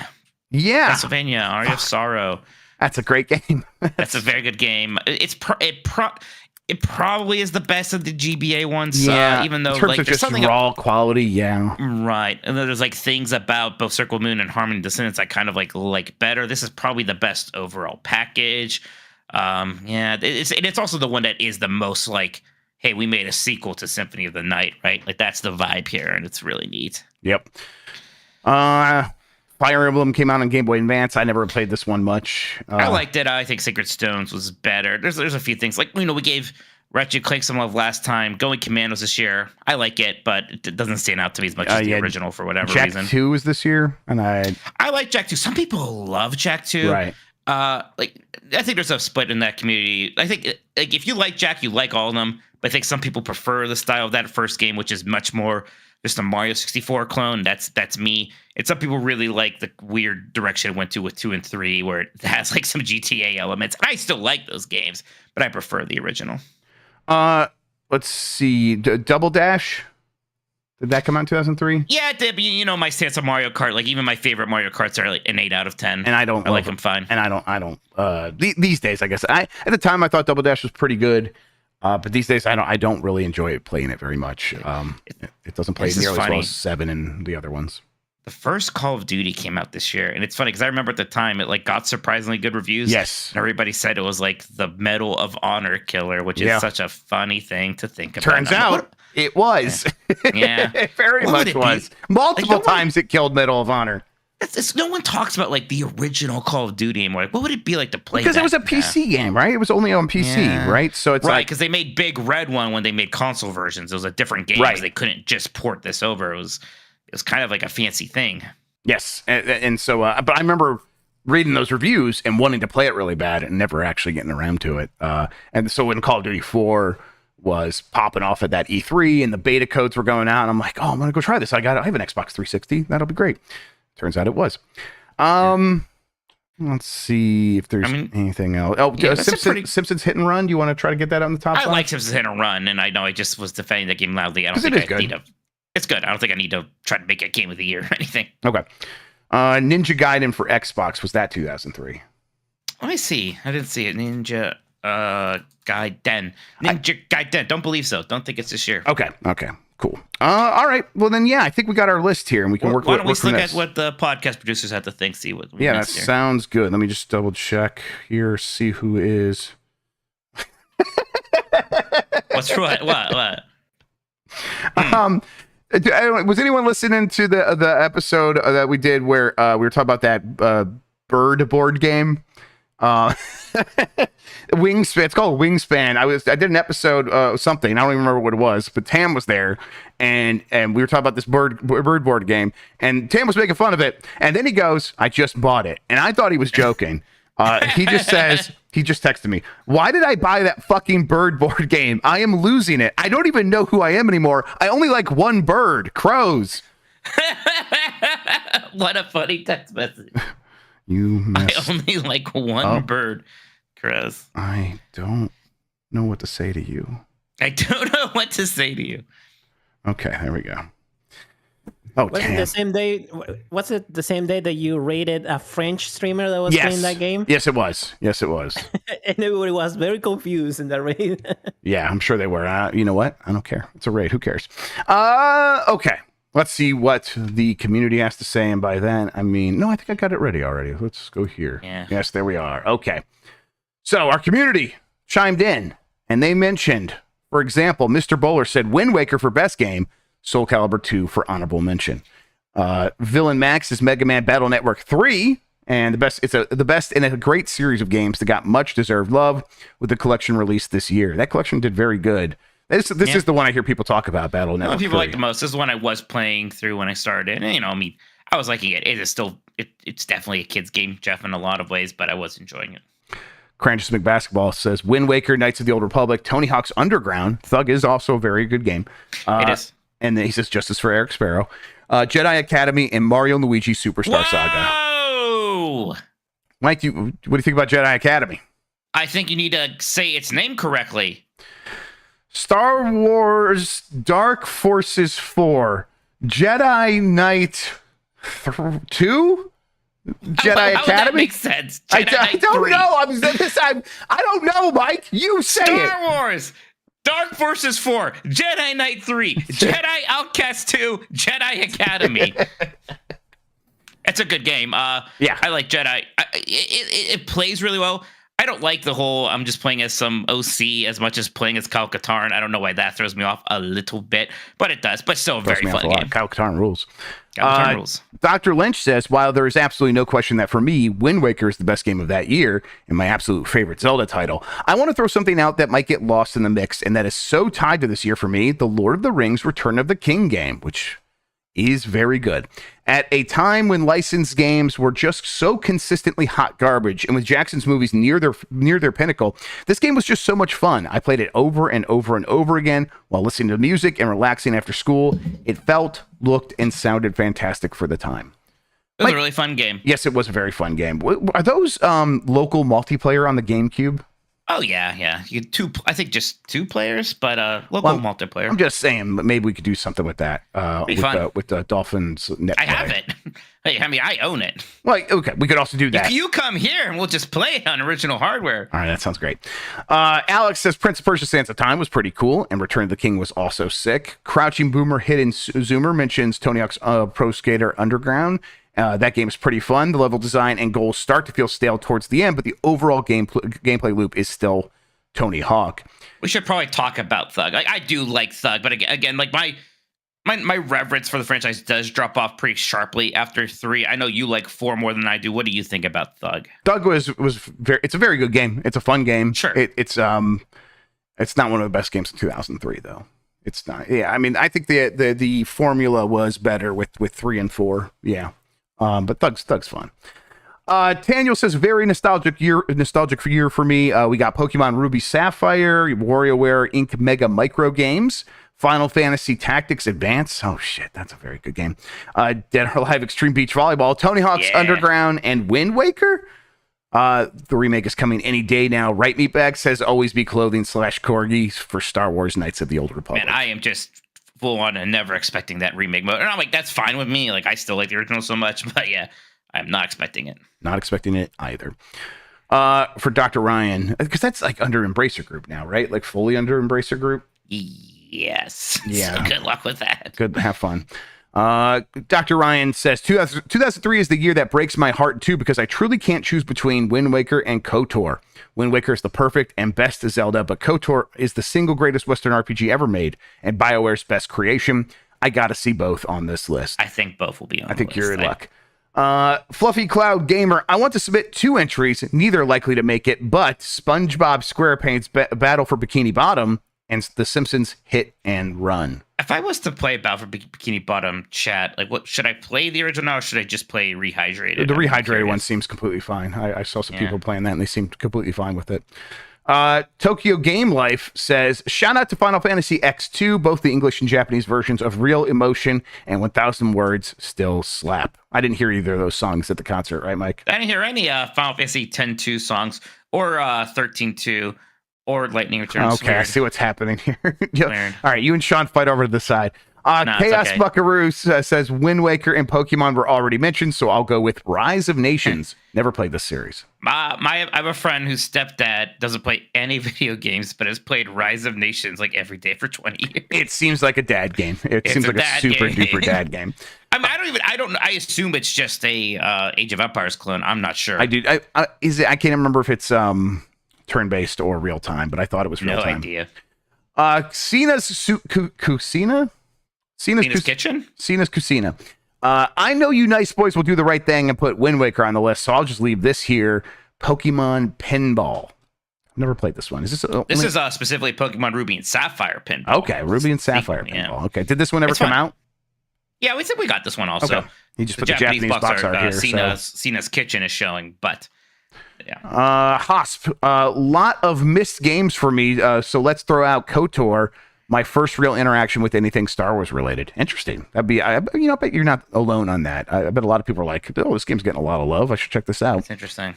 [SPEAKER 1] Yeah.
[SPEAKER 2] Pennsylvania, Aria of Sorrow.
[SPEAKER 1] That's a great game.
[SPEAKER 2] That's a very good game. It probably is the best of the GBA ones.
[SPEAKER 1] Yeah,
[SPEAKER 2] even though
[SPEAKER 1] in terms
[SPEAKER 2] like
[SPEAKER 1] of
[SPEAKER 2] there's
[SPEAKER 1] just
[SPEAKER 2] something
[SPEAKER 1] raw quality, yeah.
[SPEAKER 2] Right. And then there's like things about both Circle Moon and Harmony Descendants I kind of like better. This is probably the best overall package. It's also the one that is the most like, hey, we made a sequel to Symphony of the Night, right? Like that's the vibe here, and it's really neat.
[SPEAKER 1] Yep. Fire Emblem came out on Game Boy Advance. I never played this one much.
[SPEAKER 2] I liked it. I think Sacred Stones was better. There's a few things like we gave Ratchet Clank some love last time. Going Commandos this year. I like it, but it doesn't stand out to me as much as the original for whatever reason.
[SPEAKER 1] Jak 2 is this year, and I
[SPEAKER 2] like Jak 2. Some people love Jak 2.
[SPEAKER 1] Right.
[SPEAKER 2] I think there's a split in that community. I think like if you like Jak, you like all of them. But I think some people prefer the style of that first game, which is much more just a Mario 64 clone. That's me. And some people really like the weird direction it went to with 2 and 3, where it has like some GTA elements. I still like those games, but I prefer the original.
[SPEAKER 1] Let's see. Double Dash. Did that come out in 2003?
[SPEAKER 2] Yeah, it did. But my stance on Mario Kart, like even my favorite Mario Karts are like an 8 out of 10.
[SPEAKER 1] And I
[SPEAKER 2] like them fine.
[SPEAKER 1] And I don't. These days, I guess. At the time, I thought Double Dash was pretty good. But these days, I don't really enjoy playing it very much. It doesn't play nearly as well as 7 and the other ones.
[SPEAKER 2] The first Call of Duty came out this year, and it's funny because I remember at the time it like got surprisingly good reviews.
[SPEAKER 1] Yes,
[SPEAKER 2] and everybody said it was like the Medal of Honor killer, which is such a funny thing to think about.
[SPEAKER 1] Turns out it was.
[SPEAKER 2] Yeah,
[SPEAKER 1] it very much was. Multiple times it killed Medal of Honor.
[SPEAKER 2] No one talks about like the original Call of Duty anymore. Like, what would it be like to play?
[SPEAKER 1] Because it was a PC game, right? It was only on PC, right? So it's
[SPEAKER 2] right because they made Big Red one when they made console versions. It was a different game. Right. They couldn't just port this over. It was kind of like a fancy thing.
[SPEAKER 1] Yes, and so, but I remember reading those reviews and wanting to play it really bad and never actually getting around to it. And so when Call of Duty 4 was popping off at that E3 and the beta codes were going out, and I'm like, oh, I'm gonna go try this. I have an Xbox 360. That'll be great. Turns out it was. Let's see if there's anything else. Oh, Simpsons Hit and Run. Do you want to try to get that on the top?
[SPEAKER 2] I like Simpsons Hit and Run, and I know I just was defending that game loudly. I don't think I need to. It's good. I don't think I need to try to make a game of the year or anything.
[SPEAKER 1] Okay. Ninja Gaiden for Xbox, was that 2003?
[SPEAKER 2] Let me see. I didn't see it. Ninja Gaiden. Gaiden. Don't believe so. Don't think it's this year.
[SPEAKER 1] Okay. Cool. All right. Well, then, yeah, I think we got our list here, and we can work.
[SPEAKER 2] Why don't we look at what the podcast producers have to think? See what.
[SPEAKER 1] Yeah, that sounds good. Let me just double check here. See who is.
[SPEAKER 2] What's what? What?
[SPEAKER 1] Was anyone listening to the episode that we did where we were talking about that bird board game? Wingspan. It's called Wingspan. I did an episode something. I don't even remember what it was, but Tam was there, and we were talking about this bird board game, and Tam was making fun of it, and then he goes, "I just bought it," and I thought he was joking. He just texted me, "Why did I buy that fucking bird board game? I am losing it. I don't even know who I am anymore. I only like one bird, crows."
[SPEAKER 2] What a funny text message.
[SPEAKER 1] I
[SPEAKER 2] only like one bird, Chris.
[SPEAKER 1] I don't know what to say to you.
[SPEAKER 2] I don't know what to say to you.
[SPEAKER 1] Okay, there we go. Oh,
[SPEAKER 3] was it the same day? Was it the same day that you rated a French streamer that was playing that game?
[SPEAKER 1] Yes, it was. Yes, it was.
[SPEAKER 3] And everybody was very confused in that raid.
[SPEAKER 1] Yeah, I'm sure they were. You know what? I don't care. It's a raid. Who cares? Okay. Let's see what the community has to say. And by then, I mean, no, I think I got it ready already. Let's go here.
[SPEAKER 2] Yeah.
[SPEAKER 1] Yes, there we are. Okay. So our community chimed in and they mentioned, for example, Mr. Bowler said Wind Waker for best game, Soul Calibur 2 for honorable mention. Villain Max is Mega Man Battle Network 3. And the best in a great series of games that got much deserved love with the collection released this year. That collection did very good. This is the one I hear people talk about, Battle Network.
[SPEAKER 2] People like the most. This is the one I was playing through when I started. And, I mean, I was liking it. It is still, it's definitely a kid's game, Jeff, in a lot of ways, but I was enjoying it.
[SPEAKER 1] Cranchus McBasketball says Wind Waker, Knights of the Old Republic, Tony Hawk's Underground. Thug is also a very good game.
[SPEAKER 2] It is.
[SPEAKER 1] And then he says Justice for Eric Sparrow, Jedi Academy, and Mario and Luigi Superstar Saga.
[SPEAKER 2] Whoa!
[SPEAKER 1] Mike, what do you think about Jedi Academy?
[SPEAKER 2] I think you need to say its name correctly.
[SPEAKER 1] Star Wars Dark Forces 4, Jedi Knight 2? Jedi
[SPEAKER 2] How
[SPEAKER 1] Academy?
[SPEAKER 2] That makes sense.
[SPEAKER 1] I don't know. I don't know, Mike. You say
[SPEAKER 2] Star Wars Dark Forces 4, Jedi Knight 3, Jedi Outcast 2, Jedi Academy. It's a good game.
[SPEAKER 1] Yeah.
[SPEAKER 2] I like Jedi. It plays really well. I don't like the whole I'm just playing as some OC as much as playing as Kyle Katarn. I don't know why that throws me off a little bit, but it does. But still a very fun game.
[SPEAKER 1] Kyle Katarn rules.
[SPEAKER 2] Rules.
[SPEAKER 1] Dr. Lynch says, while there is absolutely no question that for me, Wind Waker is the best game of that year and my absolute favorite Zelda title, I want to throw something out that might get lost in the mix and that is so tied to this year for me, the Lord of the Rings Return of the King game, which is very good. At a time when licensed games were just so consistently hot garbage, and with Jackson's movies near their pinnacle, this game was just so much fun. I played it over and over and over again while listening to music and relaxing after school. It felt, looked, and sounded fantastic for the time.
[SPEAKER 2] It was a really fun game.
[SPEAKER 1] Yes, it was a very fun game. Are those local multiplayer on the GameCube?
[SPEAKER 2] Oh yeah. I think just 2 players, but local multiplayer.
[SPEAKER 1] I'm just saying, maybe we could do something with that. With the Dolphins net.
[SPEAKER 2] I have it. Hey, I mean, I own it.
[SPEAKER 1] Well, okay, we could also do that.
[SPEAKER 2] You come here and we'll just play it on original hardware.
[SPEAKER 1] All right, that sounds great. Alex says Prince of Persia: Sands of Time was pretty cool, and Return of the King was also sick. Crouching Boomer Hidden Zoomer mentions Tony Hawk's Pro Skater Underground. That game is pretty fun. The level design and goals start to feel stale towards the end, but the overall gameplay loop is still Tony Hawk.
[SPEAKER 2] We should probably talk about Thug. I do like Thug, but again, like my reverence for the franchise does drop off pretty sharply after 3. I know you like 4 more than I do. What do you think about Thug?
[SPEAKER 1] Thug was it's a very good game. It's a fun game.
[SPEAKER 2] Sure.
[SPEAKER 1] It's not one of the best games in 2003 though. It's not. Yeah, I mean, I think the formula was better with 3 and 4. Yeah. But Thug's fun. Daniel says very nostalgic year for me. We got Pokemon Ruby Sapphire, WarioWare Inc. Mega Micro Games, Final Fantasy Tactics Advance. Oh shit, that's a very good game. Dead or Alive Extreme Beach Volleyball, Tony Hawk's Underground, and Wind Waker. The remake is coming any day now. Right Meatbag says always be clothing / corgis for Star Wars Knights of the Old Republic.
[SPEAKER 2] Man, I am just full on and never expecting that remake mode. And I'm like, that's fine with me. Like, I still like the original so much, but yeah, I'm not expecting it.
[SPEAKER 1] Not expecting it either. For Dr. Ryan, because that's like under Embracer Group now, right? Like fully under Embracer Group.
[SPEAKER 2] Yes.
[SPEAKER 1] Yeah.
[SPEAKER 2] So good luck with that.
[SPEAKER 1] Good. Have fun. Dr. Ryan says 2003 is the year that breaks my heart too, because I truly can't choose between Wind Waker and KOTOR. Wind Waker is the perfect and best Zelda, but KOTOR is the single greatest Western RPG ever made and BioWare's best creation. I got to see both on this list.
[SPEAKER 2] I think both will be on.
[SPEAKER 1] I think you're in luck. Fluffy Cloud Gamer, I want to submit 2 entries, neither likely to make it, but SpongeBob SquarePants Battle for Bikini Bottom and The Simpsons Hit and Run.
[SPEAKER 2] If I was to play Battle for Bikini Bottom, chat, like, what should I play the original or should I just play Rehydrated?
[SPEAKER 1] The Rehydrated one seems completely fine. I saw some people playing that and they seemed completely fine with it. Tokyo Game Life says, shout out to Final Fantasy X2, both the English and Japanese versions of Real Emotion and 1000 Words still slap. I didn't hear either of those songs at the concert, right, Mike?
[SPEAKER 2] I didn't hear any Final Fantasy 10-2 songs or 13-2 or Lightning Returns.
[SPEAKER 1] Okay, I see what's happening here. All right, you and Sean fight over to the side. Chaos
[SPEAKER 2] okay.
[SPEAKER 1] Buckaroo says Wind Waker and Pokemon were already mentioned, so I'll go with Rise of Nations. Never played this series.
[SPEAKER 2] I have a friend whose stepdad doesn't play any video games, but has played Rise of Nations like every day for 20 years.
[SPEAKER 1] It seems like a dad game. It seems like a super duper dad game.
[SPEAKER 2] I mean, I assume it's just a Age of Empires clone. I'm not sure.
[SPEAKER 1] I can't remember if it's turn-based or real time, but I thought it was real time.
[SPEAKER 2] No idea.
[SPEAKER 1] Cena's
[SPEAKER 2] Kitchen?
[SPEAKER 1] Cena's Cucina. I know you nice boys will do the right thing and put Wind Waker on the list, so I'll just leave this here. Pokemon Pinball. I've never played this one. Is this?
[SPEAKER 2] This is specifically Pokemon Ruby and Sapphire Pinball.
[SPEAKER 1] Okay, Ruby and Sapphire Pinball. Okay, did this one ever come out?
[SPEAKER 2] Yeah, we said we got this one also.
[SPEAKER 1] Okay. You just put the Japanese box art here.
[SPEAKER 2] Cena's Kitchen is showing, but yeah.
[SPEAKER 1] Hosp, lot of missed games for me. So let's throw out KOTOR. My first real interaction with anything Star Wars related. Interesting. That'd be, I bet you're not alone on that. I bet a lot of people are like, oh, this game's getting a lot of love. I should check this out.
[SPEAKER 2] It's interesting.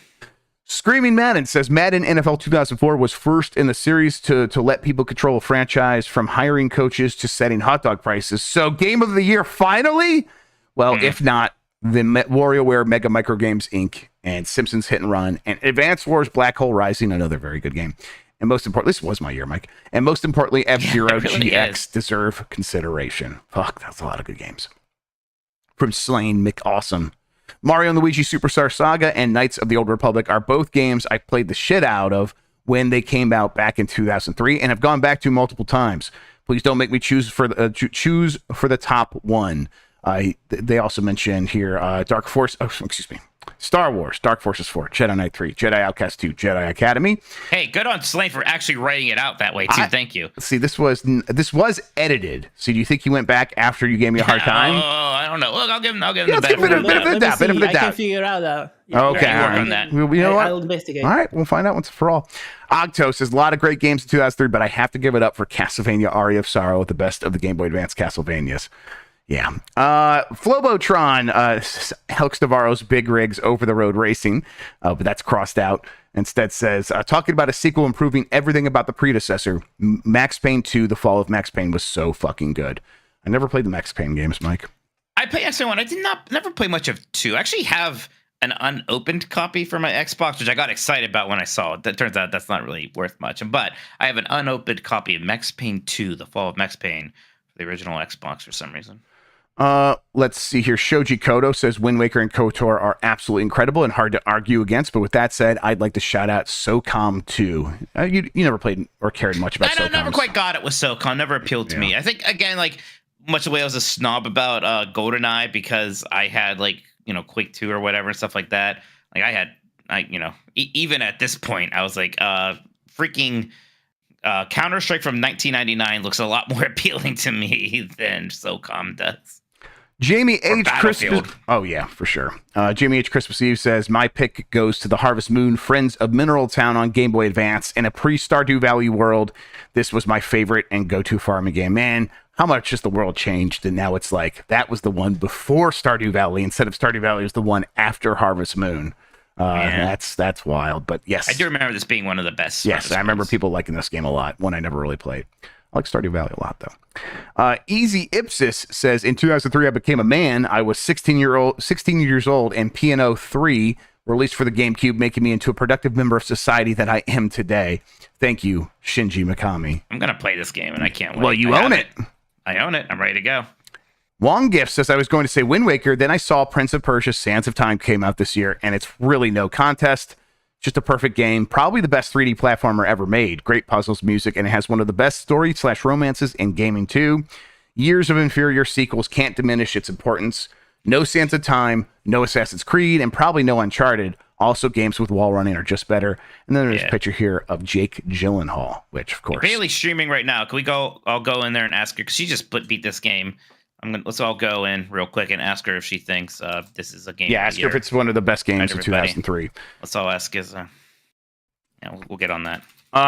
[SPEAKER 1] Screaming Madden says Madden NFL 2004 was first in the series to let people control a franchise, from hiring coaches to setting hot dog prices. So game of the year finally? Well, if not, then WarioWare Mega Micro Games Inc. and Simpsons Hit and Run and Advance Wars Black Hole Rising, another very good game. And most importantly, this was my year, Mike. And most importantly, F-Zero
[SPEAKER 2] really
[SPEAKER 1] GX deserve consideration. Fuck, that's a lot of good games. From Slain McAwesome. Mario and Luigi Superstar Saga and Knights of the Old Republic are both games I played the shit out of when they came out back in 2003 and have gone back to multiple times. Please don't make me choose for the top one. They also mentioned here Star Wars, Dark Forces 4, Jedi Knight 3, Jedi Outcast 2, Jedi Academy.
[SPEAKER 2] Hey, good on Slane for actually writing it out that way too. Thank you.
[SPEAKER 1] See, this was edited. So do you think you went back after you gave me a hard time?
[SPEAKER 2] Oh, I don't know. Look, I'll give him
[SPEAKER 1] let's give it a bit of a doubt.
[SPEAKER 3] I can figure out that.
[SPEAKER 1] Okay,
[SPEAKER 2] all right. On that.
[SPEAKER 1] You know what?
[SPEAKER 3] I'll investigate.
[SPEAKER 1] All right, we'll find out once and for all. Octo says a lot of great games in 2003, but I have to give it up for Castlevania Aria of Sorrow, the best of the Game Boy Advance Castlevanias. Yeah. Flobotron, Alex Navarro's Big Rigs Over the Road Racing, but that's crossed out. Instead says, talking about a sequel improving everything about the predecessor, Max Payne 2, The Fall of Max Payne was so fucking good. I never played the Max Payne games, Mike.
[SPEAKER 2] I played X1. I never play much of 2. I actually have an unopened copy for my Xbox, which I got excited about when I saw it. That turns out that's not really worth much. But I have an unopened copy of Max Payne 2, The Fall of Max Payne, for the original Xbox for some reason.
[SPEAKER 1] Let's see here. Shoji Kodo says Wind Waker and KOTOR are absolutely incredible and hard to argue against. But with that said, I'd like to shout out SOCOM 2. You never played or cared much about SOCOM.
[SPEAKER 2] I never quite got it with SOCOM. Never appealed to me. I think, again, like, much the way I was a snob about GoldenEye because I had, like, Quake 2 or whatever and stuff like that. Like, even at this point, I was like, freaking Counter-Strike from 1999 looks a lot more appealing to me than SOCOM does.
[SPEAKER 1] Jamie H. Christmas. Oh, yeah, for sure. Jamie H. Christmas Eve says, my pick goes to the Harvest Moon Friends of Mineral Town on Game Boy Advance. In a pre-Stardew Valley world, this was my favorite and go-to farming game. Man, how much just the world changed, and now it's like, that was the one before Stardew Valley, instead of Stardew Valley was the one after Harvest Moon. That's wild, but yes.
[SPEAKER 2] I do remember this being one of the best.
[SPEAKER 1] Yes, I remember people liking this game a lot, one I never really played. I like Stardew Valley a lot, though. Easy Ipsis says, in 2003, I became a man. I was 16 years old, and P&O 3 released for the GameCube, making me into a productive member of society that I am today. Thank you, Shinji Mikami.
[SPEAKER 2] I'm going to play this game, and I can't wait.
[SPEAKER 1] Well, you own it.
[SPEAKER 2] I own it. I'm ready to go.
[SPEAKER 1] Wong Gift says, I was going to say Wind Waker, then I saw Prince of Persia Sands of Time came out this year, and it's really no contest. Just a perfect game. Probably the best 3D platformer ever made. Great puzzles, music, and it has one of the best story/romances in gaming too. Years of inferior sequels can't diminish its importance. No Sands of Time, no Assassin's Creed, and probably no Uncharted. Also, games with wall running are just better. And then there's a picture here of Jake Gyllenhaal, which, of course,
[SPEAKER 2] Bailey's streaming right now. Can we go? I'll go in there and ask her because she just beat this game. Let's all go in real quick and ask her if she thinks this is a game.
[SPEAKER 1] Yeah, ask her if it's one of the best games of
[SPEAKER 2] everybody.
[SPEAKER 1] 2003.
[SPEAKER 2] Let's all ask. We'll get on that.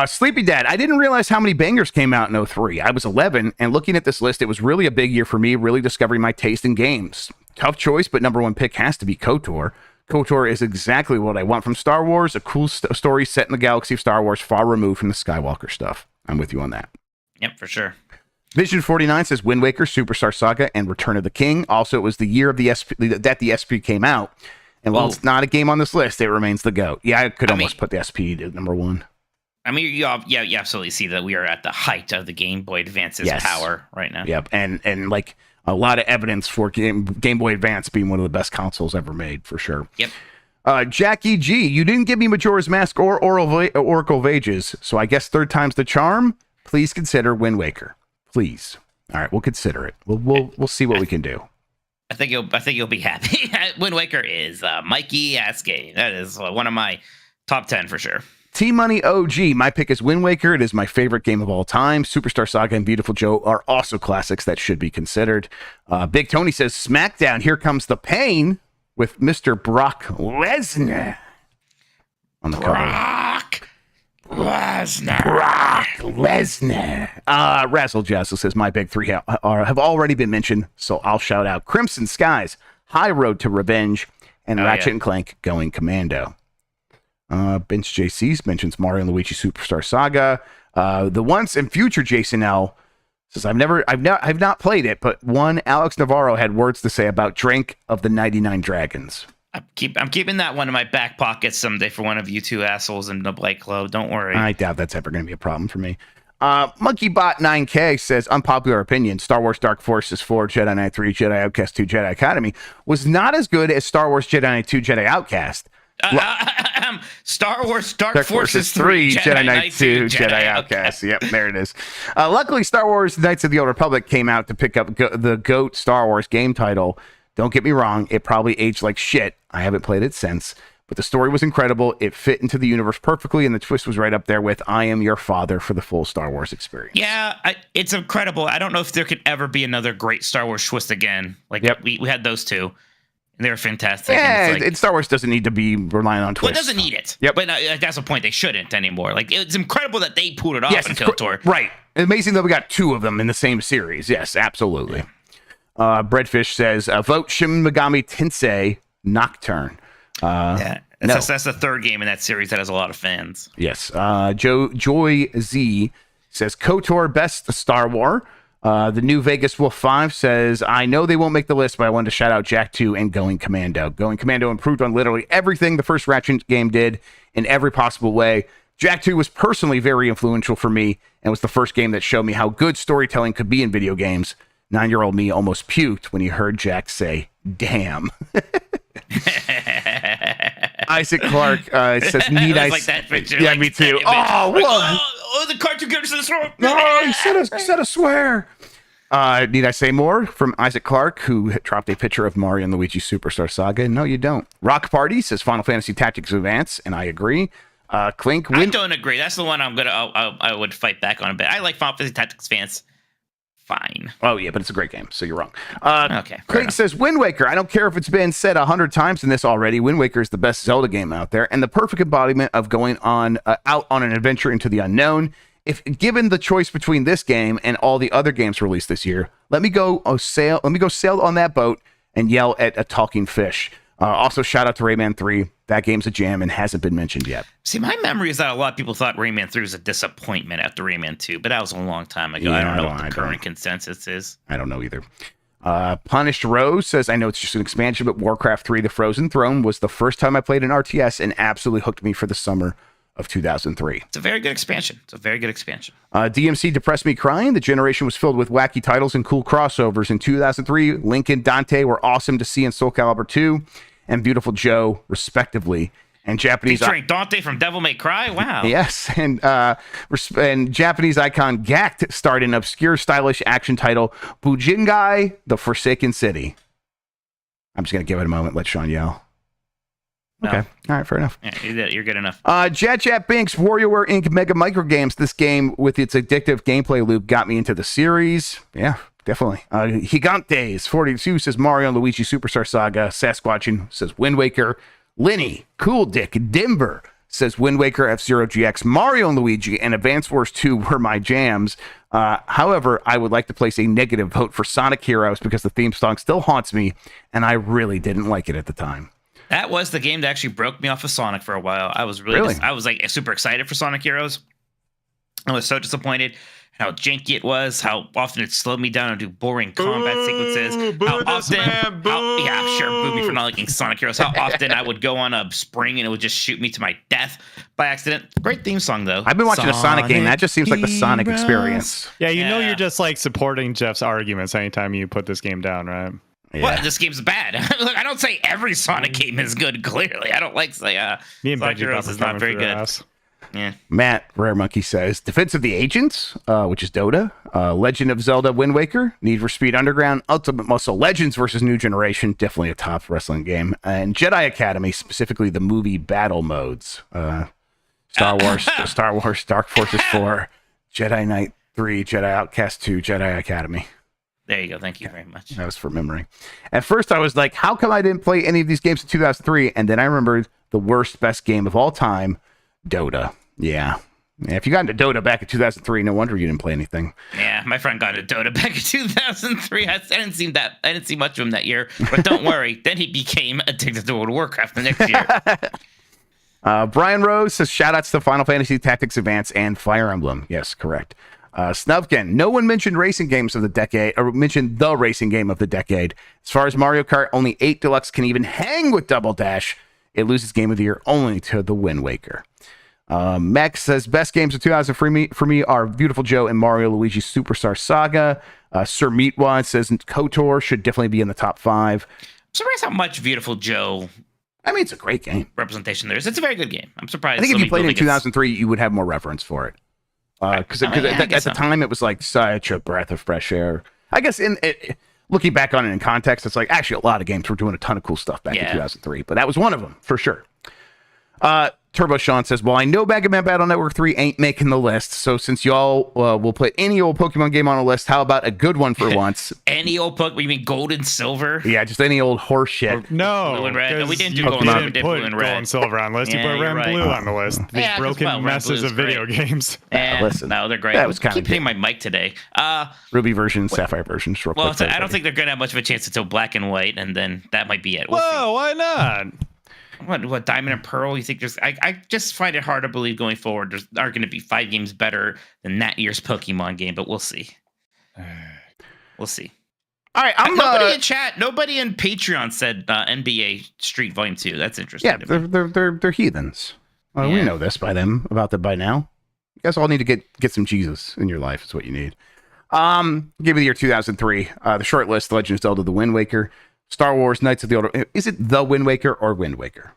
[SPEAKER 1] Sleepy Dad, I didn't realize how many bangers came out in 03. I was 11, and looking at this list, it was really a big year for me, really discovering my taste in games. Tough choice, but number one pick has to be KOTOR. KOTOR is exactly what I want from Star Wars, a cool story set in the galaxy of Star Wars, far removed from the Skywalker stuff. I'm with you on that.
[SPEAKER 2] Yep, for sure.
[SPEAKER 1] Vision 49 says Wind Waker, Superstar Saga, and Return of the King. Also, it was the year of the that the SP came out. And while it's not a game on this list, it remains the GOAT. Yeah, I could almost put the SP at number one.
[SPEAKER 2] I mean, you absolutely see that we are at the height of the Game Boy Advance's power right now.
[SPEAKER 1] Yep, and like a lot of evidence for Game Boy Advance being one of the best consoles ever made, for sure.
[SPEAKER 2] Yep.
[SPEAKER 1] Jackie G, you didn't give me Majora's Mask or Oracle of Ages, so I guess third time's the charm. Please consider Wind Waker. Please. All right, we'll consider it. We'll see what we can do.
[SPEAKER 2] I think you'll be happy. Wind Waker is a Mikey ass game. That is one of my top 10 for sure.
[SPEAKER 1] T-Money OG, my pick is Wind Waker. It is my favorite game of all time. Superstar Saga and Beautiful Joe are also classics that should be considered. Big Tony says SmackDown, Here Comes the Pain with Mr. Brock Lesnar on the cover.
[SPEAKER 2] Brock Lesnar.
[SPEAKER 1] Razzle Jazzle says my big three have already been mentioned, so I'll shout out Crimson Skies, High Road to Revenge, and Ratchet and Clank Going Commando. Bench JC's mentions Mario and Luigi Superstar Saga. The once and future Jason L says I've not played it, but one Alex Navarro had words to say about Drink of the 99 Dragons.
[SPEAKER 2] I'm keeping that one in my back pocket someday for one of you two assholes in the Blake Club. Don't worry.
[SPEAKER 1] I doubt that's ever going to be a problem for me. MonkeyBot 9K says unpopular opinion: Star Wars Dark Forces 4, Jedi Knight 3, Jedi Outcast 2, Jedi Academy was not as good as Star Wars Jedi Knight 2, Jedi Outcast.
[SPEAKER 2] Star Wars Dark Forces 3,
[SPEAKER 1] Jedi Knight 2, Jedi Outcast. Yep, there it is. Luckily, Star Wars Knights of the Old Republic came out to pick up the GOAT Star Wars game title. Don't get me wrong, it probably aged like shit. I haven't played it since, but the story was incredible. It fit into the universe perfectly, and the twist was right up there with I Am Your Father for the full Star Wars experience.
[SPEAKER 2] Yeah, it's incredible. I don't know if there could ever be another great Star Wars twist again. We had those two. They were fantastic.
[SPEAKER 1] Yeah, and Star Wars doesn't need to be relying on twists.
[SPEAKER 2] Well, it doesn't need it.
[SPEAKER 1] Yep.
[SPEAKER 2] But that's the point. They shouldn't anymore. It's incredible that they pulled it off in KOTOR.
[SPEAKER 1] Right. Amazing that we got two of them in the same series. Yes, absolutely. Breadfish says, vote Shin Megami Tensei Nocturne.
[SPEAKER 2] That's the third game in that series that has a lot of fans.
[SPEAKER 1] Yes. Joy Z says, KOTOR best Star Wars. The new Vegas Wolf 5 says, I know they won't make the list, but I wanted to shout out Jack 2 and Going Commando. Going Commando improved on literally everything the first Ratchet game did in every possible way. Jack 2 was personally very influential for me and was the first game that showed me how good storytelling could be in video games. 9-year-old me almost puked when he heard Jack say, damn. Isaac Clark says, need I...
[SPEAKER 2] like that picture.
[SPEAKER 1] Yeah, me too. Oh, what?
[SPEAKER 2] Oh, the cartoon characters in the
[SPEAKER 1] No, he said a swear. Need I say more? From Isaac Clark, who dropped a picture of Mario and Luigi Superstar Saga. No, you don't. Rock Party says Final Fantasy Tactics Advance, and I agree. Clink.
[SPEAKER 2] I don't agree. That's the one I would fight back on a bit. I like Final Fantasy Tactics Advance. Fine.
[SPEAKER 1] Oh, yeah, but it's a great game, so you're wrong.
[SPEAKER 2] Okay.
[SPEAKER 1] Craig says, Wind Waker. I don't care if it's been said 100 times in this already. Wind Waker is the best Zelda game out there and the perfect embodiment of going out on an adventure into the unknown. If given the choice between this game and all the other games released this year, let me go sail on that boat and yell at a talking fish. Also, shout out to Rayman 3. That game's a jam and hasn't been mentioned yet.
[SPEAKER 2] See, my memory is that a lot of people thought Rayman 3 was a disappointment after Rayman 2, but that was a long time ago.
[SPEAKER 1] Yeah,
[SPEAKER 2] I don't know what the current consensus is.
[SPEAKER 1] I don't know either. Punished Rose says, I know it's just an expansion, but Warcraft 3 The Frozen Throne was the first time I played an RTS and absolutely hooked me for the summer of 2003.
[SPEAKER 2] It's a very good expansion.
[SPEAKER 1] DMC Depressed Me Crying. The generation was filled with wacky titles and cool crossovers. In 2003, Link and Dante were awesome to see in Soul Calibur 2 and Beautiful Joe, respectively. And Japanese...
[SPEAKER 2] Featuring Dante from Devil May Cry? Wow.
[SPEAKER 1] Yes. And Japanese icon Gact starred in obscure, stylish action title Bujingai, The Forsaken City. I'm just going to give it a moment. Let Sean yell.
[SPEAKER 2] No.
[SPEAKER 1] Okay. All right. Fair enough.
[SPEAKER 2] Yeah, you're good enough.
[SPEAKER 1] Chat Binks, WarioWare Inc. Mega Micro Games. This game with its addictive gameplay loop got me into the series. Yeah, definitely. Gigantes 42 says Mario and Luigi Superstar Saga. Sasquatchin says Wind Waker. Linny, Cool Dick, Denver says Wind Waker, F-Zero GX, Mario and Luigi, and Advance Wars 2 were my jams. However, I would like to place a negative vote for Sonic Heroes because the theme song still haunts me, and I really didn't like it at the time.
[SPEAKER 2] That was the game that actually broke me off of Sonic for a while. I was really? I was like super excited for Sonic Heroes. I was so disappointed how janky it was, how often it slowed me down and do boring combat sequences. How often, boo me for not liking Sonic Heroes. How often I would go on a spring and it would just shoot me to my death by accident. Great theme song though.
[SPEAKER 1] I've been watching a Sonic game. That just seems like the Sonic experience.
[SPEAKER 4] Yeah, you know you're just like supporting Jeff's arguments anytime you put this game down, right?
[SPEAKER 2] Yeah. What? This game's bad. Look, I don't say every Sonic game is good. Clearly, I don't like say.
[SPEAKER 4] Me and
[SPEAKER 2] Sonic Heroes is not very good. Yeah.
[SPEAKER 1] Matt Rare Monkey says Defense of the Agents, which is Dota, Legend of Zelda: Wind Waker, Need for Speed Underground, Ultimate Muscle Legends versus New Generation, definitely a top wrestling game, and Jedi Academy, specifically the movie battle modes. Star Wars Dark Forces 4, Jedi Knight 3, Jedi Outcast 2, Jedi Academy.
[SPEAKER 2] There you go. Thank you very much.
[SPEAKER 1] That was from memory. At first, I was like, how come I didn't play any of these games in 2003? And then I remembered the worst, best game of all time, Dota. Yeah. If you got into Dota back in 2003, no wonder you didn't play anything.
[SPEAKER 2] Yeah, my friend got into Dota back in 2003. I didn't see much of him that year. But don't worry, then he became addicted to World of Warcraft the next year.
[SPEAKER 1] Brian Rose says, shout-outs to Final Fantasy Tactics Advance and Fire Emblem. Yes, correct. Snubkin, no one mentioned racing games of the decade, or mentioned the racing game of the decade. As far as Mario Kart, only 8 Deluxe can even hang with Double Dash. It loses Game of the Year only to the Wind Waker. Max says, best games of 2000 for me are Beautiful Joe and Mario Luigi Superstar Saga. Sir Meatwad says KOTOR should definitely be in the top 5.
[SPEAKER 2] I'm surprised how much Beautiful Joe...
[SPEAKER 1] I mean, it's a great game.
[SPEAKER 2] Representation there is. It's a very good game. I'm surprised.
[SPEAKER 1] I think if you played it in 2003, you would have more reverence for it. Because at the time it was like such a breath of fresh air. I guess looking back on it in context, it's like actually a lot of games were doing a ton of cool stuff back in 2003, but that was one of them for sure. Turbo Sean says, well, I know Mega Man Battle Network 3 ain't making the list, so since y'all will put any old Pokemon game on a list, how about a good one for once?
[SPEAKER 2] Any old Pokemon? You mean Gold and Silver?
[SPEAKER 1] Yeah, just any old horse shit.
[SPEAKER 2] No, blue and red. No, we didn't do Gold and Silver. We did Blue and Red.
[SPEAKER 4] Gold and Silver on the list. You put Red and Blue on the list. The broken messes of video games.
[SPEAKER 1] Listen,
[SPEAKER 2] no, they're great.
[SPEAKER 1] That was kind
[SPEAKER 2] of hitting my mic today.
[SPEAKER 1] Ruby version, Sapphire version.
[SPEAKER 2] Well, I don't think they're going to have much of a chance until Black and White, and then that might be it.
[SPEAKER 4] Whoa, why not?
[SPEAKER 2] What Diamond and Pearl? You think there's? I just find it hard to believe going forward there are going to be 5 games better than that year's Pokemon game, but we'll see. We'll see.
[SPEAKER 1] All right,
[SPEAKER 2] nobody in chat, nobody in Patreon said NBA Street Volume 2. That's interesting.
[SPEAKER 1] Yeah, they're heathens. We know this about them by now. You guys all need to get some Jesus in your life. Is what you need. Game of the Year 2003. The short list: The Legend of Zelda: The Wind Waker. Star Wars Knights of the Old... Is it The Wind Waker or Wind Waker?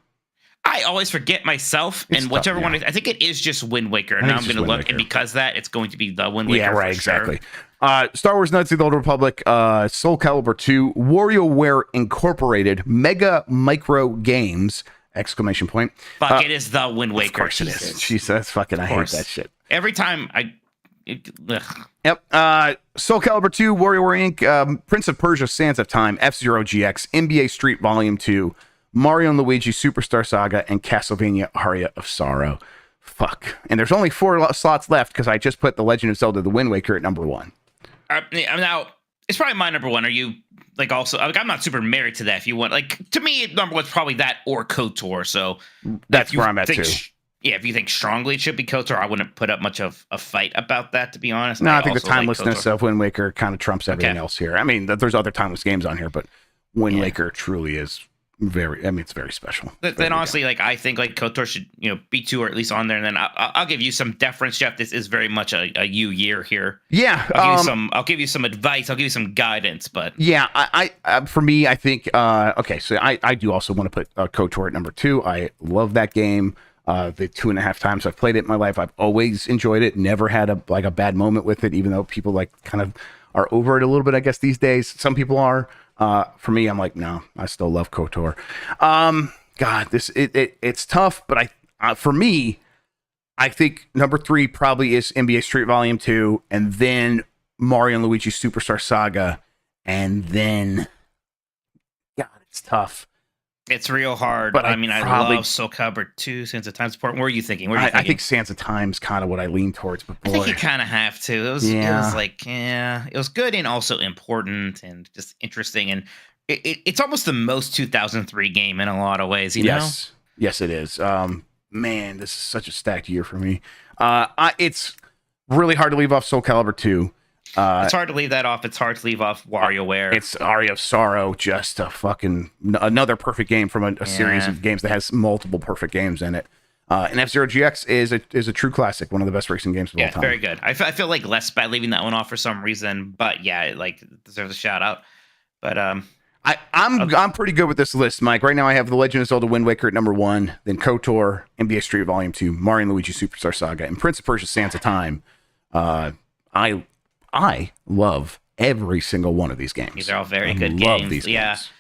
[SPEAKER 2] I always forget myself, and whichever one... I think it is just Wind Waker. Now I'm going to look, and because that, it's going to be The Wind Waker.
[SPEAKER 1] Yeah, right, exactly. Star Wars Knights of the Old Republic, Soul Calibur 2, WarioWare Incorporated, Mega Micro Games, !
[SPEAKER 2] It is The Wind Waker.
[SPEAKER 1] Of course it is. Jesus, fucking, I hate that shit.
[SPEAKER 2] Every time
[SPEAKER 1] Yep. Soul Calibur 2, WarioWare Inc., Prince of Persia, Sands of Time, F-Zero GX, NBA Street Volume 2, Mario and Luigi Superstar Saga, and Castlevania Aria of Sorrow. Fuck. And there's only 4 slots left because I just put The Legend of Zelda: The Wind Waker at number 1.
[SPEAKER 2] Now, it's probably my number 1. Are you like also? Like, I'm not super married to that. If you want, like, to me, number 1's probably that or KOTOR. So
[SPEAKER 1] that's where I'm at too.
[SPEAKER 2] Yeah, if you think strongly it should be KOTOR, I wouldn't put up much of a fight about that, to be honest.
[SPEAKER 1] No, I think the timelessness of Wind Waker kind of trumps everything else here. I mean, there's other timeless games on here, but Wind Waker truly is it's very special.
[SPEAKER 2] Then honestly, like, I think like KOTOR should, be 2 or at least on there. And then I'll give you some deference, Jeff. This is very much a you year here.
[SPEAKER 1] Yeah.
[SPEAKER 2] I'll give you some advice. I'll give you some guidance, but
[SPEAKER 1] yeah, I for me, I think, okay. So I do also want to put KOTOR at number 2. I love that game. The 2.5 times I've played it in my life, I've always enjoyed it. Never had a bad moment with it, even though people like kind of are over it a little bit, I guess, these days. Some people are. For me, I'm like, no, I still love KOTOR. God, it's tough, but for me, I think number 3 probably is NBA Street Volume 2, and then Mario and Luigi Superstar Saga, and then, God, it's tough.
[SPEAKER 2] It's real hard.
[SPEAKER 1] But
[SPEAKER 2] I love Soul Calibur 2, Sands of Time Support. What are you thinking?
[SPEAKER 1] I think Sands of Time's kind of what I lean towards, but boy.
[SPEAKER 2] I think you kind of have to. It was good and also important and just interesting. And it's almost the most 2003 game in a lot of ways, you know?
[SPEAKER 1] Yes, it is. Man, this is such a stacked year for me. It's really hard to leave off Soul Calibur 2.
[SPEAKER 2] It's hard to leave that off. It's hard to leave off WarioWare.
[SPEAKER 1] It's Aria of Sorrow, just a fucking another perfect game from a series of games that has multiple perfect games in it. And F-Zero GX is a true classic, one of the best racing games of all time.
[SPEAKER 2] Very good. I feel like less bad leaving that one off for some reason, but yeah, it deserves a shout out. But
[SPEAKER 1] I'm pretty good with this list, Mike. Right now I have The Legend of Zelda Wind Waker at number 1, then KOTOR, NBA Street Volume 2, Mario and Luigi Superstar Saga, and Prince of Persia Sands of Time. I love every single one of these games.
[SPEAKER 2] These are all very good games. These games.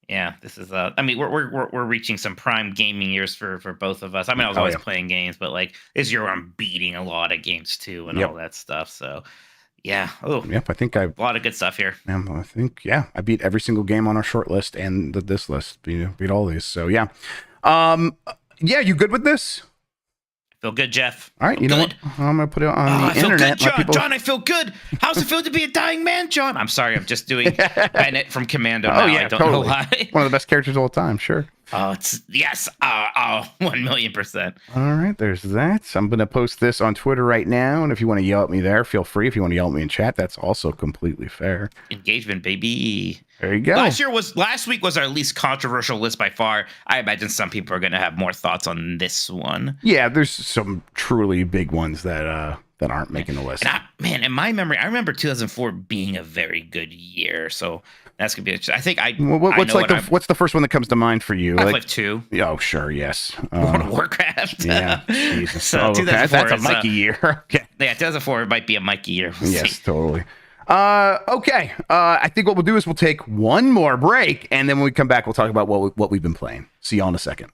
[SPEAKER 2] Yeah. This is we're reaching some prime gaming years for both of us. I mean, I was always playing games, but like this year I'm beating a lot of games too and all that stuff. So yeah. Oh,
[SPEAKER 1] yep. I think a
[SPEAKER 2] lot of good stuff here.
[SPEAKER 1] I think I beat every single game on our short list and this list. Beat all these. So yeah. You good with this?
[SPEAKER 2] Feel good, Jeff.
[SPEAKER 1] All right, you know what? I'm gonna put it on the internet.
[SPEAKER 2] Good, John, I feel good. How's it feel to be a dying man, John? I'm sorry, I'm just doing Bennett from Commando now. I don't know why.
[SPEAKER 1] One of the best characters of all time, sure.
[SPEAKER 2] Oh, it's yes. 1,000,000%.
[SPEAKER 1] All right, there's that. I'm gonna post this on Twitter right now, and if you want to yell at me there, feel free. If you want to yell at me in chat, that's also completely fair.
[SPEAKER 2] Engagement, baby.
[SPEAKER 1] There you go.
[SPEAKER 2] Last week was our least controversial list by far. I imagine some people are going to have more thoughts on this one.
[SPEAKER 1] Yeah, there's some truly big ones that aren't making the list.
[SPEAKER 2] And in my memory, I remember 2004 being a very good year. So that's gonna be interesting. I think
[SPEAKER 1] what's the first one that comes to mind for you?
[SPEAKER 2] Half-Life 2.
[SPEAKER 1] Oh, sure, yes.
[SPEAKER 2] World of Warcraft.
[SPEAKER 1] Yeah, Jesus.
[SPEAKER 2] So 2004
[SPEAKER 1] that's a Mikey year. Okay.
[SPEAKER 2] Yeah, 2004 might be a Mikey year.
[SPEAKER 1] Yes, totally. Okay. I think what we'll do is we'll take one more break, and then when we come back, we'll talk about what we've been playing. See y'all in a second.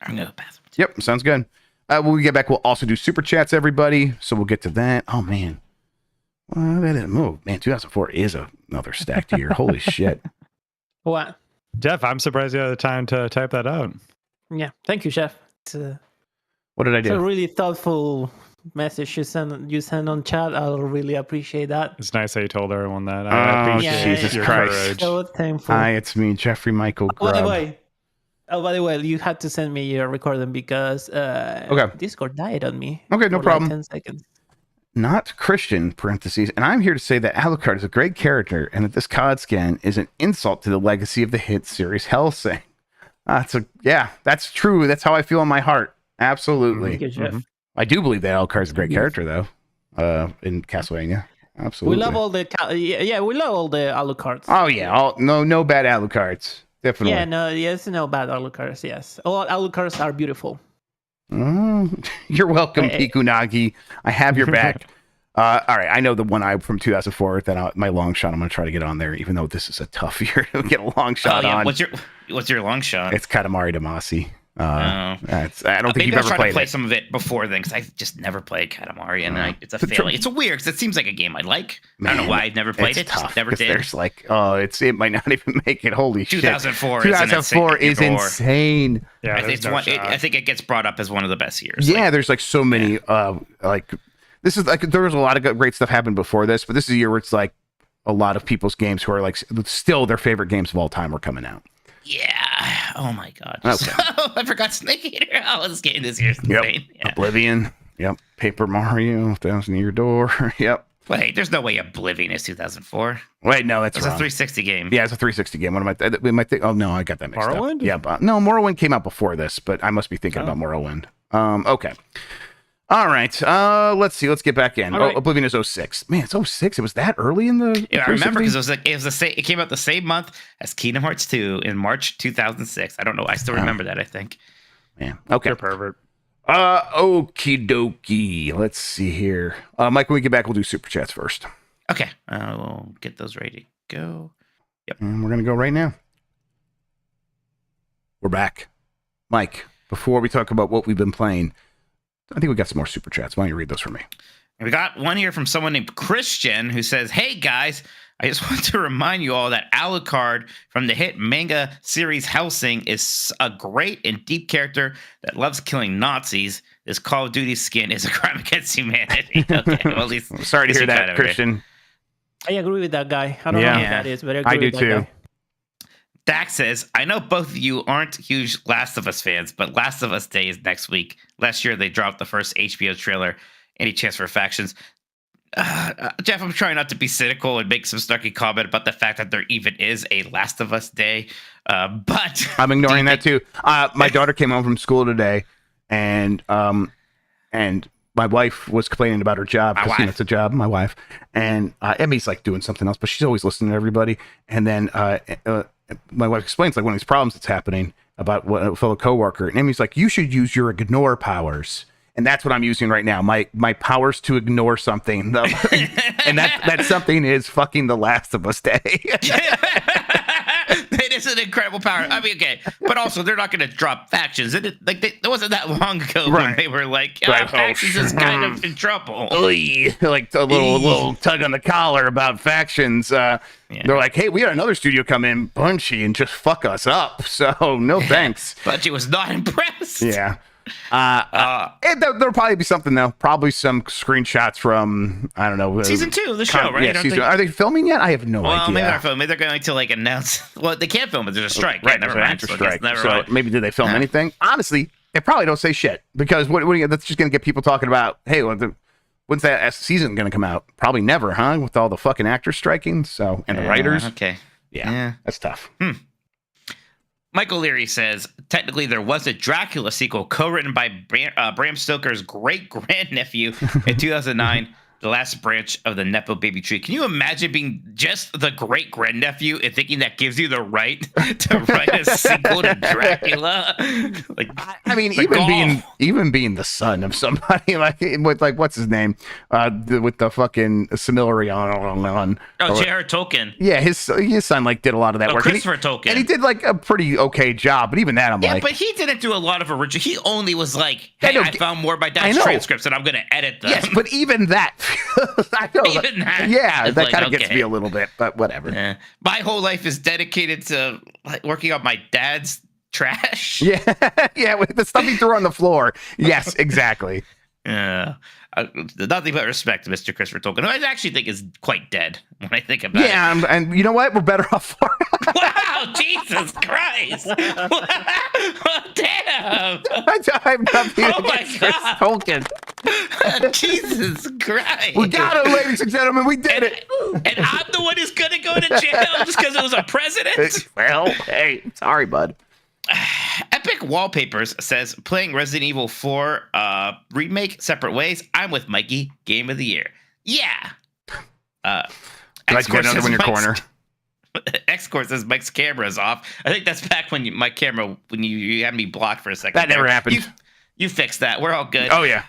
[SPEAKER 2] I'm gonna pass.
[SPEAKER 1] Yep, sounds good. When we get back, we'll also do super chats, everybody. So we'll get to that. Oh man, that didn't move. Man, 2004 is another stacked year. Holy shit.
[SPEAKER 3] What?
[SPEAKER 4] Jeff, I'm surprised you had the time to type that out.
[SPEAKER 3] Yeah, thank you, Chef.
[SPEAKER 1] What did I do?
[SPEAKER 3] It's a really thoughtful message you send on chat. I'll really appreciate that.
[SPEAKER 4] It's nice that you told everyone that. I appreciate
[SPEAKER 1] Jesus
[SPEAKER 4] your
[SPEAKER 1] Christ.
[SPEAKER 4] courage.
[SPEAKER 3] So thankful.
[SPEAKER 1] Hi, it's me, Jeffrey Michael Grubb.
[SPEAKER 3] By the way, you had to send me your recording because Discord died on me.
[SPEAKER 1] Okay, no problem.
[SPEAKER 3] 10 seconds.
[SPEAKER 1] Not Christian, parentheses, and I'm here to say that Alucard is a great character and that this COD scan is an insult to the legacy of the hit series Hellsing. That's true. That's how I feel in my heart. Absolutely.
[SPEAKER 3] Mm-hmm.
[SPEAKER 1] I do believe that Alucard is a great character, though, in Castlevania. Absolutely.
[SPEAKER 3] We love all the we love all the Alucards.
[SPEAKER 1] Oh yeah, no bad Alucards. Definitely.
[SPEAKER 3] Yeah, no bad Alucards. Yes, all Alucards are beautiful.
[SPEAKER 1] You're welcome, Pikunagi. I have your back. All right, I know the one from 2004. That my long shot. I'm going to try to get on there, even though this is a tough year to get a long shot on.
[SPEAKER 2] What's your long shot?
[SPEAKER 1] It's Katamari Damacy. I don't think you've ever played it.
[SPEAKER 2] Play some of it before then, because I just never played Katamari, and it's a failing. It's a weird, because it seems like a game I'd like. I don't know why I've never played it.
[SPEAKER 1] Tough,
[SPEAKER 2] never did.
[SPEAKER 1] There's it might not even make it. Holy
[SPEAKER 2] 2004
[SPEAKER 1] shit! 2004 is insane.
[SPEAKER 4] Yeah,
[SPEAKER 2] I think it gets brought up as one of the best years.
[SPEAKER 1] Yeah, there's so many. This is there was a lot of great stuff happened before this, but this is a year where it's like a lot of people's games who are still their favorite games of all time are coming out.
[SPEAKER 2] Yeah. Oh my god.
[SPEAKER 1] Okay.
[SPEAKER 2] So, I forgot Snake Eater. Oh, this game this year is insane.
[SPEAKER 1] Yeah. Oblivion. Yep. Paper Mario. Thousand Year Door. Yep.
[SPEAKER 2] Wait, there's no way Oblivion is 2004.
[SPEAKER 1] Wait, no, that's
[SPEAKER 2] wrong. It's a 360 game.
[SPEAKER 1] Yeah, it's a 360 game. What am I? Oh no, I got that mixed
[SPEAKER 4] Morrowind?
[SPEAKER 1] up. Yeah, but no, Morrowind came out before this, but I must be thinking about Morrowind. Okay. All right. Let's see. Let's get back in.
[SPEAKER 3] Right.
[SPEAKER 1] Oblivion is 06. Man, it's 06. It was that early in the.
[SPEAKER 2] Yeah, I remember because it came out the same month as Kingdom Hearts 2 in March 2006. I don't know. I still remember that. I think.
[SPEAKER 1] Man. Okay.
[SPEAKER 4] You're pervert.
[SPEAKER 1] Okie dokie. Let's see here. Mike, when we get back, we'll do super chats first.
[SPEAKER 2] Okay. We'll get those ready to go.
[SPEAKER 1] And we're going to go right now. We're back. Mike, before we talk about what we've been playing, I think we got some more super chats. Why don't you read those for me?
[SPEAKER 2] And we got one here from someone named Christian who says, "Hey guys, I just want to remind you all that Alucard from the hit manga series Hellsing is a great and deep character that loves killing Nazis. This Call of Duty skin is a crime against humanity." Okay, well, at least
[SPEAKER 1] Sorry to hear
[SPEAKER 2] you got it
[SPEAKER 1] that,
[SPEAKER 2] over there.
[SPEAKER 1] Christian.
[SPEAKER 3] I agree with that guy. I don't know
[SPEAKER 1] Yeah.
[SPEAKER 3] who that is, but I agree
[SPEAKER 1] I do
[SPEAKER 3] with that
[SPEAKER 1] too.
[SPEAKER 3] guy.
[SPEAKER 2] Dax says, "I know both of you aren't huge Last of Us fans, but Last of Us Day is next week. Last year, they dropped the first HBO trailer. Any chance for factions?" Jeff, I'm trying not to be cynical and make some snarky comment about the fact that there even is a Last of Us Day, but
[SPEAKER 1] I'm ignoring that too. My daughter came home from school today, and my wife was complaining about her job because it's a job. My wife and Emmy's like doing something else, but she's always listening to everybody. And then my wife explains like one of these problems that's happening about what a fellow coworker, and Emmy's like, "You should use your ignore powers." And that's what I'm using right now. My powers to ignore something. And that something is fucking The Last of Us Day.
[SPEAKER 2] It is an incredible power. I mean, okay, but also they're not going to drop factions. It wasn't that long ago when they were like, factions is kind of in trouble.
[SPEAKER 1] Like a little tug on the collar about factions. They're like, "Hey, we had another studio come in, Bunchy, and just fuck us up. So no thanks."
[SPEAKER 2] Bunchy was not impressed.
[SPEAKER 1] Yeah. There'll probably be something though. Probably some screenshots from I don't know
[SPEAKER 2] season 2 of the show, right?
[SPEAKER 1] Yeah, are they filming yet? I have no idea.
[SPEAKER 2] Well, maybe they're filming. Maybe they're going to like announce. Well, they can't film it. There's a strike.
[SPEAKER 1] Right,
[SPEAKER 2] never
[SPEAKER 1] there's an
[SPEAKER 2] mind.
[SPEAKER 1] actor
[SPEAKER 2] So
[SPEAKER 1] strike.
[SPEAKER 2] never mind.
[SPEAKER 1] Maybe did they film anything? Honestly, they probably don't say shit because that's just going to get people talking about. Hey, when's that season going to come out? Probably never, huh? With all the fucking actors striking, and the writers.
[SPEAKER 2] Okay.
[SPEAKER 1] Yeah, that's tough.
[SPEAKER 2] Michael Leary says, technically there was a Dracula sequel co-written by Bram Stoker's great-grandnephew in 2009, the last branch of the Nepo baby tree. Can you imagine being just the great-grandnephew and thinking that gives you the right to write a sequel to Dracula? Like,
[SPEAKER 1] I mean, even being the son of somebody with what's his name, with the fucking Silmarillion.
[SPEAKER 2] J.R.R. Tolkien.
[SPEAKER 1] Yeah, his son did a lot of that work.
[SPEAKER 2] Christopher Tolkien.
[SPEAKER 1] And he did a pretty okay job, but even that I'm like,
[SPEAKER 2] but he didn't do a lot of original. He only was like, "Hey, I found more of my dad's transcripts, and I'm going to edit them."
[SPEAKER 1] Yes, but even that, I know,
[SPEAKER 2] even that,
[SPEAKER 1] yeah, that kind of gets me a little bit, but whatever.
[SPEAKER 2] Yeah. My whole life is dedicated to working on my dad's trash.
[SPEAKER 1] Yeah, yeah, with the stuff he threw on the floor. Yes, exactly.
[SPEAKER 2] Yeah. Nothing but respect to Mr. Christopher Tolkien, who I actually think is quite dead when I think about it.
[SPEAKER 1] Yeah, and you know what? We're better off for it.
[SPEAKER 2] Wow, Jesus Christ. Damn.
[SPEAKER 1] I'm not being
[SPEAKER 2] my God.
[SPEAKER 1] Tolkien.
[SPEAKER 2] Jesus Christ.
[SPEAKER 1] We got it, ladies and gentlemen. We did it.
[SPEAKER 2] And I'm the one who's going to go to jail just because it was a president?
[SPEAKER 1] Well, hey, sorry, bud.
[SPEAKER 2] Epic Wallpapers says, playing Resident Evil 4 remake separate ways. I'm with Mikey. Game of the year. Yeah.
[SPEAKER 1] Like get another one in your corner.
[SPEAKER 2] X-Core says Mike's camera is off. I think that's back when my camera, when you had me blocked for a second.
[SPEAKER 1] That never happened.
[SPEAKER 2] You fixed that. We're all good.
[SPEAKER 1] Oh, yeah.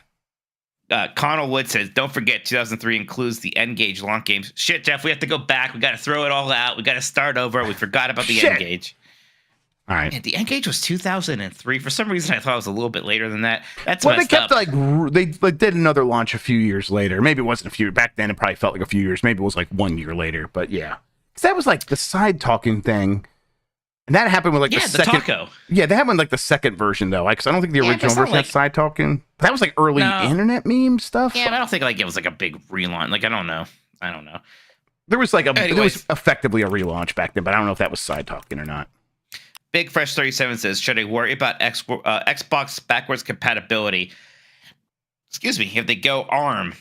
[SPEAKER 2] Connell Wood says, don't forget 2003 includes the N-Gage launch games. Shit, Jeff, we have to go back. We got to throw it all out. We got to start over. We forgot about the N-Gage.
[SPEAKER 1] All right.
[SPEAKER 2] Man, the N-Gage was 2003. For some reason, I thought it was a little bit later than that. That's
[SPEAKER 1] well,
[SPEAKER 2] messed
[SPEAKER 1] they kept
[SPEAKER 2] up.
[SPEAKER 1] they did another launch a few years later. Maybe it wasn't a few. Back then, it probably felt like a few years. Maybe it was like 1 year later. But yeah, because that was like the side talking thing, and that happened with the second.
[SPEAKER 2] Taco.
[SPEAKER 1] Yeah, that happened the second version though. Because I don't think the original version had side talking. That was early internet meme stuff.
[SPEAKER 2] Yeah, but I don't think it was a big relaunch. I don't know.
[SPEAKER 1] There was there was effectively a relaunch back then, but I don't know if that was side talking or not.
[SPEAKER 2] Big Fresh 37 says, should I worry about Xbox backwards compatibility? Excuse me, if they go ARM.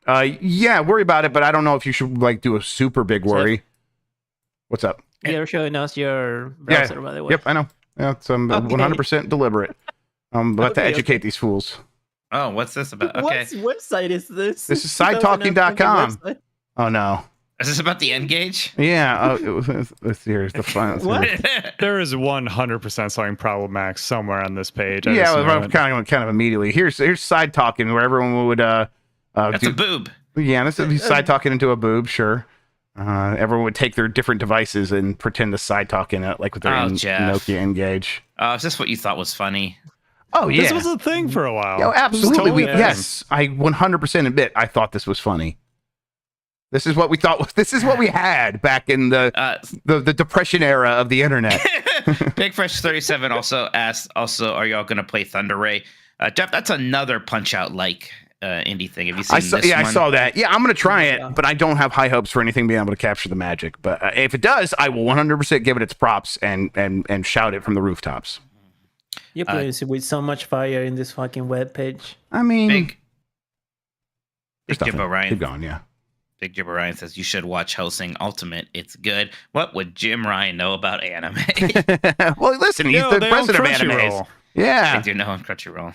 [SPEAKER 1] Yeah, worry about it, but I don't know if you should do a super big worry. What's up?
[SPEAKER 3] You're showing us your browser, by the way.
[SPEAKER 1] Yep, I know. Yeah, it's 100% deliberate. About to educate these fools.
[SPEAKER 2] Oh, what's this about? Okay.
[SPEAKER 3] What website is this?
[SPEAKER 1] This is sidetalking.com. Oh no.
[SPEAKER 2] Is this about the N-Gage?
[SPEAKER 1] Yeah. Here's the fun.
[SPEAKER 3] What?
[SPEAKER 4] There is 100% something problematic somewhere on this page.
[SPEAKER 1] Yeah, kind of immediately. Here's side talking where everyone would
[SPEAKER 2] That's a boob.
[SPEAKER 1] Yeah, this is side talking into a boob, sure. Everyone would take their different devices and pretend to side talk in it, like with their
[SPEAKER 2] Jeff.
[SPEAKER 1] Nokia Engage.
[SPEAKER 2] Is this what you thought was funny?
[SPEAKER 1] Oh yeah,
[SPEAKER 4] This was a thing for a while.
[SPEAKER 1] Oh, absolutely.
[SPEAKER 4] Totally
[SPEAKER 1] Yes, I 100% admit I thought this was funny. This is what we thought. This is what we had back in the depression era of the internet.
[SPEAKER 2] Big Fresh 37 also asked, are y'all going to play Thunder Ray? Jeff, that's another Punch Out like indie thing. Have you seen this one?
[SPEAKER 1] I saw that. Yeah, I'm going to try it, but I don't have high hopes for anything being able to capture the magic. But if it does, I will 100% give it its props and shout it from the rooftops.
[SPEAKER 3] You play with so much fire in this fucking webpage.
[SPEAKER 1] I mean,
[SPEAKER 2] Big
[SPEAKER 1] there's
[SPEAKER 2] Jib
[SPEAKER 1] nothing.
[SPEAKER 2] O'Ryan.
[SPEAKER 1] Keep going, yeah.
[SPEAKER 2] Big Jim Ryan says you should watch Hellsing Ultimate. It's good. What would Jim Ryan know about anime?
[SPEAKER 1] Well, listen, he's the president of animes. Yeah,
[SPEAKER 2] I do know on Crunchyroll.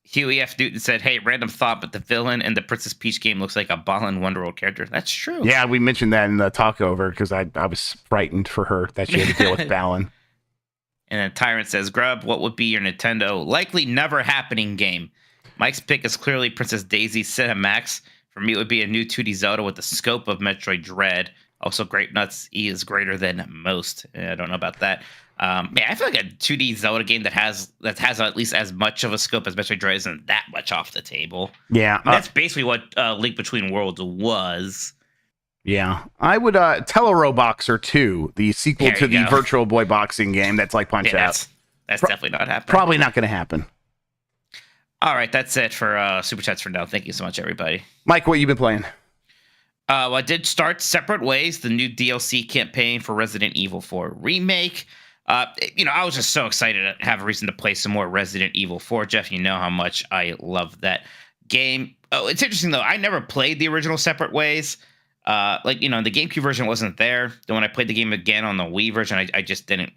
[SPEAKER 2] Huey F. Newton said, "Hey, random thought, but the villain in the Princess Peach game looks like a Balan Wonderworld character." That's true.
[SPEAKER 1] Yeah, we mentioned that in the talk over because I was frightened for her that she had to deal with Balin.
[SPEAKER 2] And then Tyrant says, "Grubb, what would be your Nintendo likely never happening game?" Mike's pick is clearly Princess Daisy Cinemax. For me, it would be a new 2D Zelda with the scope of Metroid Dread. Also, Grape Nuts E is greater than most. I don't know about that. I feel like a 2D Zelda game that has at least as much of a scope as Metroid Dread isn't that much off the table.
[SPEAKER 1] Yeah,
[SPEAKER 2] That's basically what Link Between Worlds was.
[SPEAKER 1] Yeah, I would Teleroboxer 2, the sequel to the
[SPEAKER 2] go.
[SPEAKER 1] Virtual Boy boxing game that's like Punch Out.
[SPEAKER 2] That's definitely not happening.
[SPEAKER 1] Probably not going to happen.
[SPEAKER 2] All right, that's it for Super Chats for now. Thank you so much, everybody.
[SPEAKER 1] Mike, what you been playing?
[SPEAKER 2] Well, I did start Separate Ways, the new DLC campaign for Resident Evil 4 Remake. I was just so excited to have a reason to play some more Resident Evil 4. Jeff, you know how much I love that game. Oh, it's interesting, though. I never played the original Separate Ways. The GameCube version wasn't there. Then when I played the game again on the Wii version, I just didn't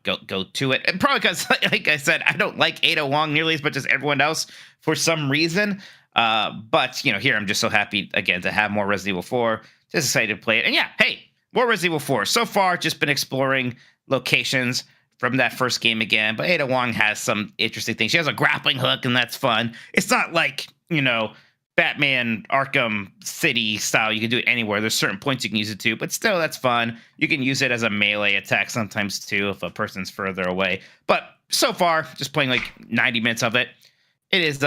[SPEAKER 2] go to it. And probably because, like I said, I don't like Ada Wong nearly as much as everyone else for some reason. But here I'm just so happy, again, to have more Resident Evil 4. Just excited to play it. And yeah, hey, more Resident Evil 4. So far, just been exploring locations from that first game again. But Ada Wong has some interesting things. She has a grappling hook, and that's fun. It's not like, Batman Arkham City style. You can do it anywhere. There's certain points you can use it to, but still, that's fun. You can use it as a melee attack sometimes too if a person's further away. But so far, just playing like 90 minutes of it, it is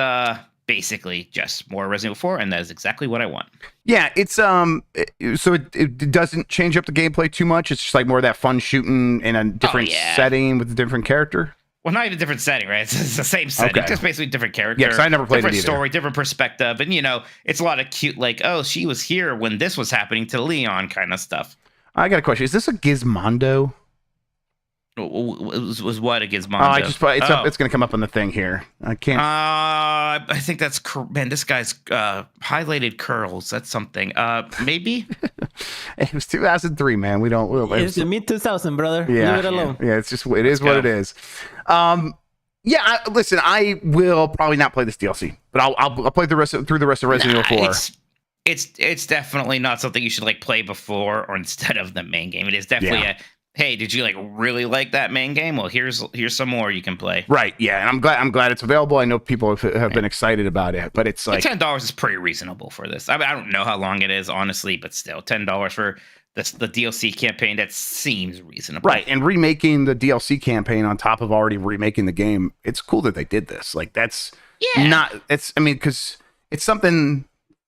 [SPEAKER 2] basically just more Resident Evil 4, and that is exactly what I want.
[SPEAKER 1] Yeah, it's so it doesn't change up the gameplay too much. It's just like more of that fun shooting in a different setting with a different character.
[SPEAKER 2] Well, not even a different setting, right? It's the same setting, just basically different character.
[SPEAKER 1] Yeah, because I never played
[SPEAKER 2] different
[SPEAKER 1] it either.
[SPEAKER 2] Story, different perspective, and it's a lot of cute, like, oh, she was here when this was happening to Leon kind of stuff.
[SPEAKER 1] I got a question. Is this a Gizmondo?
[SPEAKER 2] Was what a Gizmondo?
[SPEAKER 1] It's going to come up on the thing here. I can't.
[SPEAKER 2] I think that's man. This guy's highlighted curls. That's something. Maybe.
[SPEAKER 1] It was 2003, man.
[SPEAKER 3] It's the mid 2000, brother.
[SPEAKER 1] Yeah,
[SPEAKER 3] Leave it alone.
[SPEAKER 1] Yeah, it's just what it is. Listen, I will probably not play this DLC, but I'll play through the rest of Resident Evil 4.
[SPEAKER 2] It's definitely not something you should play before or instead of the main game. It is definitely hey, did you really like that main game? Well, here's some more you can play.
[SPEAKER 1] Right, yeah, and I'm glad it's available. I know people have been excited about it, but it's like
[SPEAKER 2] $10 is pretty reasonable for this. I don't know how long it is, honestly, but still, $10 for the DLC campaign, that seems reasonable.
[SPEAKER 1] Right, and remaking the DLC campaign on top of already remaking the game, it's cool that they did this. Because it's something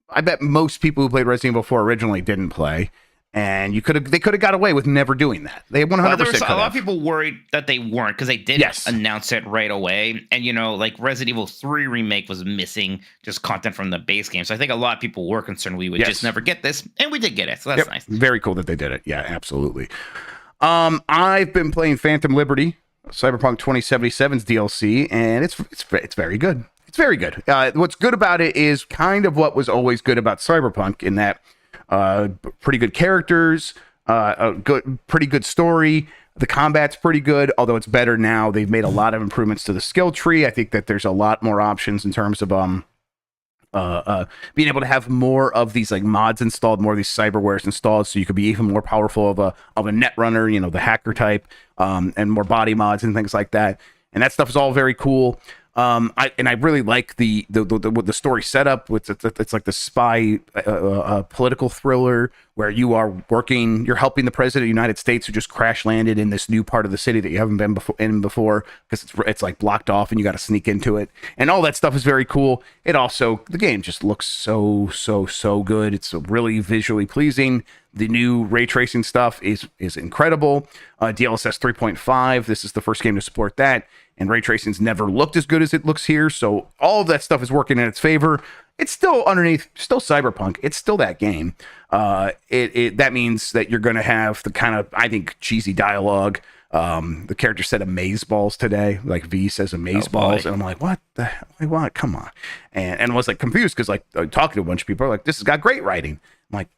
[SPEAKER 1] I bet most people who played Resident Evil 4 originally didn't play. And they could have got away with never doing that. They 100%.
[SPEAKER 2] There was a lot of people worried that they weren't because they didn't announce it right away. And Resident Evil 3 remake was missing just content from the base game. So I think a lot of people were concerned we would just never get this, and we did get it. So that's nice.
[SPEAKER 1] Very cool that they did it. Yeah, absolutely. I've been playing Phantom Liberty, Cyberpunk 2077's DLC, and it's very good. It's very good. What's good about it is kind of what was always good about Cyberpunk in that. Pretty good characters, pretty good story. The combat's pretty good, although it's better now. They've made a lot of improvements to the skill tree. I think that there's a lot more options in terms of being able to have more of these mods installed, more of these cyberwares installed, so you could be even more powerful of a net runner, the hacker type, and more body mods and things like that. And that stuff is all very cool. I really like the story setup. It's like the spy political thriller where you're helping the president of the United States who just crash landed in this new part of the city that you haven't been before because it's like blocked off and you got to sneak into it, and all that stuff is very cool. The game just looks so good. It's really visually pleasing. The new ray tracing stuff is incredible. DLSS 3.5. This is the first game to support that. And ray tracing's never looked as good as it looks here. So all of that stuff is working in its favor. It's still still Cyberpunk. It's still that game. That means that you're going to have the kind of, I think, cheesy dialogue. The character said amazeballs today. Like V says amazeballs. And I'm like, what the hell? What? Come on. And I was like confused because like talking to a bunch of people are like, this has got great writing. I'm like,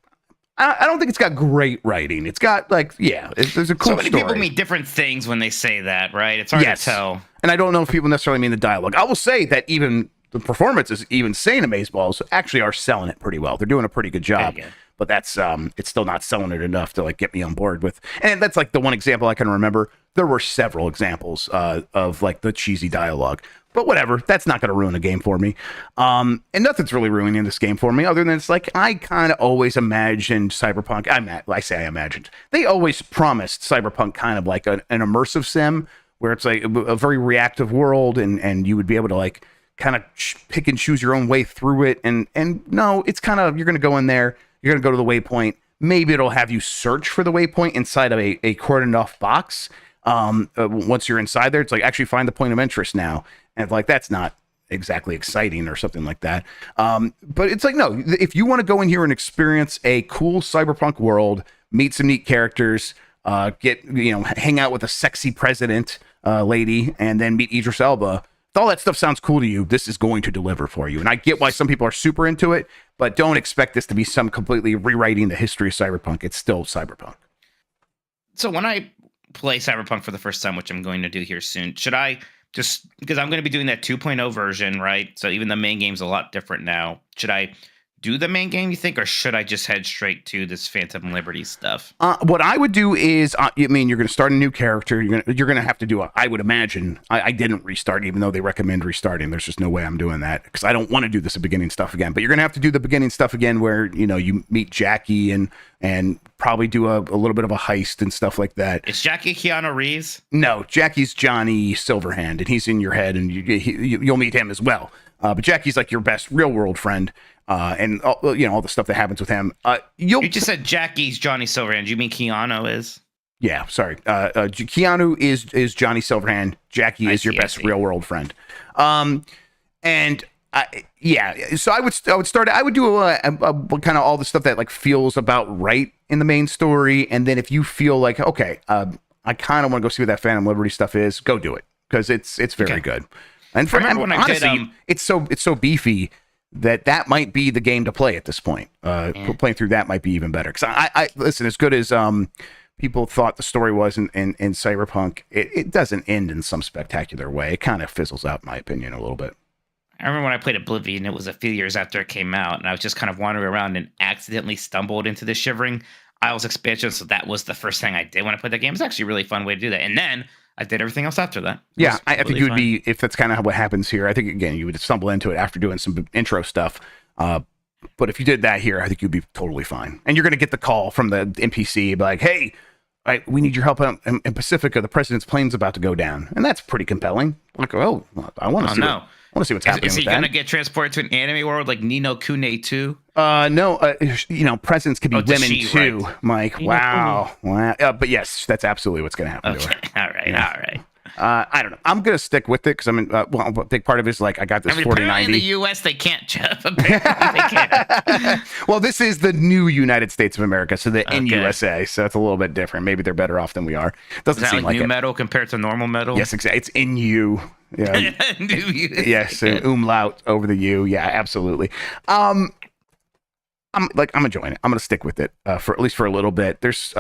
[SPEAKER 1] I don't think it's got great writing. It's got like, there's a cool
[SPEAKER 2] So many
[SPEAKER 1] story.
[SPEAKER 2] people mean different things when they say that, right? It's hard to tell.
[SPEAKER 1] And I don't know if people necessarily mean the dialogue. I will say that even the performances, even saying amazeballs, actually are selling it pretty well. They're doing a pretty good job. But that's it's still not selling it enough to like get me on board with. And that's like the one example I can remember. There were several examples of like the cheesy dialogue. But whatever, that's not going to ruin the game for me. And nothing's really ruining this game for me other than it's like I kind of always imagined Cyberpunk. I imagined. They always promised Cyberpunk kind of like an immersive sim where it's like a very reactive world and you would be able to like kind of pick and choose your own way through it. And no, it's kind of, you're going to go in there, you're going to go to the waypoint. Maybe it'll have you search for the waypoint inside of a cordoned off box. Once you're inside there, it's like actually find the point of interest now. And like, that's not exactly exciting or something like that. But it's like, no, if you want to go in here and experience a cool cyberpunk world, meet some neat characters, hang out with a sexy president lady, and then meet Idris Elba, if all that stuff sounds cool to you, this is going to deliver for you. And I get why some people are super into it, but don't expect this to be some completely rewriting the history of cyberpunk. It's still cyberpunk.
[SPEAKER 2] So when I play Cyberpunk for the first time, which I'm going to do here soon, should I just, because I'm going to be doing that 2.0 version, right? So even the main game's a lot different now. Should I do the main game, you think, or should I just head straight to this Phantom Liberty stuff?
[SPEAKER 1] What I would do is, you're going to start a new character. You're going to have to do I would imagine, I didn't restart, even though they recommend restarting. There's just no way I'm doing that because I don't want to do this beginning stuff again. But you're going to have to do the beginning stuff again where, you meet Jackie and probably do a little bit of a heist and stuff like that.
[SPEAKER 2] Is Jackie Keanu Reeves?
[SPEAKER 1] No, Jackie's Johnny Silverhand, and he's in your head, and you'll meet him as well. But Jackie's like your best real world friend. And all the stuff that happens with him.
[SPEAKER 2] You just said Jackie's Johnny Silverhand. You mean Keanu is?
[SPEAKER 1] Yeah, sorry. Keanu is Johnny Silverhand. Jackie is your best real world friend. So I would start. I would do a kind of all the stuff that like feels about right in the main story, and then if you feel like okay, I kind of want to go see what that Phantom Liberty stuff is, go do it because it's very good. And honestly, it's so beefy that might be the game to play at this point. Playing through that might be even better. Because I listen, as good as people thought the story was in Cyberpunk, it doesn't end in some spectacular way. It kind of fizzles out, in my opinion, a little bit.
[SPEAKER 2] I remember when I played Oblivion, it was a few years after it came out, and I was just kind of wandering around and accidentally stumbled into the Shivering Isles expansion, so that was the first thing I did when I played that game. It's actually a really fun way to do that. And then I did everything else after that.
[SPEAKER 1] Yeah, I think you would be, if that's kind of what happens here, I think, again, you would stumble into it after doing some intro stuff. But if you did that here, I think you'd be totally fine. And you're going to get the call from the NPC, like, hey, we need your help in Pacifica. The president's plane's about to go down. And that's pretty compelling. Like, I want to see what's happening.
[SPEAKER 2] Is he going to get transported to an anime world like Ni no Kune 2?
[SPEAKER 1] No, presidents could be women too, right? Mike. Wow. But yes, that's absolutely what's going to happen to her.
[SPEAKER 2] All right.
[SPEAKER 1] I don't know. I'm going to stick with it because I mean, a big part of it is like I got this 4090.
[SPEAKER 2] Apparently in the U.S. they can't, Jeff. Apparently they can't.
[SPEAKER 1] Well, this is the new United States of America, so the NUSA, so it's a little bit different. Maybe they're better off than we are. Doesn't seem like
[SPEAKER 2] new
[SPEAKER 1] it.
[SPEAKER 2] Metal compared to normal metal?
[SPEAKER 1] Yes, exactly. It's NU. Yeah. Yes, umlaut over the U. Yeah, absolutely. I'm enjoying it. I'm going to stick with it for at least for a little bit. There's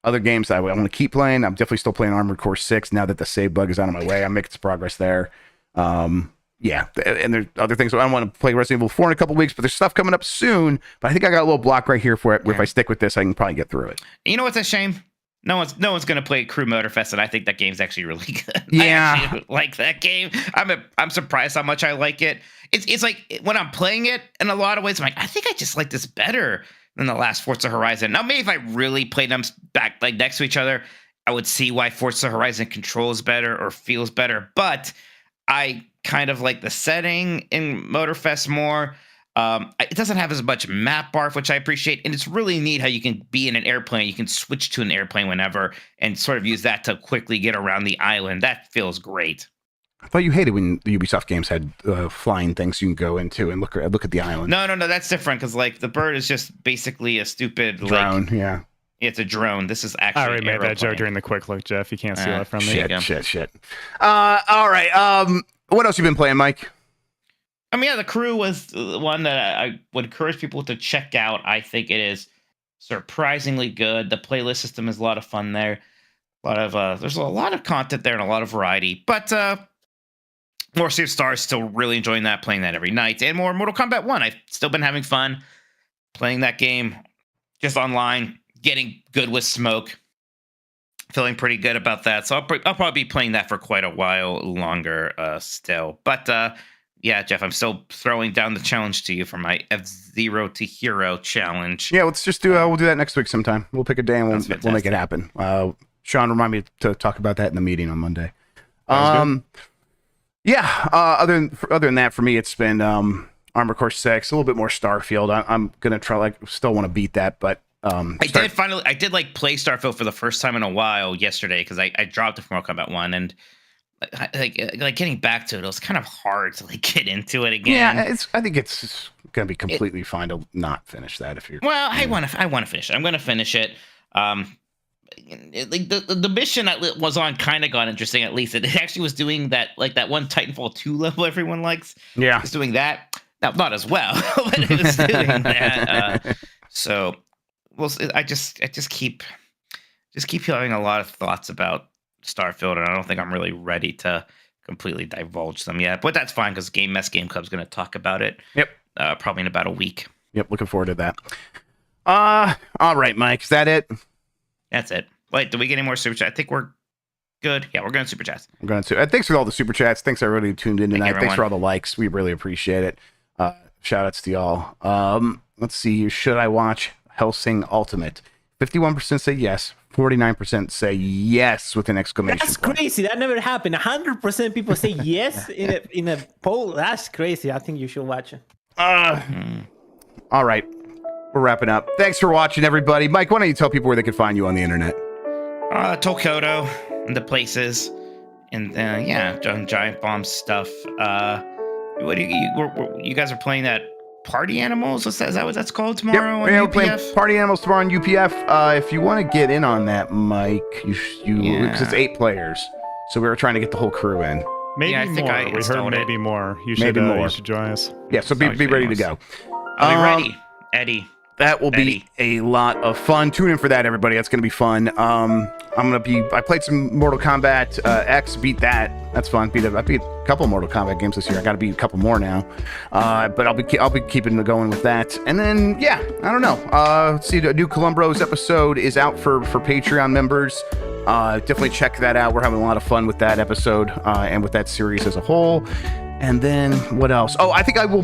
[SPEAKER 1] other games I want to keep playing. I'm definitely still playing Armored Core 6 now that the save bug is out of my way. I'm making some progress there. And there's other things. I want to play Resident Evil 4 in a couple weeks, but there's stuff coming up soon. But I think I got a little block right here for it. Where if I stick with this, I can probably get through it.
[SPEAKER 2] You know what's a shame? No one's gonna play Crew Motorfest, and I think that game's actually really good.
[SPEAKER 1] Yeah.
[SPEAKER 2] I actually like that game. I'm surprised how much I like it. It's like when I'm playing it, in a lot of ways, I'm like, I think I just like this better than the last Forza Horizon. Now, maybe if I really played them back like next to each other, I would see why Forza Horizon controls better or feels better. But I kind of like the setting in Motorfest more. It doesn't have as much map barf, which I appreciate, and it's really neat how you can be in an airplane. You can switch to an airplane whenever and sort of use that to quickly get around the island. That feels great.
[SPEAKER 1] I thought you hated when the Ubisoft games had flying things you can go into and look at the island.
[SPEAKER 2] No, that's different because like the bird is just basically a stupid
[SPEAKER 1] Drone,
[SPEAKER 2] like,
[SPEAKER 1] yeah.
[SPEAKER 2] It's a drone. This is actually.
[SPEAKER 4] I already made that
[SPEAKER 2] aeroplane.
[SPEAKER 4] joke during the quick look, Jeff. You can't steal that from me.
[SPEAKER 1] Shit. All right. What else you been playing, Mike?
[SPEAKER 2] I mean, yeah, the Crew was the one that I would encourage people to check out. I think it is surprisingly good. The playlist system is a lot of fun there. There's a lot of content there and a lot of variety. But more Sea of Stars, still really enjoying that, playing that every night. And more Mortal Kombat 1. I've still been having fun playing that game just online, getting good with Smoke. Feeling pretty good about that. So I'll probably be playing that for quite a while longer still. But yeah, Jeff, I'm still throwing down the challenge to you for my F-Zero to Hero challenge.
[SPEAKER 1] Yeah, let's just we'll do that next week sometime. We'll pick a day and we'll make it happen. Sean, remind me to talk about that in the meeting on Monday. Yeah, other than that, for me, it's been Armored Core 6, a little bit more Starfield. I'm going to try, still want to beat that, but I
[SPEAKER 2] did like play Starfield for the first time in a while yesterday because I dropped it from Mortal Kombat 1 and like getting back to it was kind of hard to like get into it again.
[SPEAKER 1] Yeah, I think it's gonna be completely fine to not finish that if you're.
[SPEAKER 2] Well, I want to finish it. I'm going to finish it. Like the mission I was on kind of got interesting. At least it actually was doing that one Titanfall 2 level everyone likes.
[SPEAKER 1] Yeah,
[SPEAKER 2] it's doing that. Now, not as well, but it was doing that. So. Well, I just keep having a lot of thoughts about Starfield, and I don't think I'm really ready to completely divulge them yet. But that's fine because Game Club's going to talk about it.
[SPEAKER 1] Yep.
[SPEAKER 2] Probably in about a week.
[SPEAKER 1] Yep. Looking forward to that. All right, Mike. Is that it?
[SPEAKER 2] That's it. Wait, do we get any more super chat? I think we're good. Yeah, we're going to super chats.
[SPEAKER 1] I'm going to. Thanks for all the super chats. Thanks everybody who tuned in tonight. Thanks for all the likes. We really appreciate it. Shout outs to y'all. Let's see. Should I watch Hellsing Ultimate? 51% say yes, 49% say yes with an exclamation
[SPEAKER 3] That's
[SPEAKER 1] point.
[SPEAKER 3] crazy. That never happened. 100% people say yes in a poll. That's crazy. I think you should watch it.
[SPEAKER 1] All right, we're wrapping up. Thanks for watching, everybody. Mike, why don't you tell people where they can find you on the internet?
[SPEAKER 2] Tolkoto and the places, and Giant Bomb stuff. What do you guys are playing that? Party Animals? Is that what that's called tomorrow?
[SPEAKER 1] Yep,
[SPEAKER 2] on
[SPEAKER 1] we're playing Party Animals tomorrow on UPF. If you want to get in on that, Mike, because it's 8 players, so we were trying to get the whole crew in.
[SPEAKER 4] Maybe
[SPEAKER 2] I think
[SPEAKER 4] more. We heard maybe more. You should join us.
[SPEAKER 1] Yeah, so be ready to go.
[SPEAKER 2] I'll be ready, Eddie.
[SPEAKER 1] That will be a lot of fun. Tune in for that, everybody. That's going to be fun. I played some Mortal Kombat X, beat that. That's fun. I beat a couple Mortal Kombat games this year. I got to beat a couple more now. But I'll be keeping going with that. And then, yeah, I don't know. Let's see, the new Columbros episode is out for Patreon members. Definitely check that out. We're having a lot of fun with that episode and with that series as a whole. And then what else? Oh, I think I'll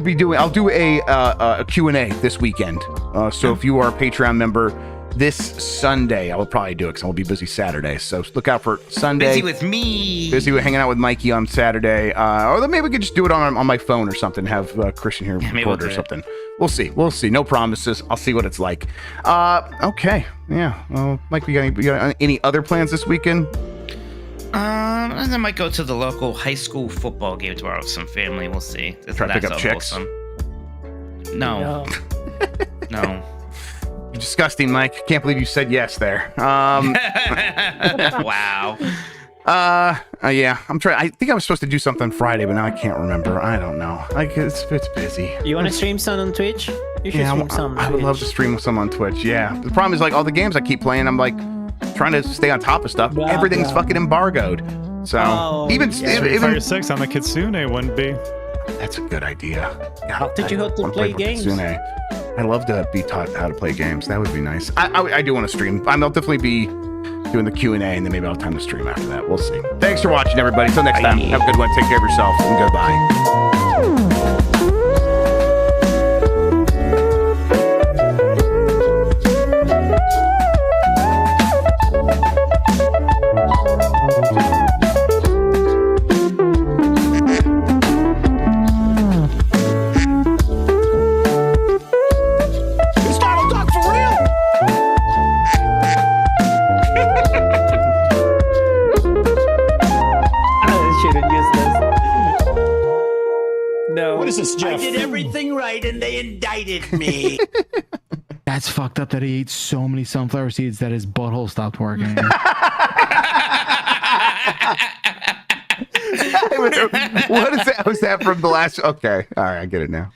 [SPEAKER 1] do a Q&A this weekend. So if you are a Patreon member this Sunday, I will probably do it because I'll be busy Saturday. So look out for Sunday.
[SPEAKER 2] Busy with me.
[SPEAKER 1] Busy with hanging out with Mikey on Saturday. Or then maybe we could just do it on my phone or something. Have Christian here record or something. We'll see. No promises. I'll see what it's like. Okay. Yeah. Well, Mike, we got any other plans this weekend?
[SPEAKER 2] And I might go to the local high school football game tomorrow with some family. We'll see.
[SPEAKER 1] Try to pick up chicks?
[SPEAKER 2] No. No.
[SPEAKER 1] You're disgusting, Mike. Can't believe you said yes there.
[SPEAKER 2] Wow.
[SPEAKER 1] Yeah. I'm trying. I think I was supposed to do something Friday, but now I can't remember. I don't know. It's busy.
[SPEAKER 3] You want to stream some on Twitch? You should stream some.
[SPEAKER 1] I would love to stream some on Twitch. Yeah. The problem is all the games I keep playing, I'm trying to stay on top of stuff.
[SPEAKER 3] Wow,
[SPEAKER 1] everything's fucking embargoed. So even
[SPEAKER 4] Fire 6 on the Kitsune wouldn't be.
[SPEAKER 1] That's a good idea. Yeah,
[SPEAKER 3] How did you hope to play games?
[SPEAKER 1] Kitsune. I love to be taught how to play games. That would be nice. I do want to stream. I'll definitely be doing the Q&A, and then maybe I'll have time to stream after that. We'll see. Thanks for watching, everybody. Until next time, have a good one. Take care of yourself, and goodbye.
[SPEAKER 3] No.
[SPEAKER 5] What is this, Jeff?
[SPEAKER 6] I did everything right and they indicted me.
[SPEAKER 7] That's fucked up that he ate so many sunflower seeds that his butthole stopped working.
[SPEAKER 1] What is that? Was that from the last? Okay. All right. I get it now.